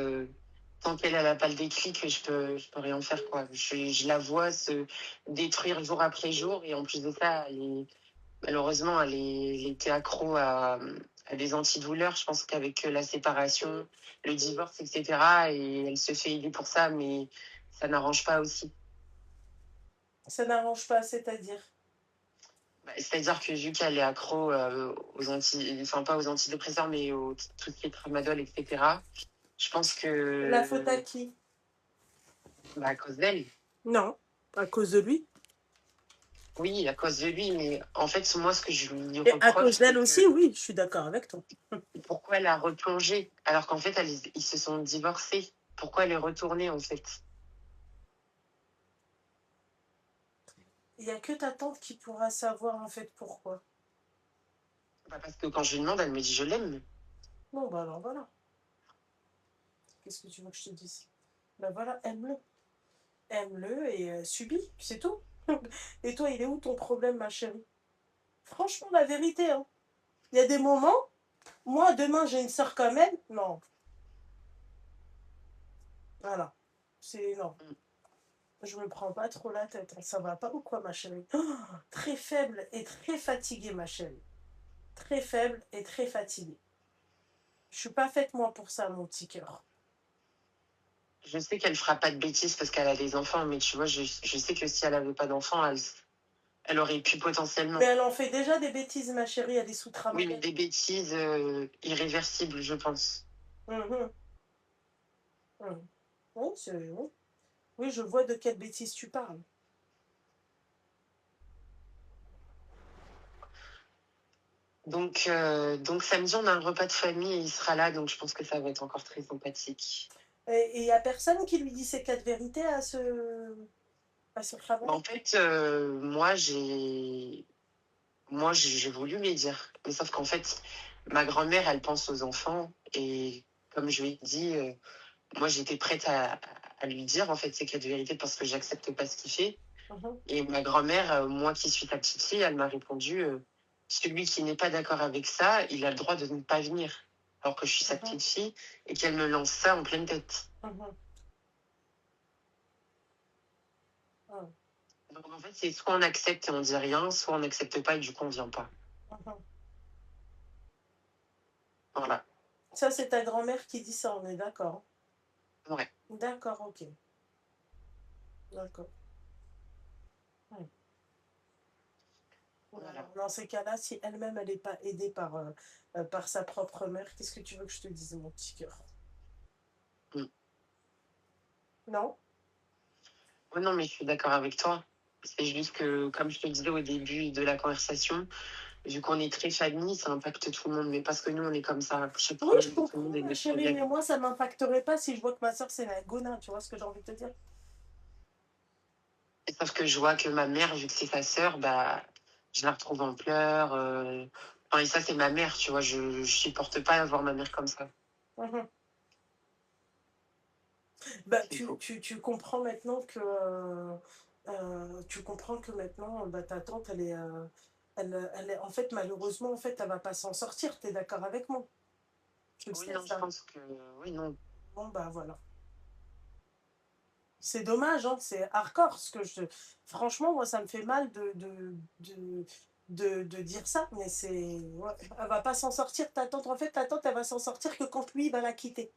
Speaker 5: tant qu'elle n'a pas le déclic, je peux rien faire, quoi. Je la vois se détruire jour après jour, et en plus de ça, malheureusement, elle était accro à des antidouleurs. Je pense qu'avec la séparation, le divorce, etc., et elle se fait aider pour ça, mais ça n'arrange pas aussi.
Speaker 1: Ça n'arrange pas, c'est-à-dire.
Speaker 5: Bah, c'est-à-dire que vu qu'elle est accro enfin pas aux antidépresseurs, mais tout ce qui est tramadol, etc., je pense
Speaker 1: La faute à
Speaker 5: que
Speaker 1: qui?
Speaker 5: bah, à cause d'elle.
Speaker 1: Non, à cause de lui.
Speaker 5: Oui, à cause de lui, mais en fait, moi, ce que je lui
Speaker 1: Et à cause
Speaker 5: reproche,
Speaker 1: d'elle
Speaker 5: c'est
Speaker 1: aussi,
Speaker 5: que
Speaker 1: oui, je suis d'accord avec toi.
Speaker 5: pourquoi elle a replongé, alors qu'en fait, ils se sont divorcés. Pourquoi elle est retournée, en fait?
Speaker 1: Il n'y a que ta tante qui pourra savoir en fait pourquoi.
Speaker 5: Bah, parce que quand je lui demande, elle me dit je l'aime.
Speaker 1: Bon, bah alors voilà. Qu'est-ce que tu veux que je te dise? Ben voilà, aime-le. Aime-le et subis, c'est tout. Et toi, il est où ton problème, ma chérie? Franchement, la vérité, hein. Il y a des moments, moi, demain, j'ai une soeur comme elle. Non. Voilà. C'est non. Je me prends pas trop la tête. Ça va pas ou quoi, ma chérie? Oh, très faible et très fatiguée, ma chérie. Très faible et très fatiguée. Je suis pas faite, moi, pour ça, mon petit cœur.
Speaker 5: Je sais qu'elle fera pas de bêtises parce qu'elle a des enfants, mais tu vois, je sais que si elle avait pas d'enfants, elle aurait pu potentiellement.
Speaker 1: Mais elle en fait déjà des bêtises, ma chérie. Elle est sous
Speaker 5: Oui, mais
Speaker 1: tramadol.
Speaker 5: des bêtises irréversibles, je pense.
Speaker 1: Mhm. Mhm. Oui, oui. Oui, je vois de quelle bêtise tu parles.
Speaker 5: Donc samedi, on a un repas de famille et il sera là, donc je pense que ça va être encore très sympathique.
Speaker 1: Et il n'y a personne qui lui dit ces quatre vérités à ce travail?
Speaker 5: Bah, en fait, j'ai voulu lui dire. Mais sauf qu'en fait, ma grand-mère, elle pense aux enfants. Et comme je lui ai dit, moi, j'étais prête à lui dire, en fait, ces quatre vérités parce que j'accepte pas ce qu'il fait.
Speaker 1: Mhm.
Speaker 5: Et ma grand-mère, moi qui suis ta petite fille, elle m'a répondu, celui qui n'est pas d'accord avec ça, il a le droit de ne pas venir. Alors que je suis sa
Speaker 1: Mhm.
Speaker 5: petite fille et qu'elle me lance ça en pleine tête.
Speaker 1: Mhm. Mhm.
Speaker 5: Donc en fait, c'est soit on accepte et on dit rien, soit on n'accepte pas et du coup on vient pas.
Speaker 1: Mhm.
Speaker 5: Voilà.
Speaker 1: Ça, c'est ta grand-mère qui dit ça, on est d'accord.
Speaker 5: Ouais.
Speaker 1: D'accord, ok. D'accord. Ouais.
Speaker 5: Voilà.
Speaker 1: Alors, dans ces cas-là, si elle-même, elle n'est pas aidée par sa propre mère, qu'est-ce que tu veux que je te dise, mon petit cœur?
Speaker 5: Mm.
Speaker 1: Non?
Speaker 5: Ouais, non, mais je suis d'accord avec toi. C'est juste que, comme je te disais au début de la conversation, vu qu'on est très famille, ça impacte tout le monde. Mais parce que nous, on est comme ça. Chaque
Speaker 1: Oui,
Speaker 5: problème
Speaker 1: je
Speaker 5: de tout le
Speaker 1: comprends,
Speaker 5: monde est
Speaker 1: ma
Speaker 5: notre
Speaker 1: chérie, mais
Speaker 5: problème.
Speaker 1: moi, ça ne m'impacterait pas si je vois que ma soeur, c'est la gonin, tu vois ce que j'ai envie de te dire?
Speaker 5: Et sauf que je vois que ma mère, vu que c'est sa sœur, bah, je la retrouve en pleurs. Enfin, et ça, c'est ma mère, tu vois. Je supporte pas voir ma mère comme ça.
Speaker 1: Mhm. Bah,
Speaker 5: C'est faux.
Speaker 1: tu comprends maintenant que tu comprends que maintenant bah, ta tante elle est en fait malheureusement en fait elle va pas s'en sortir, t'es d'accord avec moi? Tu le
Speaker 5: Oui,
Speaker 1: sais
Speaker 5: non, je
Speaker 1: ça.
Speaker 5: pense que. Oui, non.
Speaker 1: Bon bah voilà. C'est dommage, hein, c'est hardcore ce que je. Franchement, moi ça me fait mal de dire ça, mais c'est. Ouais, elle va pas s'en sortir, ta tante. En fait, ta tante, elle va s'en sortir que quand lui il va la quitter.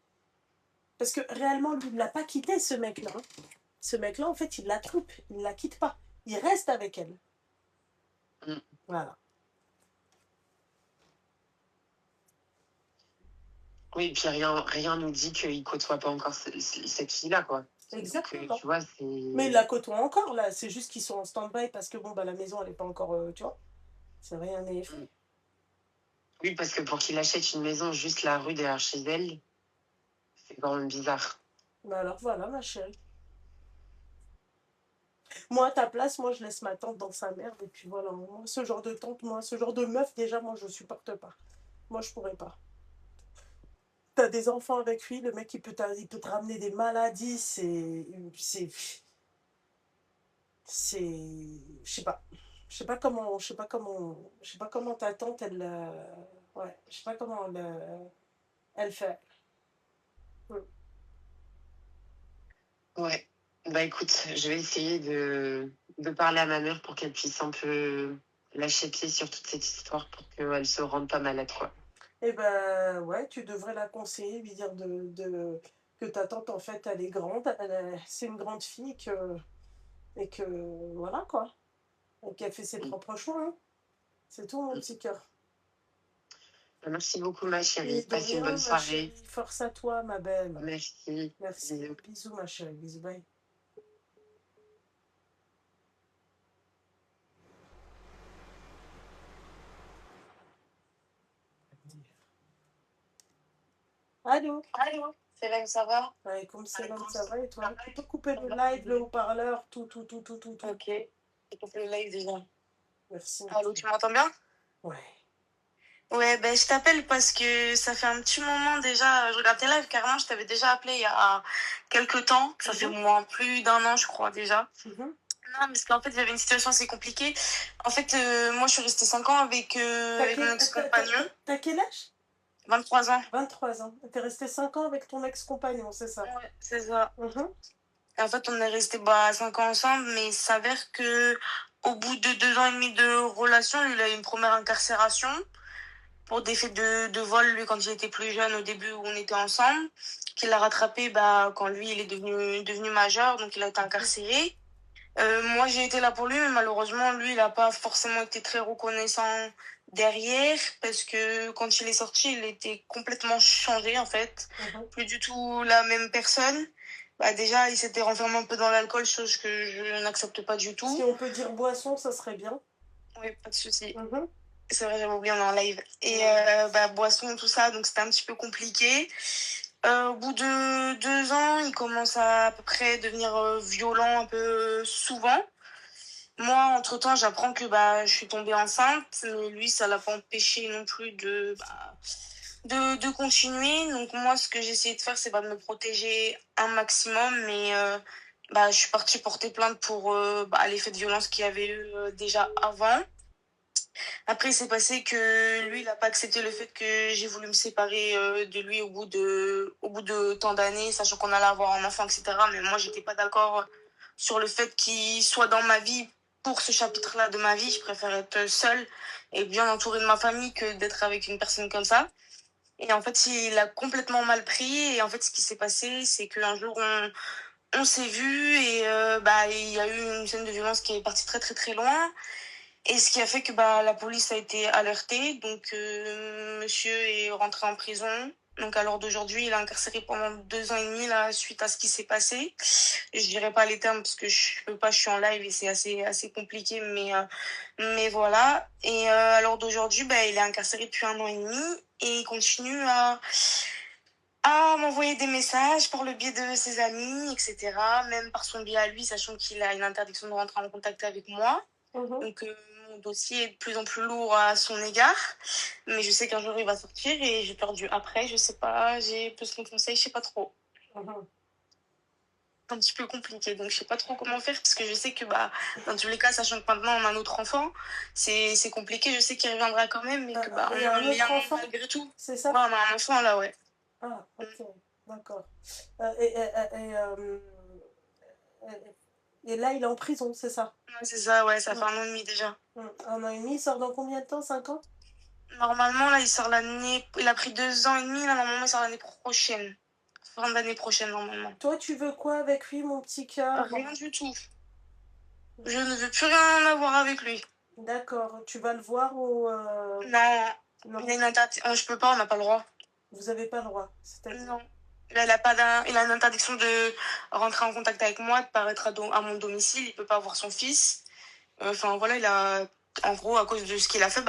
Speaker 1: Parce que réellement, lui, il l'a pas quitté, ce mec-là, hein. Ce mec-là, en fait, il la trompe, il ne la quitte pas. Il reste avec elle.
Speaker 5: Mm.
Speaker 1: Voilà.
Speaker 5: Oui, et puis rien nous dit qu'il côtoie pas encore cette fille-là, quoi. Donc,
Speaker 1: Exactement.
Speaker 5: tu vois,
Speaker 1: Mais il
Speaker 5: c'est.
Speaker 1: la côtoie encore, là. C'est juste qu'ils sont en stand-by parce que, bon, bah, la maison, elle n'est pas encore, tu vois. C'est rien n'est fait.
Speaker 5: Mm. Oui, parce que pour qu'il achète une maison juste la rue derrière chez elle, c'est quand même bizarre.
Speaker 1: Mais alors, voilà, ma chérie. Moi, à ta place, moi, je laisse ma tante dans sa merde. Et puis voilà. Moi, ce genre de tante, moi, ce genre de meuf, déjà, moi, je supporte pas. Moi, je pourrais pas. T'as des enfants avec lui, le mec, il peut te ramener des maladies. C'est. c'est je sais pas. Je sais pas comment ta tante, elle, ouais, je sais pas comment elle fait. Mmh.
Speaker 5: Ouais. Bah écoute, je vais essayer de parler à ma mère pour qu'elle puisse un peu lâcher pied sur toute cette histoire pour qu'elle se rende pas malade, quoi.
Speaker 1: Et ben ouais, tu devrais la conseiller, lui dire que ta tante, en fait, elle est grande, c'est une grande fille et que voilà quoi, et qu'elle fait ses
Speaker 5: Mm.
Speaker 1: propres choix, hein. C'est tout, mon petit cœur.
Speaker 5: Bah, merci beaucoup, ma
Speaker 1: Et
Speaker 5: chérie.
Speaker 1: de
Speaker 5: Passe une
Speaker 1: rien,
Speaker 5: bonne
Speaker 1: ma
Speaker 5: soirée.
Speaker 1: chérie, force à toi, ma belle.
Speaker 5: Merci.
Speaker 1: Merci.
Speaker 5: Bisous.
Speaker 1: Bisous, ma chérie. Bisous, bye. Allô?
Speaker 4: Allô, c'est là que ça va?
Speaker 1: Ouais, comme c'est là, ça va et toi? Tu peux couper le live, le haut-parleur, tout.
Speaker 4: Ok, j'ai coupé le live déjà.
Speaker 1: Merci.
Speaker 4: Allô, tu m'entends bien?
Speaker 1: Ouais.
Speaker 4: Ouais, ben je t'appelle parce que ça fait un petit moment déjà, je regarde tes lives, carrément, je t'avais déjà appelé il y a quelques temps, ça fait moins plus d'1 an je crois déjà.
Speaker 1: Mhm.
Speaker 4: Non, parce qu'en fait, il y avait une situation assez compliquée. En fait, moi, je suis restée 5 ans avec, avec mon ex-compagnon,
Speaker 1: T'as quel âge?
Speaker 4: 23 ans.
Speaker 1: 23 ans. T'es resté 5 ans avec ton ex-compagnon, c'est ça?
Speaker 4: Ouais, c'est ça.
Speaker 1: Mhm.
Speaker 4: Et en fait, on est resté 5 ans ensemble, mais il s'avère que au bout de 2 ans et demi de relation, il a eu une première incarcération pour des faits de vol, lui, quand il était plus jeune, au début où on était ensemble, qu'il a rattrapé quand lui, il est devenu majeur, donc il a été incarcéré. Moi, j'ai été là pour lui, mais malheureusement, lui, il n'a pas forcément été très reconnaissant derrière, parce que quand il est sorti, il était complètement changé, en fait.
Speaker 1: Mhm.
Speaker 4: Plus du tout la même personne. Bah, déjà, il s'était renfermé un peu dans l'alcool, chose que je n'accepte pas du
Speaker 1: Si
Speaker 4: tout.
Speaker 1: on peut dire boisson, ça serait bien.
Speaker 4: Oui, pas de souci.
Speaker 1: Mhm.
Speaker 4: C'est vrai, j'avais oublié, on est en live. Et boisson, tout ça, donc c'était un petit peu compliqué. Au bout de 2 ans, il commence à peu près devenir violent un peu souvent. Moi, entre-temps, j'apprends que je suis tombée enceinte, mais lui, ça l'a pas empêché non plus de continuer. Donc moi, ce que j'ai essayé de faire, c'est de me protéger un maximum, mais je suis partie porter plainte pour les faits de violence qu'il y avait eu déjà avant. Après, il s'est passé que lui, il n'a pas accepté le fait que j'ai voulu me séparer de lui au bout de tant d'années, sachant qu'on allait avoir un enfant, etc. Mais moi, j'étais pas d'accord sur le fait qu'il soit dans ma vie pour ce chapitre-là de ma vie. Je préfère être seule et bien entourée de ma famille que d'être avec une personne comme ça. Et en fait, il a complètement mal pris. Et en fait, ce qui s'est passé, c'est qu'un jour, on s'est vu et il y a eu une scène de violence qui est partie très, très, très loin. Et ce qui a fait que la police a été alertée. Donc, monsieur est rentré en prison. Donc, à l'heure d'aujourd'hui, il est incarcéré pendant 2 ans et demi là, suite à ce qui s'est passé. Je dirais pas les termes parce que je peux pas, je suis en live et c'est assez compliqué, mais voilà. Et à l'heure d'aujourd'hui, il est incarcéré depuis 1 an et demi et il continue à m'envoyer des messages par le biais de ses amis, etc. Même par son biais à lui, sachant qu'il a une interdiction de rentrer en contact avec moi.
Speaker 1: Mhm.
Speaker 4: Donc mon dossier est de plus en plus lourd à son égard. Mais je sais qu'un jour il va sortir et j'ai perdu après, je sais pas, j'ai plus de conseils, je sais pas trop.
Speaker 1: Mhm.
Speaker 4: C'est un petit peu compliqué, donc je sais pas trop comment faire parce que je sais que dans tous les cas, sachant que maintenant on a un autre enfant, c'est compliqué, je sais qu'il reviendra quand même, mais que
Speaker 1: Il
Speaker 4: on
Speaker 1: y a
Speaker 4: a un
Speaker 1: un autre
Speaker 4: lien
Speaker 1: enfant,
Speaker 4: malgré tout.
Speaker 1: c'est ça?
Speaker 4: Ouais, on a un enfant là, ouais.
Speaker 1: Ah, ok, d'accord. Et et là, il est en prison, c'est ça?
Speaker 4: Ouais, c'est ça, ouais, ça fait
Speaker 1: Mm.
Speaker 4: 1 an et demi déjà.
Speaker 1: 1 an et demi, il sort dans combien de temps? 5 ans?
Speaker 4: Normalement, là, il sort l'année. Il a pris 2 ans et demi, là, normalement, il sort l'année prochaine. Fin d'année prochaine, normalement.
Speaker 1: Toi, tu veux quoi avec lui, mon petit cœur?
Speaker 4: Rien du tout. Je ne veux plus rien avoir avec lui.
Speaker 1: D'accord, tu vas le voir ou
Speaker 4: Non,
Speaker 1: non,
Speaker 4: il a une interdiction. Je peux pas, on n'a pas le droit.
Speaker 1: vous avez pas le droit. C'est-à-dire,
Speaker 4: Non. Là, il a une interdiction de rentrer en contact avec moi, de paraître à mon domicile. Il peut pas voir son fils. Enfin, voilà, il a. En gros, à cause de ce qu'il a fait,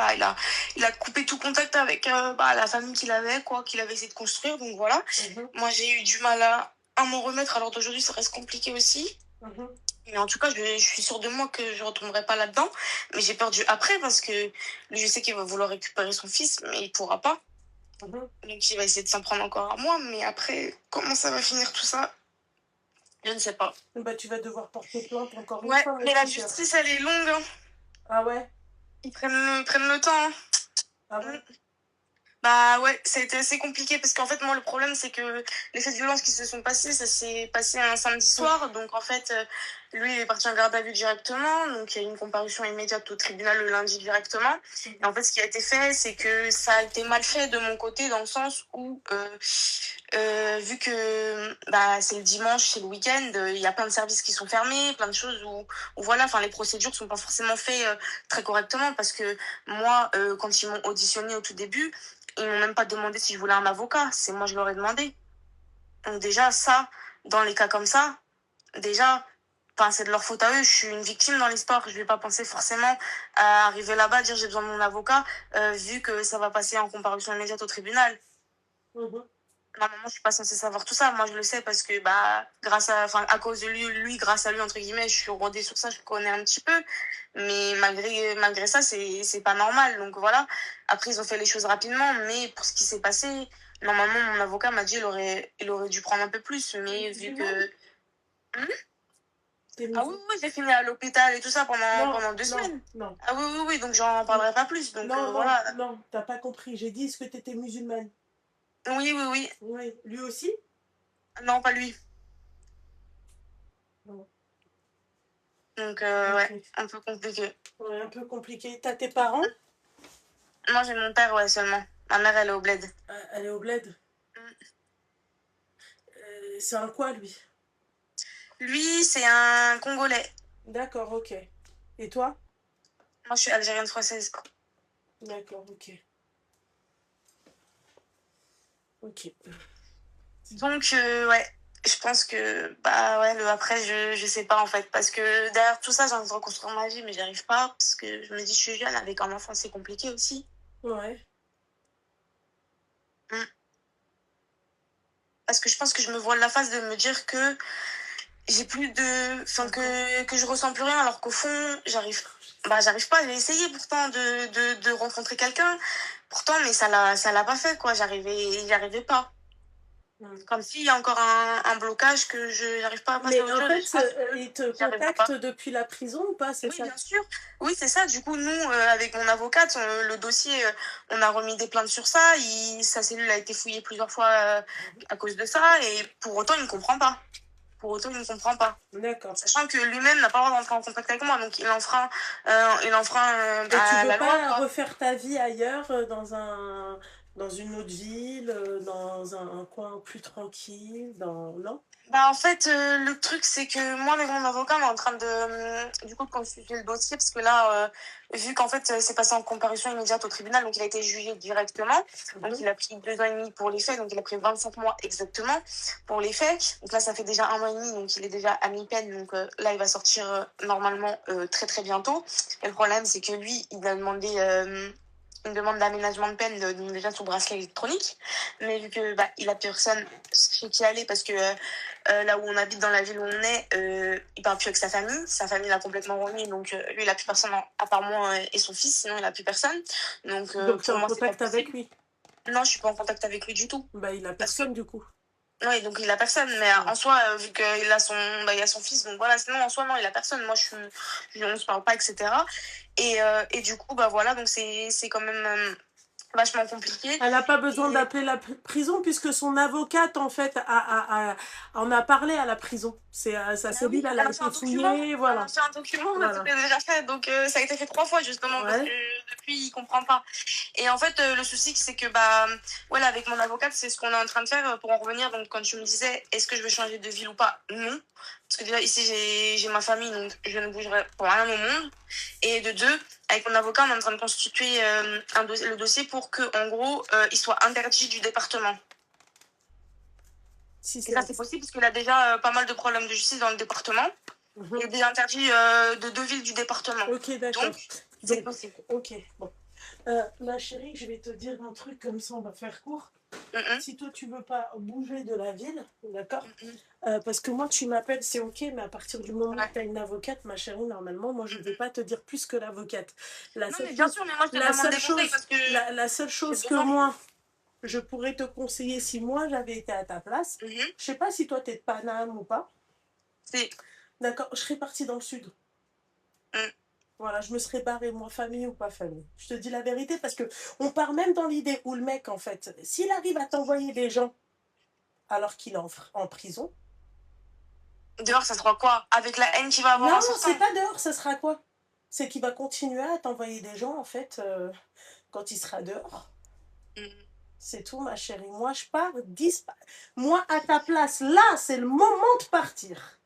Speaker 4: il a coupé tout contact avec la famille qu'il avait, quoi, qu'il avait essayé de construire. Donc voilà.
Speaker 1: Mhm,
Speaker 4: Moi, j'ai eu du mal à m'en remettre. Alors d'aujourd'hui, ça reste compliqué aussi.
Speaker 1: mhm,
Speaker 4: Mais en tout cas, je suis sûre de moi que je ne retomberai pas là-dedans. Mais j'ai perdu après parce que lui, je sais qu'il va vouloir récupérer son fils, mais il pourra pas.
Speaker 1: mhm.
Speaker 4: Donc il va essayer de s'en prendre encore à moi. Mais après, comment ça va finir tout ça?
Speaker 6: Je ne sais pas.
Speaker 1: Bah, tu vas devoir porter plainte encore une
Speaker 6: Ouais,
Speaker 1: fois,
Speaker 6: mais la
Speaker 1: Laetitia.
Speaker 6: justice, elle est longue. Hein.
Speaker 1: Ah ouais?
Speaker 6: Ils prennent le temps. Hein.
Speaker 1: Ah ouais?
Speaker 6: Bah ouais, ça a été assez compliqué parce qu'en fait, moi, le problème, c'est que les faits de violence qui se sont passés, ça s'est passé un samedi soir. Donc, en fait, lui, il est parti en garde à vue directement. Donc, il y a eu une comparution immédiate au tribunal le lundi directement. Et en fait, ce qui a été fait, c'est que ça a été mal fait de mon côté dans le sens où, vu que bah, c'est le dimanche, c'est le week-end, il y a plein de services qui sont fermés, plein de choses où voilà, enfin, les procédures sont pas forcément faites très correctement parce que moi, quand ils m'ont auditionné au tout début, ils m'ont même pas demandé si je voulais un avocat. C'est moi, je leur ai demandé. Donc déjà, ça, dans les cas comme ça, déjà, enfin, c'est de leur faute à eux. Je suis une victime dans l'histoire. Je vais pas penser forcément à arriver là-bas, dire j'ai besoin de mon avocat, vu que ça va passer en comparution immédiate au tribunal. Normalement, je suis pas censée savoir tout ça. Moi, je le sais parce que, bah, à cause de lui, grâce à lui, entre guillemets, je suis rodée sur ça, je connais un petit peu. Mais malgré ça, c'est pas normal. Donc voilà. Après, ils ont fait les choses rapidement. Mais pour ce qui s'est passé, normalement, mon avocat m'a dit il aurait dû prendre un peu plus. Mais vu que. Ah oui, j'ai fini à l'hôpital et tout ça pendant 2 semaines.
Speaker 1: Non.
Speaker 6: Ah oui, donc j'en parlerai pas plus. Donc voilà.
Speaker 1: Non, t'as pas compris. J'ai dit, est-ce que t'étais musulmane?
Speaker 6: Oui.
Speaker 1: Oui. Lui aussi?
Speaker 6: Non, pas lui.
Speaker 1: Non.
Speaker 6: Donc,
Speaker 1: Ok.
Speaker 6: ouais, un peu compliqué.
Speaker 1: Ouais, un peu compliqué. T'as tes parents?
Speaker 6: Moi, j'ai mon père, ouais, seulement. Ma mère, elle est au bled.
Speaker 1: Elle est au bled? C'est un quoi, lui?
Speaker 6: Lui, c'est un Congolais.
Speaker 1: D'accord, ok. Et toi?
Speaker 6: Moi, je suis algérienne française.
Speaker 1: D'accord, ok. Ok.
Speaker 6: Donc, ouais, je pense que, bah ouais, le après, je sais pas en fait. Parce que derrière tout ça, j'ai envie de reconstruire ma vie, mais j'y arrive pas. Parce que je me dis, je suis jeune, avec un enfant, c'est compliqué aussi.
Speaker 1: Ouais.
Speaker 6: Parce que je pense que je me voile la face de me dire que j'ai plus de. Enfin, que je ressens plus rien, alors qu'au fond, j'arrive pas. J'ai essayé pourtant de rencontrer quelqu'un. Pourtant, mais ça l'a pas fait, quoi. J'y arrivais pas. Comme s'il y a encore un blocage que je n'arrive pas à passer
Speaker 1: Mais
Speaker 6: à autre
Speaker 1: en
Speaker 6: chose.
Speaker 1: fait, il te contacte depuis la prison ou pas? C'est
Speaker 6: Oui,
Speaker 1: ça?
Speaker 6: bien sûr. Oui, c'est ça. Du coup, nous, avec mon avocate, le dossier, on a remis des plaintes sur ça. Sa cellule a été fouillée plusieurs fois à cause de ça. Et pour autant, il ne comprend pas.
Speaker 1: D'accord.
Speaker 6: Sachant que lui-même n'a pas le droit d'entrer en contact avec moi. Donc, il enfreint
Speaker 1: Et tu veux
Speaker 6: la
Speaker 1: pas
Speaker 6: loi, quoi.
Speaker 1: refaire ta vie ailleurs, dans une autre ville, dans un coin plus tranquille, non?
Speaker 6: Bah en fait, le truc, c'est que moi, avec mon avocat, on est en train de, du coup, de constituer le dossier, parce que là, vu qu'en fait, c'est passé en comparution immédiate au tribunal, donc il a été jugé directement. Donc il a pris 2 ans et demi pour les faits, donc il a pris 25 mois exactement pour les faits. Donc là, ça fait déjà 1 an et demi, donc il est déjà à mi-peine. Donc là, il va sortir normalement très très bientôt. Et le problème, c'est que lui, il a demandé une demande d'aménagement de peine déjà sous bracelet électronique, mais vu que bah, il a personne chez qui aller parce que là où on habite, dans la ville où on est, il parle plus avec sa famille l'a complètement remis, donc lui il a plus personne à part moi et son fils, sinon il a plus personne, donc
Speaker 1: tu es en
Speaker 6: moi,
Speaker 1: contact avec lui?
Speaker 6: Non, je suis pas en contact avec lui du tout.
Speaker 1: Bah il a personne du coup.
Speaker 6: Oui, donc il a personne, mais en soi, vu qu'il a il a son fils, donc voilà, sinon en soi, non, il a personne. Moi, on se parle pas, etc. Et du coup, bah voilà, donc c'est quand même vachement compliqué.
Speaker 1: Elle n'a pas besoin d'appeler la prison puisque son avocate, en fait, en a parlé à la prison. Sa cellule, elle a été fouillée, voilà.
Speaker 6: C'est un document, tout est déjà fait. Donc, ça a été fait 3 fois, justement, parce que depuis, il comprend pas. Et en fait, le souci, c'est que, bah, voilà, avec mon avocate, c'est ce qu'on est en train de faire pour en revenir. Donc, quand tu me disais, est-ce que je veux changer de ville ou pas? Non. Parce que déjà, ici, j'ai ma famille, donc je ne bougerai pour rien au monde. Et de 2, avec mon avocat, on est en train de constituer le dossier pour que, en gros, il soit interdit du département. Et ça, c'est possible parce qu'il a déjà pas mal de problèmes de justice dans le département. Il est déjà interdit de 2 villes du département.
Speaker 1: Ok, d'accord.
Speaker 6: Donc, c'est possible.
Speaker 1: Ok, bon. Ma chérie, je vais te dire un truc comme ça, on va faire court. Si toi, tu veux pas bouger de la ville, d'accord? Parce que moi, tu m'appelles, c'est ok, mais à partir du moment où tu as une avocate, ma chérie, normalement, moi, je ne vais pas te dire plus que l'avocate. La seule chose que moi, je pourrais te conseiller si moi, j'avais été à ta place, je sais pas si toi, tu es de Paname ou pas.
Speaker 6: C'est...
Speaker 1: D'accord, je serais partie dans le sud.
Speaker 6: Mm.
Speaker 1: Voilà, je me serais barrée, moi, famille ou pas famille. Je te dis la vérité, parce que on part même dans l'idée où le mec, en fait, s'il arrive à t'envoyer des gens alors qu'il est en prison,
Speaker 6: Dehors, ça sera quoi? Avec la haine qu'il va avoir
Speaker 1: non,
Speaker 6: en sortant.
Speaker 1: c'est pas dehors, ça sera quoi? C'est qu'il va continuer à t'envoyer des gens, en fait, quand il sera dehors.
Speaker 6: Mm.
Speaker 1: C'est tout, ma chérie. Moi, je pars, moi, à ta place, là, c'est le moment de partir.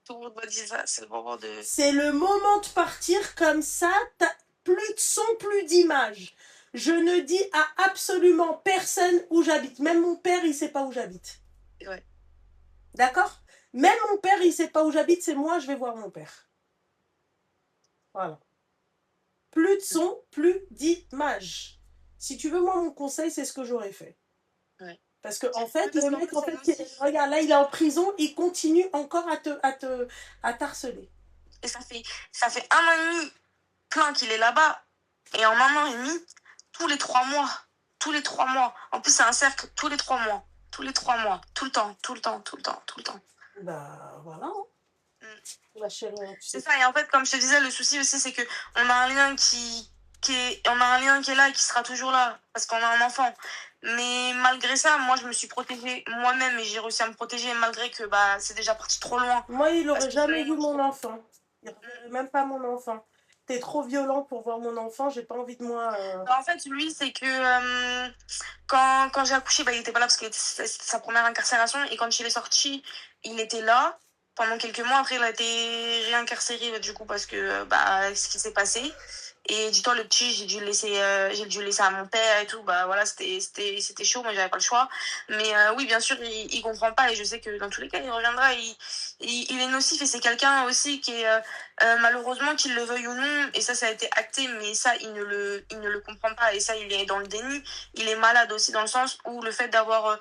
Speaker 6: Tout le monde m'a dit ça, c'est le moment de...
Speaker 1: C'est le moment de partir, comme ça, t'as plus de son, plus d'image. Je ne dis à absolument personne où j'habite. Même mon père, il sait pas où j'habite.
Speaker 6: Ouais.
Speaker 1: D'accord? Même mon père, il sait pas où j'habite, c'est moi, je vais voir mon père. Voilà. Plus de son, plus d'image. Si tu veux, moi, mon conseil, c'est ce que j'aurais fait.
Speaker 6: Ouais.
Speaker 1: Parce que, en fait,
Speaker 6: Parce
Speaker 1: le
Speaker 6: qu'en
Speaker 1: mec,
Speaker 6: plus,
Speaker 1: en
Speaker 6: elle
Speaker 1: fait,
Speaker 6: aussi.
Speaker 1: regarde, là, il est en prison, il continue encore à t'harceler.
Speaker 6: Et ça fait 1 an et demi plein qu'il est là-bas. Et en 1 an et demi, tous les 3 mois. Tous les 3 mois. En plus, c'est un cercle tous les 3 mois. Tous les 3 mois. Tout le temps, tout le temps, tout le temps, tout le temps.
Speaker 1: Bah, voilà. Hein. Ma chérie, tu
Speaker 6: C'est
Speaker 1: sais.
Speaker 6: ça. Et en fait, comme je te disais, le souci aussi, c'est que on a un lien on a un lien qui est là et qui sera toujours là. Parce qu'on a un enfant. Mais malgré ça, moi, je me suis protégée moi-même et j'ai réussi à me protéger malgré que bah, c'est déjà parti trop loin.
Speaker 1: Moi, il
Speaker 6: Parce
Speaker 1: aurait
Speaker 6: que
Speaker 1: jamais
Speaker 6: c'est-
Speaker 1: vu mon enfant. Il reverrait même pas mon enfant. T'es trop violent pour voir mon enfant, j'ai pas envie de moi.
Speaker 6: En fait, lui, c'est que quand j'ai accouché, bah, il était pas là parce que c'était sa première incarcération. Et quand il est sorti, il était là pendant quelques mois. Après, il a été réincarcéré du coup parce que bah, ce qui s'est passé. Et du temps, le petit, j'ai dû le laisser à mon père et tout. Bah voilà, c'était chaud, moi j'avais pas le choix. Mais oui, bien sûr, il comprend pas et je sais que dans tous les cas, il reviendra. Il est nocif et c'est quelqu'un aussi qui est malheureusement, qu'il le veuille ou non, et ça a été acté, mais ça, il ne le comprend pas, et ça, il est dans le déni. Il est malade aussi dans le sens où le fait d'avoir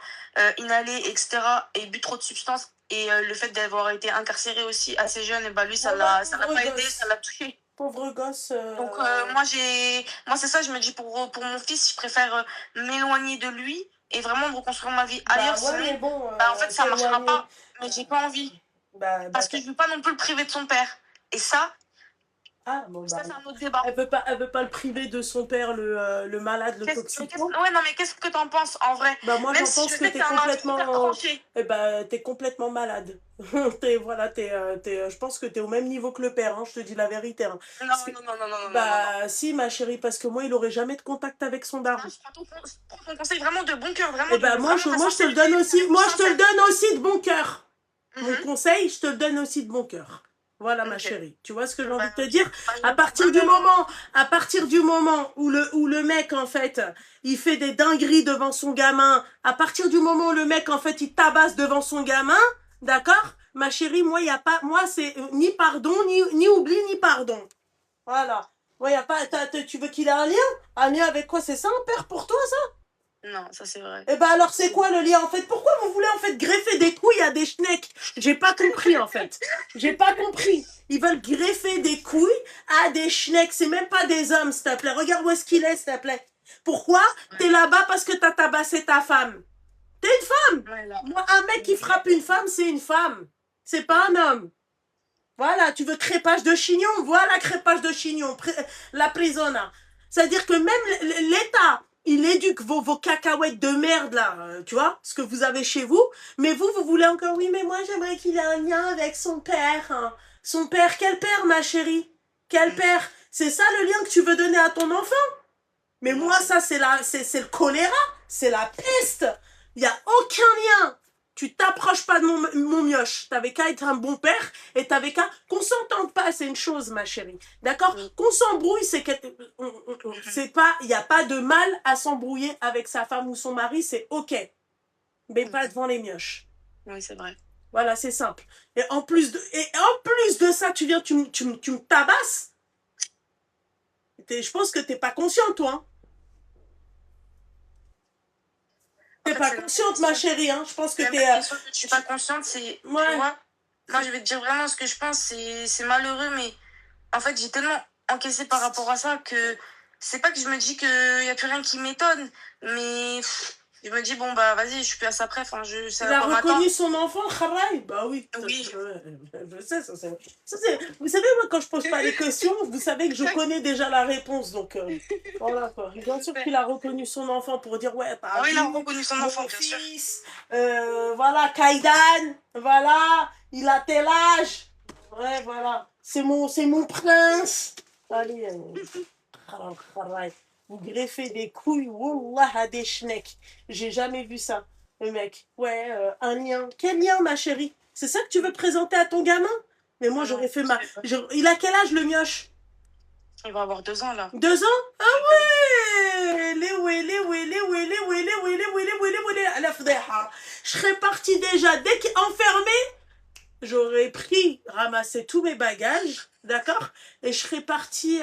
Speaker 6: inhalé, etc., et bu trop de substances, et le fait d'avoir été incarcéré aussi assez jeune, et bah lui, ça l'a pas aidé, ça l'a touché.
Speaker 1: Pauvre gosse.
Speaker 6: Donc moi, c'est ça, je me dis, pour mon fils, je préfère m'éloigner de lui, et vraiment de reconstruire ma vie ailleurs,
Speaker 1: Bah, ouais,
Speaker 6: sinon,
Speaker 1: mais bon,
Speaker 6: bah, en fait, ça marchera
Speaker 1: t'éloigner.
Speaker 6: pas, mais j'ai pas envie.
Speaker 1: Bah,
Speaker 6: Parce que je veux pas non plus le priver de son père. Et ça,
Speaker 1: ah, bon, bah.
Speaker 6: ça c'est un autre débat.
Speaker 1: Elle veut pas le priver de son père, le malade, le toxico.
Speaker 6: Ouais, non, mais qu'est-ce que t'en penses en vrai?
Speaker 1: Bah, moi,
Speaker 6: Même
Speaker 1: j'en
Speaker 6: si
Speaker 1: pense
Speaker 6: je
Speaker 1: que
Speaker 6: sais que
Speaker 1: t'es
Speaker 6: t'es un mari hyper
Speaker 1: complètement.
Speaker 6: tranché.
Speaker 1: Eh bah, t'es complètement malade. Voilà, je pense que t'es au même niveau que le père, hein, je te dis la vérité. Hein.
Speaker 6: Non,
Speaker 1: Parce que-
Speaker 6: non, non, non, non, non, non, non.
Speaker 1: Bah, si, ma chérie, parce que moi, il aurait jamais de contact avec son daron.
Speaker 6: Là, je prends ton conseil vraiment de bon cœur, vraiment.
Speaker 1: Eh bah, moi, je te le donne aussi. Moi, je te le donne aussi de bon cœur. Mon conseil, je te le donne aussi de bon cœur. Voilà, ma
Speaker 6: Ok.
Speaker 1: chérie. Tu vois ce que j'ai envie
Speaker 6: Bah,
Speaker 1: de te dire?
Speaker 6: bah,
Speaker 1: À partir du moment où le mec, en fait, il fait des dingueries devant son gamin, à partir du moment où le mec, en fait, il tabasse devant son gamin, d'accord? Ma chérie, moi, y a pas, moi, c'est ni pardon, ni oubli, ni pardon. Voilà. Moi, y a pas, tu veux qu'il ait un lien? Un lien avec quoi? C'est ça, un père pour toi, ça?
Speaker 6: Non, ça c'est vrai.
Speaker 1: Eh ben alors c'est quoi le lien en fait? Pourquoi vous voulez en fait greffer des couilles à des schnecks? J'ai pas compris en fait. J'ai pas compris. Ils veulent greffer des couilles à des schnecks. C'est même pas des hommes s'il te plaît. Regarde où est-ce qu'il est s'il te plaît. Pourquoi? T'es là-bas parce que t'as tabassé ta femme. T'es une femme.
Speaker 6: Ouais, là.
Speaker 1: Moi un mec qui frappe une femme c'est une femme. C'est pas un homme. Voilà, tu veux crépage de chignon? Voilà crépage de chignon. La prisona. C'est-à-dire que même l'État, il éduque vos cacahuètes de merde là, tu vois, ce que vous avez chez vous. Mais vous voulez encore, oui, mais moi j'aimerais qu'il ait un lien avec son père. Hein. Son père, quel père, ma chérie? Quel père? C'est ça le lien que tu veux donner à ton enfant? Mais moi, ça, c'est le choléra, c'est la peste. Il n'y a aucun lien. Tu t'approches pas de mon mioche. T'avais qu'à être un bon père et t'avais qu'à... Qu'on s'entende pas, c'est une chose, ma chérie. D'accord? Qu'on s'embrouille, c'est pas... Il n'y a pas de mal à s'embrouiller avec sa femme ou son mari, c'est OK. Mais pas devant les mioches.
Speaker 6: Oui, c'est vrai.
Speaker 1: Voilà, c'est simple. Et en plus de ça, tu me tabasses. Je pense que t'es pas consciente, toi. Hein. T'es pas consciente, ma chérie, hein. Je pense que t'es...
Speaker 6: Je suis pas consciente, c'est...
Speaker 1: Ouais.
Speaker 6: Tu vois, moi, je vais te dire vraiment ce que je pense. C'est malheureux, mais en fait, j'ai tellement encaissé par rapport à ça que c'est pas que je me dis qu'il y a plus rien qui m'étonne, mais Je me dis, bon, bah, vas-y, je suis plus à ça près. Enfin, c'est
Speaker 1: Il a
Speaker 6: pas matin.
Speaker 1: reconnu son enfant, Kharai? Bah oui.
Speaker 6: Oui.
Speaker 1: Je sais, Vous savez, moi, quand je pose pas les questions, vous savez que je connais déjà la réponse. Donc, voilà, quoi. Bien sûr qu'il a reconnu son enfant pour dire, ouais, t'as
Speaker 6: Oui, il a
Speaker 1: vu,
Speaker 6: reconnu son
Speaker 1: mon
Speaker 6: enfant, bien sûr.
Speaker 1: fils, voilà, Kaidan, voilà, il a tel âge. Ouais, voilà. C'est mon prince. Allez, Kharai. Vous greffez des couilles, wallah, à des schnecks. J'ai jamais vu ça, le mec. Ouais, un lien. Quel lien, ma chérie? C'est ça que tu veux présenter à ton gamin? Mais moi,
Speaker 6: Non,
Speaker 1: j'aurais fait
Speaker 6: je
Speaker 1: ma...
Speaker 6: sais pas.
Speaker 1: Il a quel âge, le mioche?
Speaker 6: Il va avoir 2 ans, là.
Speaker 1: 2 ans? Ah ouais! Je serais partie déjà, dès qu'enfermé, j'aurais ramassé tous mes bagages, d'accord? Et je serais partie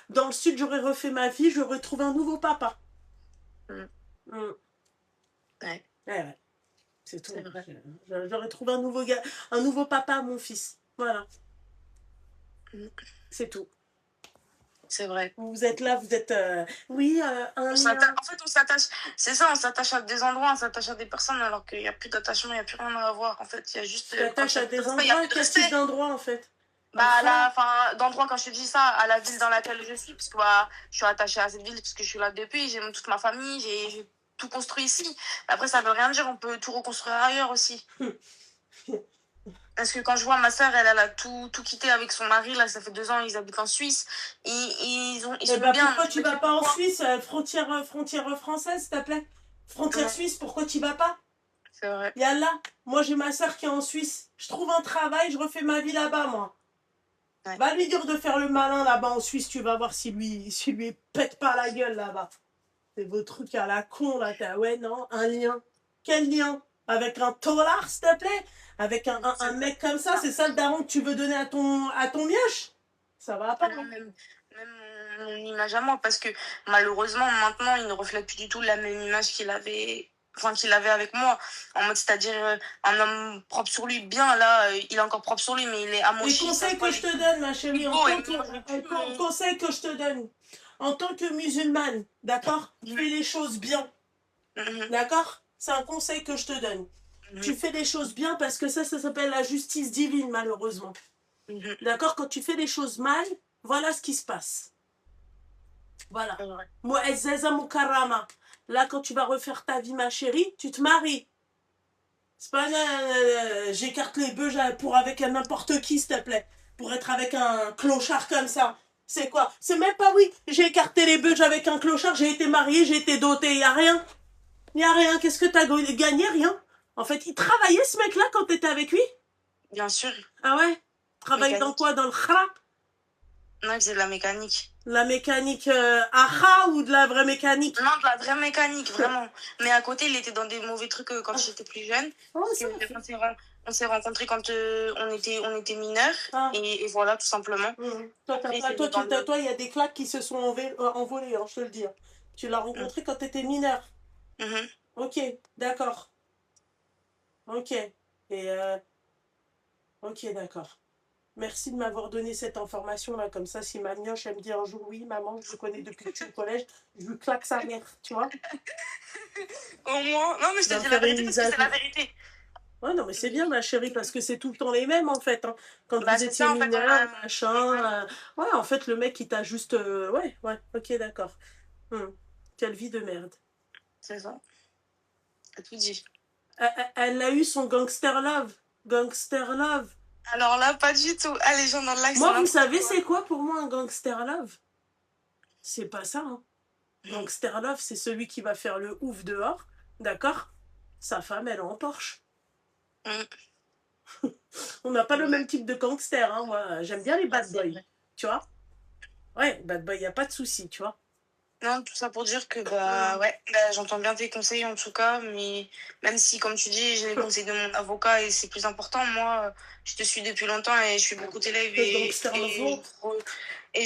Speaker 1: dans le sud, j'aurais refait ma vie, j'aurais trouvé un nouveau papa.
Speaker 6: Mm.
Speaker 1: Mm.
Speaker 6: Ouais.
Speaker 1: Ouais. C'est tout.
Speaker 6: C'est vrai.
Speaker 1: J'aurais trouvé un nouveau papa à mon fils. Voilà.
Speaker 6: Mm.
Speaker 1: C'est tout.
Speaker 6: C'est vrai.
Speaker 1: Vous êtes là, vous êtes... oui, un
Speaker 6: En
Speaker 1: lien.
Speaker 6: fait, on s'attache. C'est ça, on s'attache à des endroits, on s'attache à des personnes, alors qu'il n'y a plus d'attachement, il n'y a plus rien à avoir. En fait, il y a juste.
Speaker 1: Tu t'attaches à des
Speaker 6: Il y a
Speaker 1: endroits?
Speaker 6: plus de
Speaker 1: Quel
Speaker 6: respect.
Speaker 1: type d'endroit, en fait?
Speaker 6: Bah, là, enfin, d'endroit, quand je te dis ça, à la ville dans laquelle je suis, parce que bah, je suis attachée à cette ville, parce que je suis là depuis, j'ai toute ma famille, j'ai tout construit ici. Après, ça veut rien dire, on peut tout reconstruire ailleurs aussi. Parce que quand je vois ma sœur, elle a tout quitté avec son mari, là, ça fait 2 ans, ils habitent en Suisse. Ils
Speaker 1: Eh
Speaker 6: sont
Speaker 1: ben,
Speaker 6: bien.
Speaker 1: pourquoi
Speaker 6: Je
Speaker 1: tu
Speaker 6: me
Speaker 1: vas
Speaker 6: dis,
Speaker 1: pas en
Speaker 6: pourquoi
Speaker 1: Suisse? Frontière française, s'il te plaît? Frontière
Speaker 6: Ouais.
Speaker 1: suisse, pourquoi tu vas pas?
Speaker 6: C'est vrai.
Speaker 1: Yallah, moi j'ai ma soeur qui est en Suisse. Je trouve un travail, je refais ma vie là-bas, moi.
Speaker 6: Ouais.
Speaker 1: Va lui dire de faire le malin là-bas en Suisse, tu vas voir s'il lui pète pas la gueule là-bas. C'est vos trucs à la con là, ouais, non, un lien. Quel lien? Avec un tolard, s'il te plaît? Avec un mec comme ça, c'est ça le daron que tu veux donner à ton mioche? Ça va pas,
Speaker 6: Non,
Speaker 1: hein.
Speaker 6: même mon image à moi, parce que malheureusement, maintenant, il ne reflète plus du tout la même image qu'il avait avec moi. En mode, c'est-à-dire, un homme propre sur lui, bien, là, il est encore propre sur lui, mais il est
Speaker 1: Les
Speaker 6: amochi.
Speaker 1: conseils que je te donne, ma chérie, conseils que je te donne, en tant que musulmane, d'accord? Tu fais les choses bien, d'accord? C'est un conseil que je te donne. Tu fais les choses bien parce que ça s'appelle la justice divine, malheureusement. D'accord? Quand tu fais les choses mal, voilà ce qui se passe. Voilà. Mu'azzaza mukarrama. Là, quand tu vas refaire ta vie, ma chérie, tu te maries. C'est pas j'écarte les bœufs pour avec n'importe qui, s'il te plaît. Pour être avec un clochard comme ça. C'est quoi? C'est même pas oui. J'ai écarté les bœufs avec un clochard, j'ai été mariée, j'ai été dotée. Y a rien. Y a rien. Qu'est-ce que t'as gagné? Rien. En fait, il travaillait ce mec-là quand t'étais avec lui?
Speaker 6: Bien sûr.
Speaker 1: Ah ouais? Travaille dans quoi? Dans le khra?
Speaker 6: Non, il faisait de la mécanique.
Speaker 1: La mécanique aha ou de la vraie mécanique?
Speaker 6: Non, de la vraie mécanique, vraiment. Mais à côté, il était dans des mauvais trucs quand j'étais plus jeune.
Speaker 1: Oh,
Speaker 6: Parce que on s'est rencontrés quand on était mineurs.
Speaker 1: Ah.
Speaker 6: Et voilà, tout simplement.
Speaker 1: Toi, il y a des claques qui se sont envolées, hein, je te le dis. Tu l'as rencontré quand tu étais mineur. Ok, d'accord. Ok. Ok, d'accord. Merci de m'avoir donné cette information-là. Comme ça, si ma mioche, elle me dit un jour, oui, maman, je te connais depuis que tu es au collège, je lui claque sa mère, tu vois?
Speaker 6: Au moins. Non, mais je te dis la vérité parce que c'est la vérité.
Speaker 1: Ouais, non, mais c'est bien, ma chérie, parce que c'est tout le temps les mêmes, en fait. Hein. Quand
Speaker 6: Bah,
Speaker 1: vous
Speaker 6: c'est
Speaker 1: étiez
Speaker 6: ça, en fait,
Speaker 1: mineur, machin. Ouais, en fait, le mec, il t'a juste... ouais, ok, d'accord. Quelle vie de merde.
Speaker 6: C'est ça. T'as tout dit.
Speaker 1: Elle a eu son gangster love. Gangster love.
Speaker 6: Alors là, pas du tout. Ah, les gens dans le live,
Speaker 1: Moi, vous savez, c'est quoi pour moi un gangster love? C'est pas ça, hein. Gangster love, c'est celui qui va faire le ouf dehors, d'accord? Sa femme, elle est en Porsche. On n'a pas le même type de gangster, hein. Moi, j'aime bien les bad boys, tu vois? Ouais, bad boy, y a pas de souci, tu vois?
Speaker 6: Non, tout ça pour dire que j'entends bien tes conseils en tout cas, mais même si, comme tu dis, j'ai les conseils de mon avocat et c'est plus important, moi, je te suis depuis longtemps et je suis beaucoup t'élève et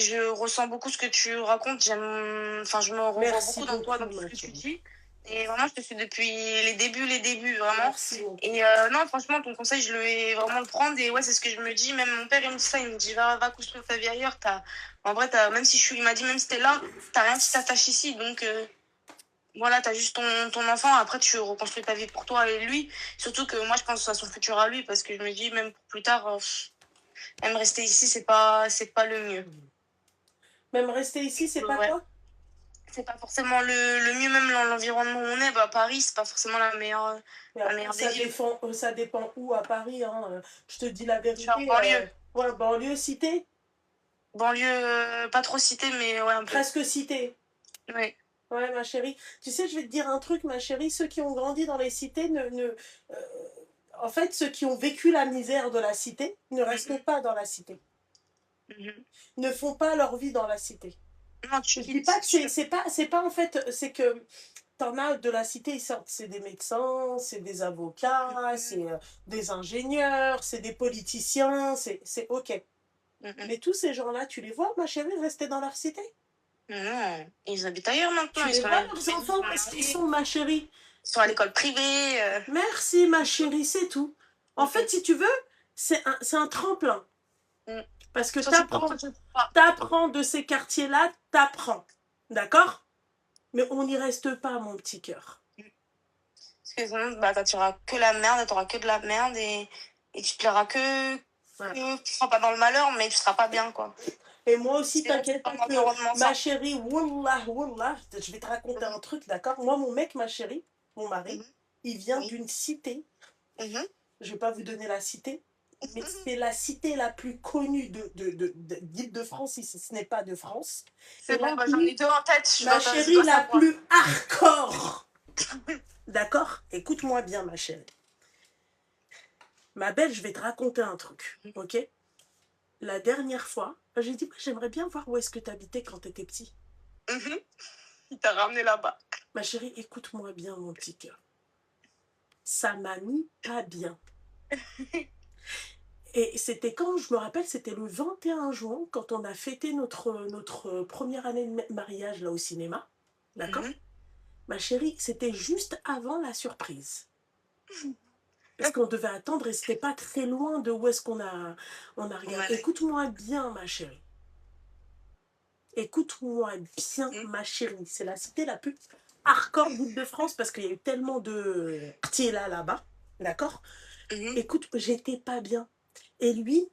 Speaker 6: je ressens beaucoup ce que tu racontes. Je me revois beaucoup dans toi, dans tout ce que tu dis. Et vraiment, je te suis depuis les débuts, vraiment.
Speaker 1: Merci beaucoup.
Speaker 6: Et non, franchement, ton conseil, je le vais vraiment le prendre. Et ouais, c'est ce que je me dis. Même mon père, il me dit ça. Il me dit, va construire ta vie ailleurs. En vrai, même si il m'a dit, même si t'es là, t'as rien qui t'attache ici. Donc, voilà, t'as juste ton enfant, après tu reconstruis ta vie pour toi et lui. Surtout que moi, je pense à son futur à lui, parce que je me dis, même pour plus tard, même rester ici, c'est pas le mieux.
Speaker 1: Même rester ici, c'est pas
Speaker 6: Ouais.
Speaker 1: quoi?
Speaker 6: C'est pas forcément le mieux, même l'environnement où on est. Bah, Paris, c'est pas forcément la meilleure
Speaker 1: Mais après,
Speaker 6: des villes.
Speaker 1: ça dépend où à Paris, hein. Je te dis la
Speaker 6: Je suis en
Speaker 1: vérité.
Speaker 6: banlieue.
Speaker 1: Ouais, banlieue, cité,
Speaker 6: Banlieue, pas trop citée, mais ouais, un peu.
Speaker 1: presque cité.
Speaker 6: Ouais.
Speaker 1: Ouais, ma chérie. Tu sais, je vais te dire un truc, ma chérie. Ceux qui ont grandi dans les cités en fait, ceux qui ont vécu la misère de la cité ne restent pas dans la cité.
Speaker 6: Mhm.
Speaker 1: Ne font pas leur vie dans la cité.
Speaker 6: Non, tu
Speaker 1: Je dis
Speaker 6: quittes.
Speaker 1: pas que c'est pas en fait, c'est que t'en as de la cité, ils sortent, c'est des médecins, c'est des avocats, c'est des ingénieurs, c'est des politiciens, c'est ok.
Speaker 6: Mhm.
Speaker 1: Mais tous ces gens-là, tu les vois, ma chérie, rester dans leur cité?
Speaker 6: Non, ils habitent ailleurs maintenant.
Speaker 1: Tu
Speaker 6: Ils
Speaker 1: les
Speaker 6: sont
Speaker 1: vois,
Speaker 6: là,
Speaker 1: leurs enfants, où est-ce qu'ils sont, ma chérie?
Speaker 6: ils sont à l'école privée.
Speaker 1: Merci, ma chérie, c'est tout. En fait, si tu veux, c'est un tremplin.
Speaker 6: Mm.
Speaker 1: Parce que
Speaker 6: Ça, c'est
Speaker 1: t'apprends de ces quartiers-là, t'apprends. D'accord? Mais on n'y reste pas, mon petit cœur.
Speaker 6: Parce que sinon, bah, t'auras que la merde, t'auras que de la merde et tu te plairas
Speaker 1: Voilà.
Speaker 6: tu seras pas dans le malheur, mais tu seras pas bien, quoi.
Speaker 1: Et moi aussi,
Speaker 6: C'est
Speaker 1: t'inquiète pas
Speaker 6: un
Speaker 1: que
Speaker 6: environnement
Speaker 1: ma
Speaker 6: sain.
Speaker 1: chérie, wallah, je vais te raconter un truc, d'accord? Moi, mon mec, ma chérie, mon mari,
Speaker 6: Mhm.
Speaker 1: il vient
Speaker 6: Oui.
Speaker 1: d'une cité.
Speaker 6: Mhm.
Speaker 1: Je vais pas vous donner la cité, mais c'est la cité la plus connue d'Île-de-France, si ce n'est pas de France.
Speaker 6: C'est
Speaker 1: Et
Speaker 6: bon,
Speaker 1: la
Speaker 6: bah, j'en
Speaker 1: plus-
Speaker 6: ai deux en tête.
Speaker 1: Ma
Speaker 6: je
Speaker 1: chérie,
Speaker 6: dois
Speaker 1: la
Speaker 6: savoir.
Speaker 1: plus hardcore. D'accord? Écoute-moi bien, ma chérie. Ma belle, je vais te raconter un truc, ok? La dernière fois, j'ai dit, j'aimerais bien voir où est-ce que tu habitais quand tu étais petit.
Speaker 6: Mhm. Il t'a ramené là-bas.
Speaker 1: Ma chérie, écoute-moi bien, mon petit cœur. Ça m'a mis pas bien. Et c'était quand, je me rappelle, c'était le 21 juin, quand on a fêté notre première année de mariage là au cinéma. D'accord?
Speaker 6: Mhm.
Speaker 1: Ma chérie, c'était juste avant la surprise. Parce qu'on devait attendre et c'était pas très loin de où est-ce qu'on a regardé.
Speaker 6: Ouais.
Speaker 1: Écoute-moi bien, ma chérie. Écoute-moi bien, ma chérie. C'est la cité la plus hardcore d'Île-de-France parce qu'il y a eu tellement de quartiers là-bas. D'accord?
Speaker 6: Mhm.
Speaker 1: Écoute, j'étais pas bien. Et lui,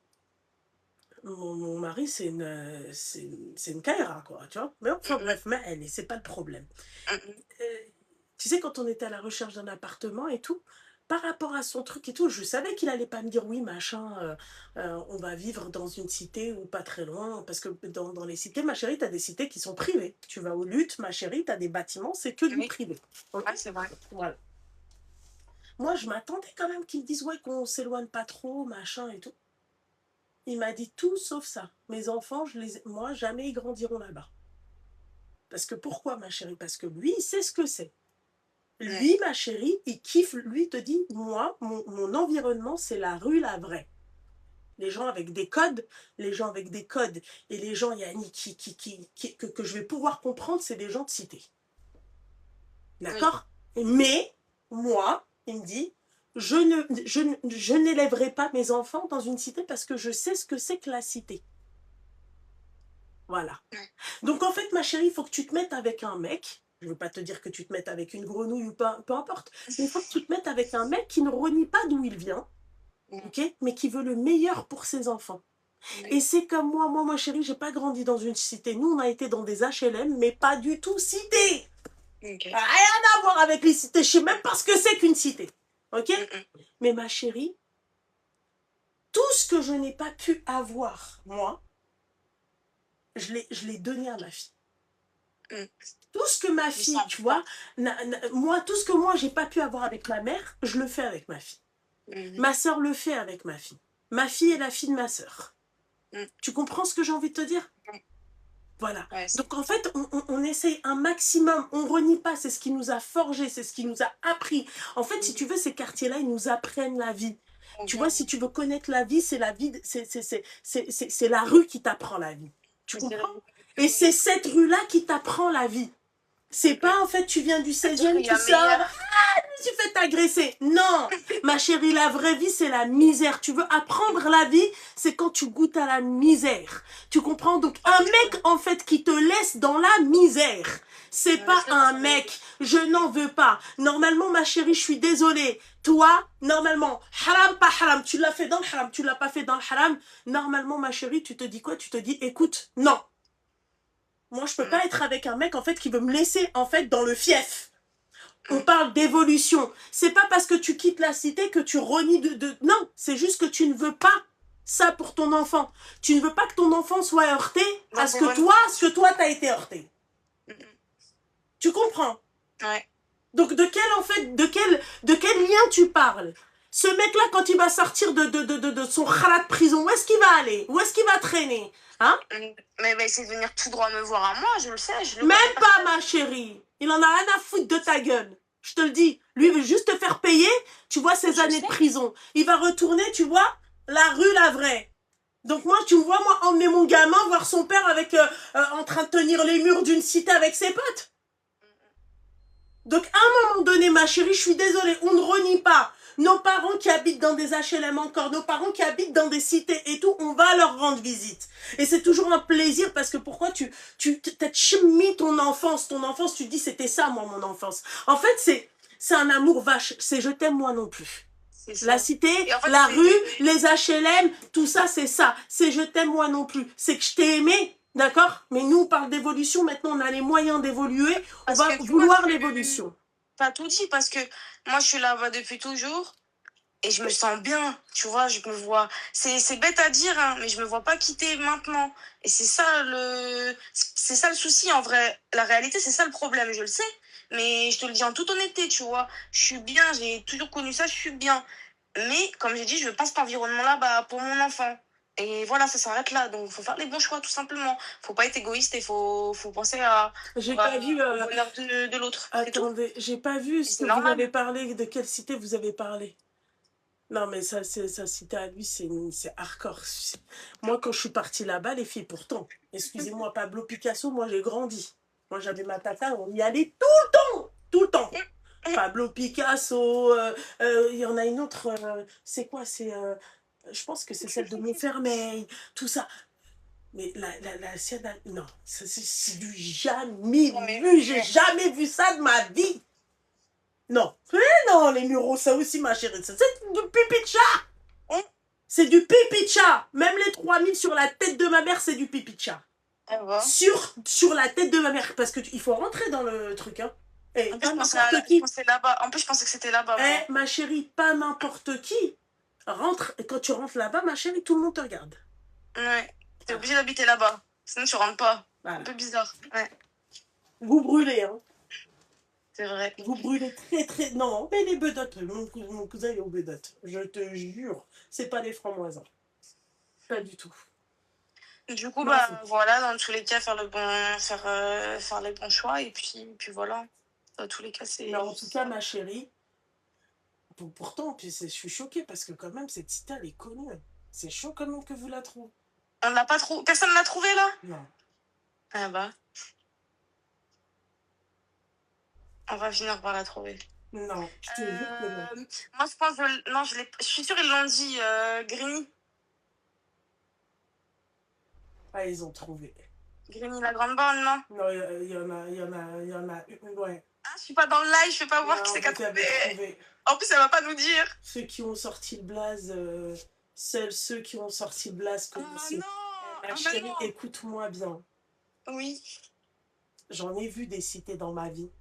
Speaker 1: mon mari, c'est une caïra, quoi, tu vois. Mais enfin, bref, mais c'est pas le problème.
Speaker 6: Mhm.
Speaker 1: Tu sais, quand on était à la recherche d'un appartement et tout, par rapport à son truc et tout, je savais qu'il allait pas me dire oui, machin, on va vivre dans une cité ou pas très loin. Parce que dans les cités, ma chérie, t'as des cités qui sont privées. Tu vas au Lutte, ma chérie, t'as des bâtiments, c'est que du
Speaker 6: Oui.
Speaker 1: privé. Ok?
Speaker 6: Ouais, c'est vrai.
Speaker 1: Voilà. Moi, je m'attendais quand même qu'ils me disent ouais, qu'on s'éloigne pas trop, machin et tout. Il m'a dit tout sauf ça. Mes enfants, moi, jamais ils grandiront là-bas. Parce que pourquoi, ma chérie? Parce que lui, il sait ce que c'est. Lui, ma chérie, il kiffe. Lui, il te dit, moi, mon environnement, c'est la rue, la vraie. Les gens avec des codes, et les gens, Yannick, que je vais pouvoir comprendre, c'est des gens de cité. D'accord? Mais, moi, il me dit, je n'élèverai pas mes enfants dans une cité parce que je sais ce que c'est que la cité. Voilà. Donc, en fait, ma chérie, il faut que tu te mettes avec un mec. Je ne veux pas te dire que tu te mettes avec une grenouille ou peu importe. Mais il faut que tu te mettes avec un mec qui ne renie pas d'où il vient, ok, mais qui veut le meilleur pour ses enfants. Et c'est comme moi, ma chérie, j'ai pas grandi dans une cité. Nous, on a été dans des HLM, mais pas du tout cité. Rien à voir avec les cités. Je sais même pas ce que c'est qu'une cité. Ok? Mais ma chérie, tout ce que je n'ai pas pu avoir, moi, je l'ai donné à ma fille. Tout ce que ma fille, tu vois, moi, tout ce que moi, j'ai pas pu avoir avec ma mère, je le fais avec ma fille. Ma sœur le fait avec ma fille. Ma fille est la fille de ma sœur. Tu comprends ce que j'ai envie de te dire? Voilà. Ouais, donc, en fait, on essaye un maximum. On renie pas. C'est ce qui nous a forgé. C'est ce qui nous a appris. En fait, si tu veux, ces quartiers-là, ils nous apprennent la vie. Tu vois, si tu veux connaître la vie, c'est la vie, c'est la rue qui t'apprend la vie. Tu comprends? Et c'est cette rue-là qui t'apprend la vie. C'est pas, en fait, tu viens du 16e, tu sors, je me suis fait agresser. Non, ma chérie, la vraie vie, c'est la misère. Tu veux apprendre la vie, c'est quand tu goûtes à la misère. Tu comprends? Donc, un mec, en fait, qui te laisse dans la misère, C'est
Speaker 6: Ouais,
Speaker 1: pas
Speaker 6: c'est
Speaker 1: un
Speaker 6: vrai.
Speaker 1: mec. Je n'en veux pas. Normalement, ma chérie, je suis désolée. Toi, normalement, haram, pas haram. Tu l'as fait dans le haram, tu l'as pas fait dans le haram. Normalement, ma chérie, tu te dis quoi? Tu te dis, écoute, non. Moi, je peux pas être avec un mec, en fait, qui veut me laisser, en fait, dans le fief. On parle d'évolution. C'est pas parce que tu quittes la cité que tu renies Non, c'est juste que tu ne veux pas ça pour ton enfant. Tu ne veux pas que ton enfant soit heurté à ce que toi, t'as été heurté. Tu comprends?
Speaker 6: Ouais.
Speaker 1: Donc, de quel lien tu parles? Ce mec-là, quand il va sortir de son khalat de prison, où est-ce qu'il va aller? Où est-ce qu'il va traîner? Hein?
Speaker 6: Mais il va essayer de venir tout droit me voir à moi, je le sais. Je le
Speaker 1: Même
Speaker 6: connais
Speaker 1: pas, ma chérie. Il en a rien à foutre de ta gueule. Je te le dis. Lui, il veut juste te faire payer, tu vois, ses années de prison. Il va retourner, tu vois, la rue, la vraie. Donc moi, tu me vois, moi, emmener mon gamin voir son père avec, en train de tenir les murs d'une cité avec ses potes. Donc, à un moment donné, ma chérie, je suis désolée, on ne renie pas. Nos parents qui habitent dans des HLM encore, nos parents qui habitent dans des cités et tout, on va leur rendre visite. Et c'est toujours un plaisir parce que pourquoi t'as chimé ton enfance, tu te dis c'était ça, moi, mon enfance. En fait, c'est un amour vache, c'est je t'aime moi non plus. La cité,
Speaker 6: en fait,
Speaker 1: la rue, les HLM, tout ça, c'est ça. C'est je t'aime moi non plus. C'est que je t'ai aimé, d'accord? Mais nous, on parle d'évolution, maintenant, on a les moyens d'évoluer, on va vouloir l'évolution.
Speaker 6: Pas tout dit, parce que moi, je suis là-bas depuis toujours. Et je me sens bien, tu vois, je me vois... C'est bête à dire, hein, mais je me vois pas quitter maintenant. Et c'est ça le souci, en vrai. La réalité, c'est ça le problème, je le sais. Mais je te le dis en toute honnêteté, tu vois. Je suis bien, j'ai toujours connu ça, je suis bien. Mais, comme j'ai dit, je veux pas cet environnement-là bah, pour mon enfant. Et voilà, ça s'arrête là. Donc, il faut faire les bons choix, tout simplement. Faut pas être égoïste et faut penser
Speaker 1: J'ai pas vu...
Speaker 6: au bonheur de l'autre.
Speaker 1: Attendez, j'ai pas vu ce que vous avez parlé, de quelle cité vous avez parlé. Non, mais ça, sa cité à lui, c'est hardcore. Moi, quand je suis partie là-bas, les filles, pourtant, excusez-moi, Pablo Picasso, moi, j'ai grandi. Moi, j'avais ma tata, on y allait tout le temps. Tout le temps. Pablo Picasso, il y en a une autre, c'est quoi? Je pense que c'est celle de Montfermeil, tout ça. Mais la sienne, non, c'est du jamais vu, j'ai jamais vu ça de ma vie. Non, non, les muraux, ça aussi, ma chérie, c'est du pipi de chat. C'est du pipi de chat. Même les 3000 sur la tête de ma mère, c'est du pipi de chat. Sur la tête de ma mère, parce qu'il faut rentrer dans le truc, hein. Et
Speaker 6: en plus,
Speaker 1: pas n'importe qui.
Speaker 6: En plus, je pensais que c'était là-bas.
Speaker 1: Ma chérie, pas n'importe qui. Rentre, et quand tu rentres là-bas, ma chérie, tout le monde te regarde.
Speaker 6: Ouais, t'es obligé d'habiter là-bas. Sinon, tu rentres pas.
Speaker 1: Voilà.
Speaker 6: Un peu bizarre. Ouais.
Speaker 1: Vous brûlez, hein.
Speaker 6: C'est vrai.
Speaker 1: Vous brûlez très, très... Non, mais les bedottes, mon cousin est aux bedottes. Je te jure, c'est pas des francs-moisins. Pas du tout.
Speaker 6: Du coup, bah voilà, dans tous les cas, faire les bons choix. Et puis voilà. Dans tous les cas, c'est...
Speaker 1: Mais en tout cas, ma chérie, pourtant, puis je suis choquée parce que quand même, cette cité, elle est connue. C'est chaud quand même que vous la trouvez.
Speaker 6: On l'a pas trouvé. Personne ne l'a trouvé là?
Speaker 1: Non.
Speaker 6: Ah bah. On va finir par la trouver.
Speaker 1: Non, je te jure que non.
Speaker 6: Moi, je pense... Non, je suis sûre ils l'ont dit. Grigny.
Speaker 1: Ah, ils ont trouvé.
Speaker 6: Grigny, la grande borne, non?
Speaker 1: Non, il y en a une, ouais.
Speaker 6: Ah, je suis pas dans le live, je peux pas voir qui c'est qui a trouvé. En plus, elle va pas nous dire.
Speaker 1: Ceux qui ont sorti le blaze, seuls ceux qui ont sorti le blaze connaissent. Ma chérie, écoute-moi bien.
Speaker 6: Oui.
Speaker 1: J'en ai vu des cités dans ma vie.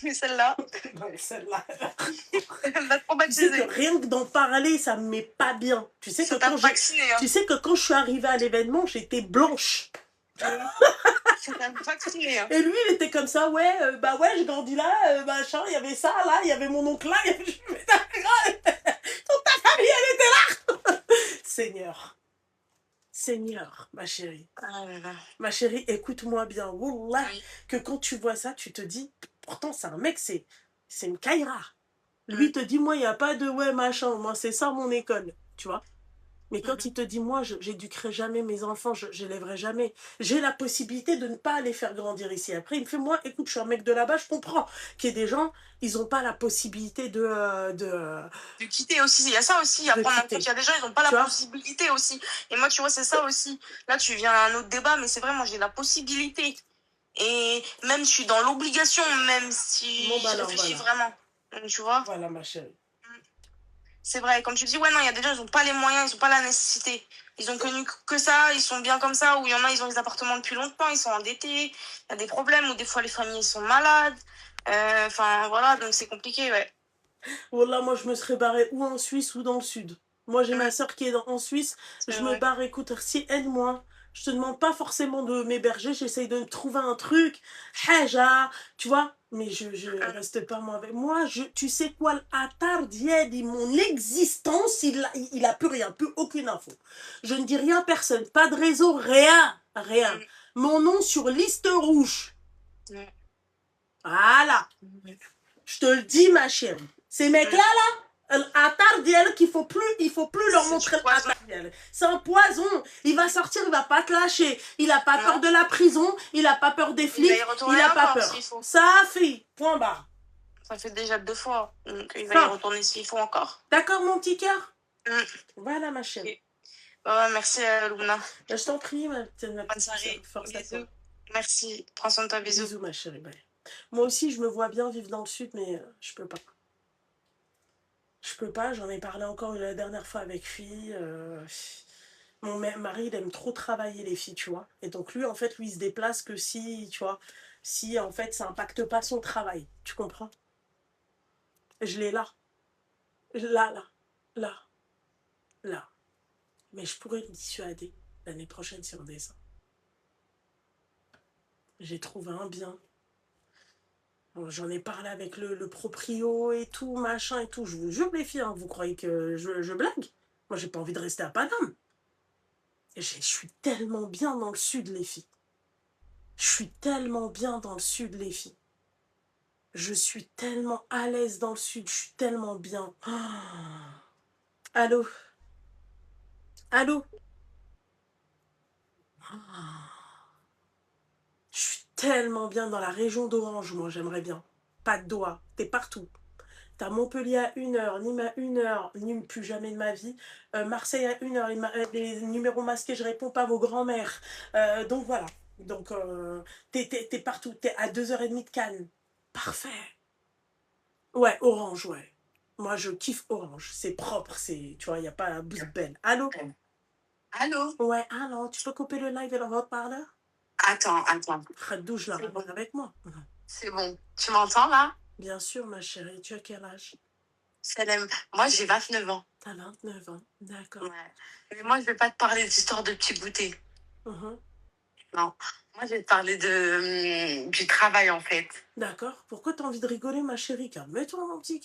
Speaker 6: Mais celle-là.
Speaker 1: Non, celle-là.
Speaker 6: Elle m'a traumatisée.
Speaker 1: Tu sais que rien que d'en parler, ça me met pas bien. Tu sais,
Speaker 6: tu
Speaker 1: sais que quand je suis arrivée à l'événement, j'étais blanche.
Speaker 6: Vacciné, hein.
Speaker 1: Et lui, il était comme ça, ouais, j'ai grandi là, machin, il y avait ça, là, il y avait mon oncle là, il y avait... toute ta famille, elle était là. Seigneur, ma chérie.
Speaker 6: Ah là là.
Speaker 1: Ma chérie, écoute-moi bien. Wallah, que quand tu vois ça, tu te dis, pourtant, c'est un mec, c'est une caïra. Lui te dit, moi, il n'y a pas de ouais, machin, moi, c'est ça mon école, tu vois. Mais quand il te dit, moi, j'éduquerai jamais mes enfants, je l'élèverai jamais. J'ai la possibilité de ne pas les faire grandir ici. Après, il me fait, moi, écoute, je suis un mec de là-bas, je comprends qu'il y ait des gens, ils n'ont pas la possibilité de
Speaker 6: quitter aussi. Il y a ça aussi. Après, il y a des gens, ils n'ont pas la possibilité aussi. Et moi, tu vois, c'est ça aussi. Là, tu viens à un autre débat, mais c'est vrai, moi, j'ai la possibilité Et même, je suis dans l'obligation, même si
Speaker 1: Bon, bah
Speaker 6: je
Speaker 1: alors,
Speaker 6: réfléchis
Speaker 1: voilà.
Speaker 6: vraiment. Donc, tu vois,
Speaker 1: Voilà, ma chérie.
Speaker 6: c'est vrai. Comme tu dis, ouais, non, il y a des gens, ils n'ont pas les moyens, ils n'ont pas la nécessité. Ils ont connu que ça, ils sont bien comme ça, ou il y en a, ils ont des appartements depuis longtemps, ils sont endettés, il y a des problèmes, ou des fois, les familles sont malades. Enfin, voilà, donc c'est compliqué, ouais.
Speaker 1: Voilà, moi, je me serais barrée ou en Suisse ou dans le sud. Moi, j'ai ma soeur qui est en Suisse.
Speaker 6: C'est
Speaker 1: Je me
Speaker 6: vrai.
Speaker 1: barre, écoute, si aide-moi. Je te demande pas forcément de m'héberger, j'essaye de me trouver un truc. Haja, tu vois. Mais je reste pas moi avec moi. Tu sais quoi, l'attar d'Yed, mon existence, il a plus rien, plus aucune info. Je ne dis rien à personne, pas de réseau, rien, rien. Mon nom sur liste rouge. Voilà. Je te le dis, ma chérie. Ces mecs-là, l'attar d'elle qu'il faut plus leur
Speaker 6: C'est
Speaker 1: montrer
Speaker 6: du poison.
Speaker 1: l'attar d'elle. C'est un poison. Il va sortir, il va pas te lâcher. Il a pas
Speaker 6: Non.
Speaker 1: peur de la prison, il a pas peur des
Speaker 6: Il
Speaker 1: flics,
Speaker 6: va y retourner
Speaker 1: il a pas
Speaker 6: encore
Speaker 1: peur.
Speaker 6: s'il faut.
Speaker 1: Ça a fait. Point barre.
Speaker 6: Ça fait déjà 2 fois. Donc, il va
Speaker 1: Fin.
Speaker 6: y retourner s'il faut encore.
Speaker 1: D'accord, mon petit cœur?
Speaker 6: Mm.
Speaker 1: Voilà, ma chérie.
Speaker 6: Ok. Ouais, merci, Luna.
Speaker 1: Je t'en prie, ma petite
Speaker 6: Bonne soirée.
Speaker 1: force à toi.
Speaker 6: Bisous. Merci. Prends soin de toi. Bisous.
Speaker 1: Bisous, ma chérie. Bye. Moi aussi, je me vois bien vivre dans le sud, mais je peux pas. Je peux pas, j'en ai parlé encore la dernière fois avec lui. Mon mari, il aime trop travailler les filles, tu vois. Et donc lui, en fait, lui, il se déplace que si, tu vois, si, en fait, ça impacte pas son travail. Tu comprends? Je l'ai là. Là. Mais je pourrais le dissuader l'année prochaine si on descend. J'ai trouvé un bien. Bon, j'en ai parlé avec le proprio et tout, machin et tout. Je vous jure, les filles, hein, vous croyez que je blague? Moi, j'ai pas envie de rester à Paname. Et je suis tellement bien dans le sud, les filles. Je suis tellement bien dans le sud, les filles. Je suis tellement à l'aise dans le sud. Je suis tellement bien. Ah. Allô? Allô? Ah. Je suis tellement bien dans la région d'Orange, moi, j'aimerais bien. Pas de doigts. T'es partout. T'as Montpellier à 1 heure, Nîmes à 1 heure, Nîmes plus jamais de ma vie. Marseille à 1 heure, les numéros masqués, je réponds pas à vos grands-mères. Donc voilà. Donc t'es partout, t'es à 2h30 de Cannes. Parfait. Ouais, Orange, ouais. Moi je kiffe Orange. C'est propre, c'est, tu vois, il n'y a pas la bouse belle. Allô?
Speaker 5: Allô?
Speaker 1: Ouais, allô, tu peux couper le live et le haut-parleur?
Speaker 5: Attends.
Speaker 1: Khadouj, là,
Speaker 5: C'est bon.
Speaker 1: avec moi.
Speaker 5: C'est bon. Tu m'entends là?
Speaker 1: Bien sûr, ma chérie. Tu as quel âge?
Speaker 5: Salem. Moi, j'ai 29 ans.
Speaker 1: T'as 29 ans. D'accord.
Speaker 5: Ouais. Mais moi, je vais pas te parler d'histoire de petits goûters.
Speaker 1: Mhm.
Speaker 5: Non. Moi, je vais te parler du travail, en fait.
Speaker 1: D'accord. Pourquoi t'as envie de rigoler, ma chérie? Calme-toi, mon petit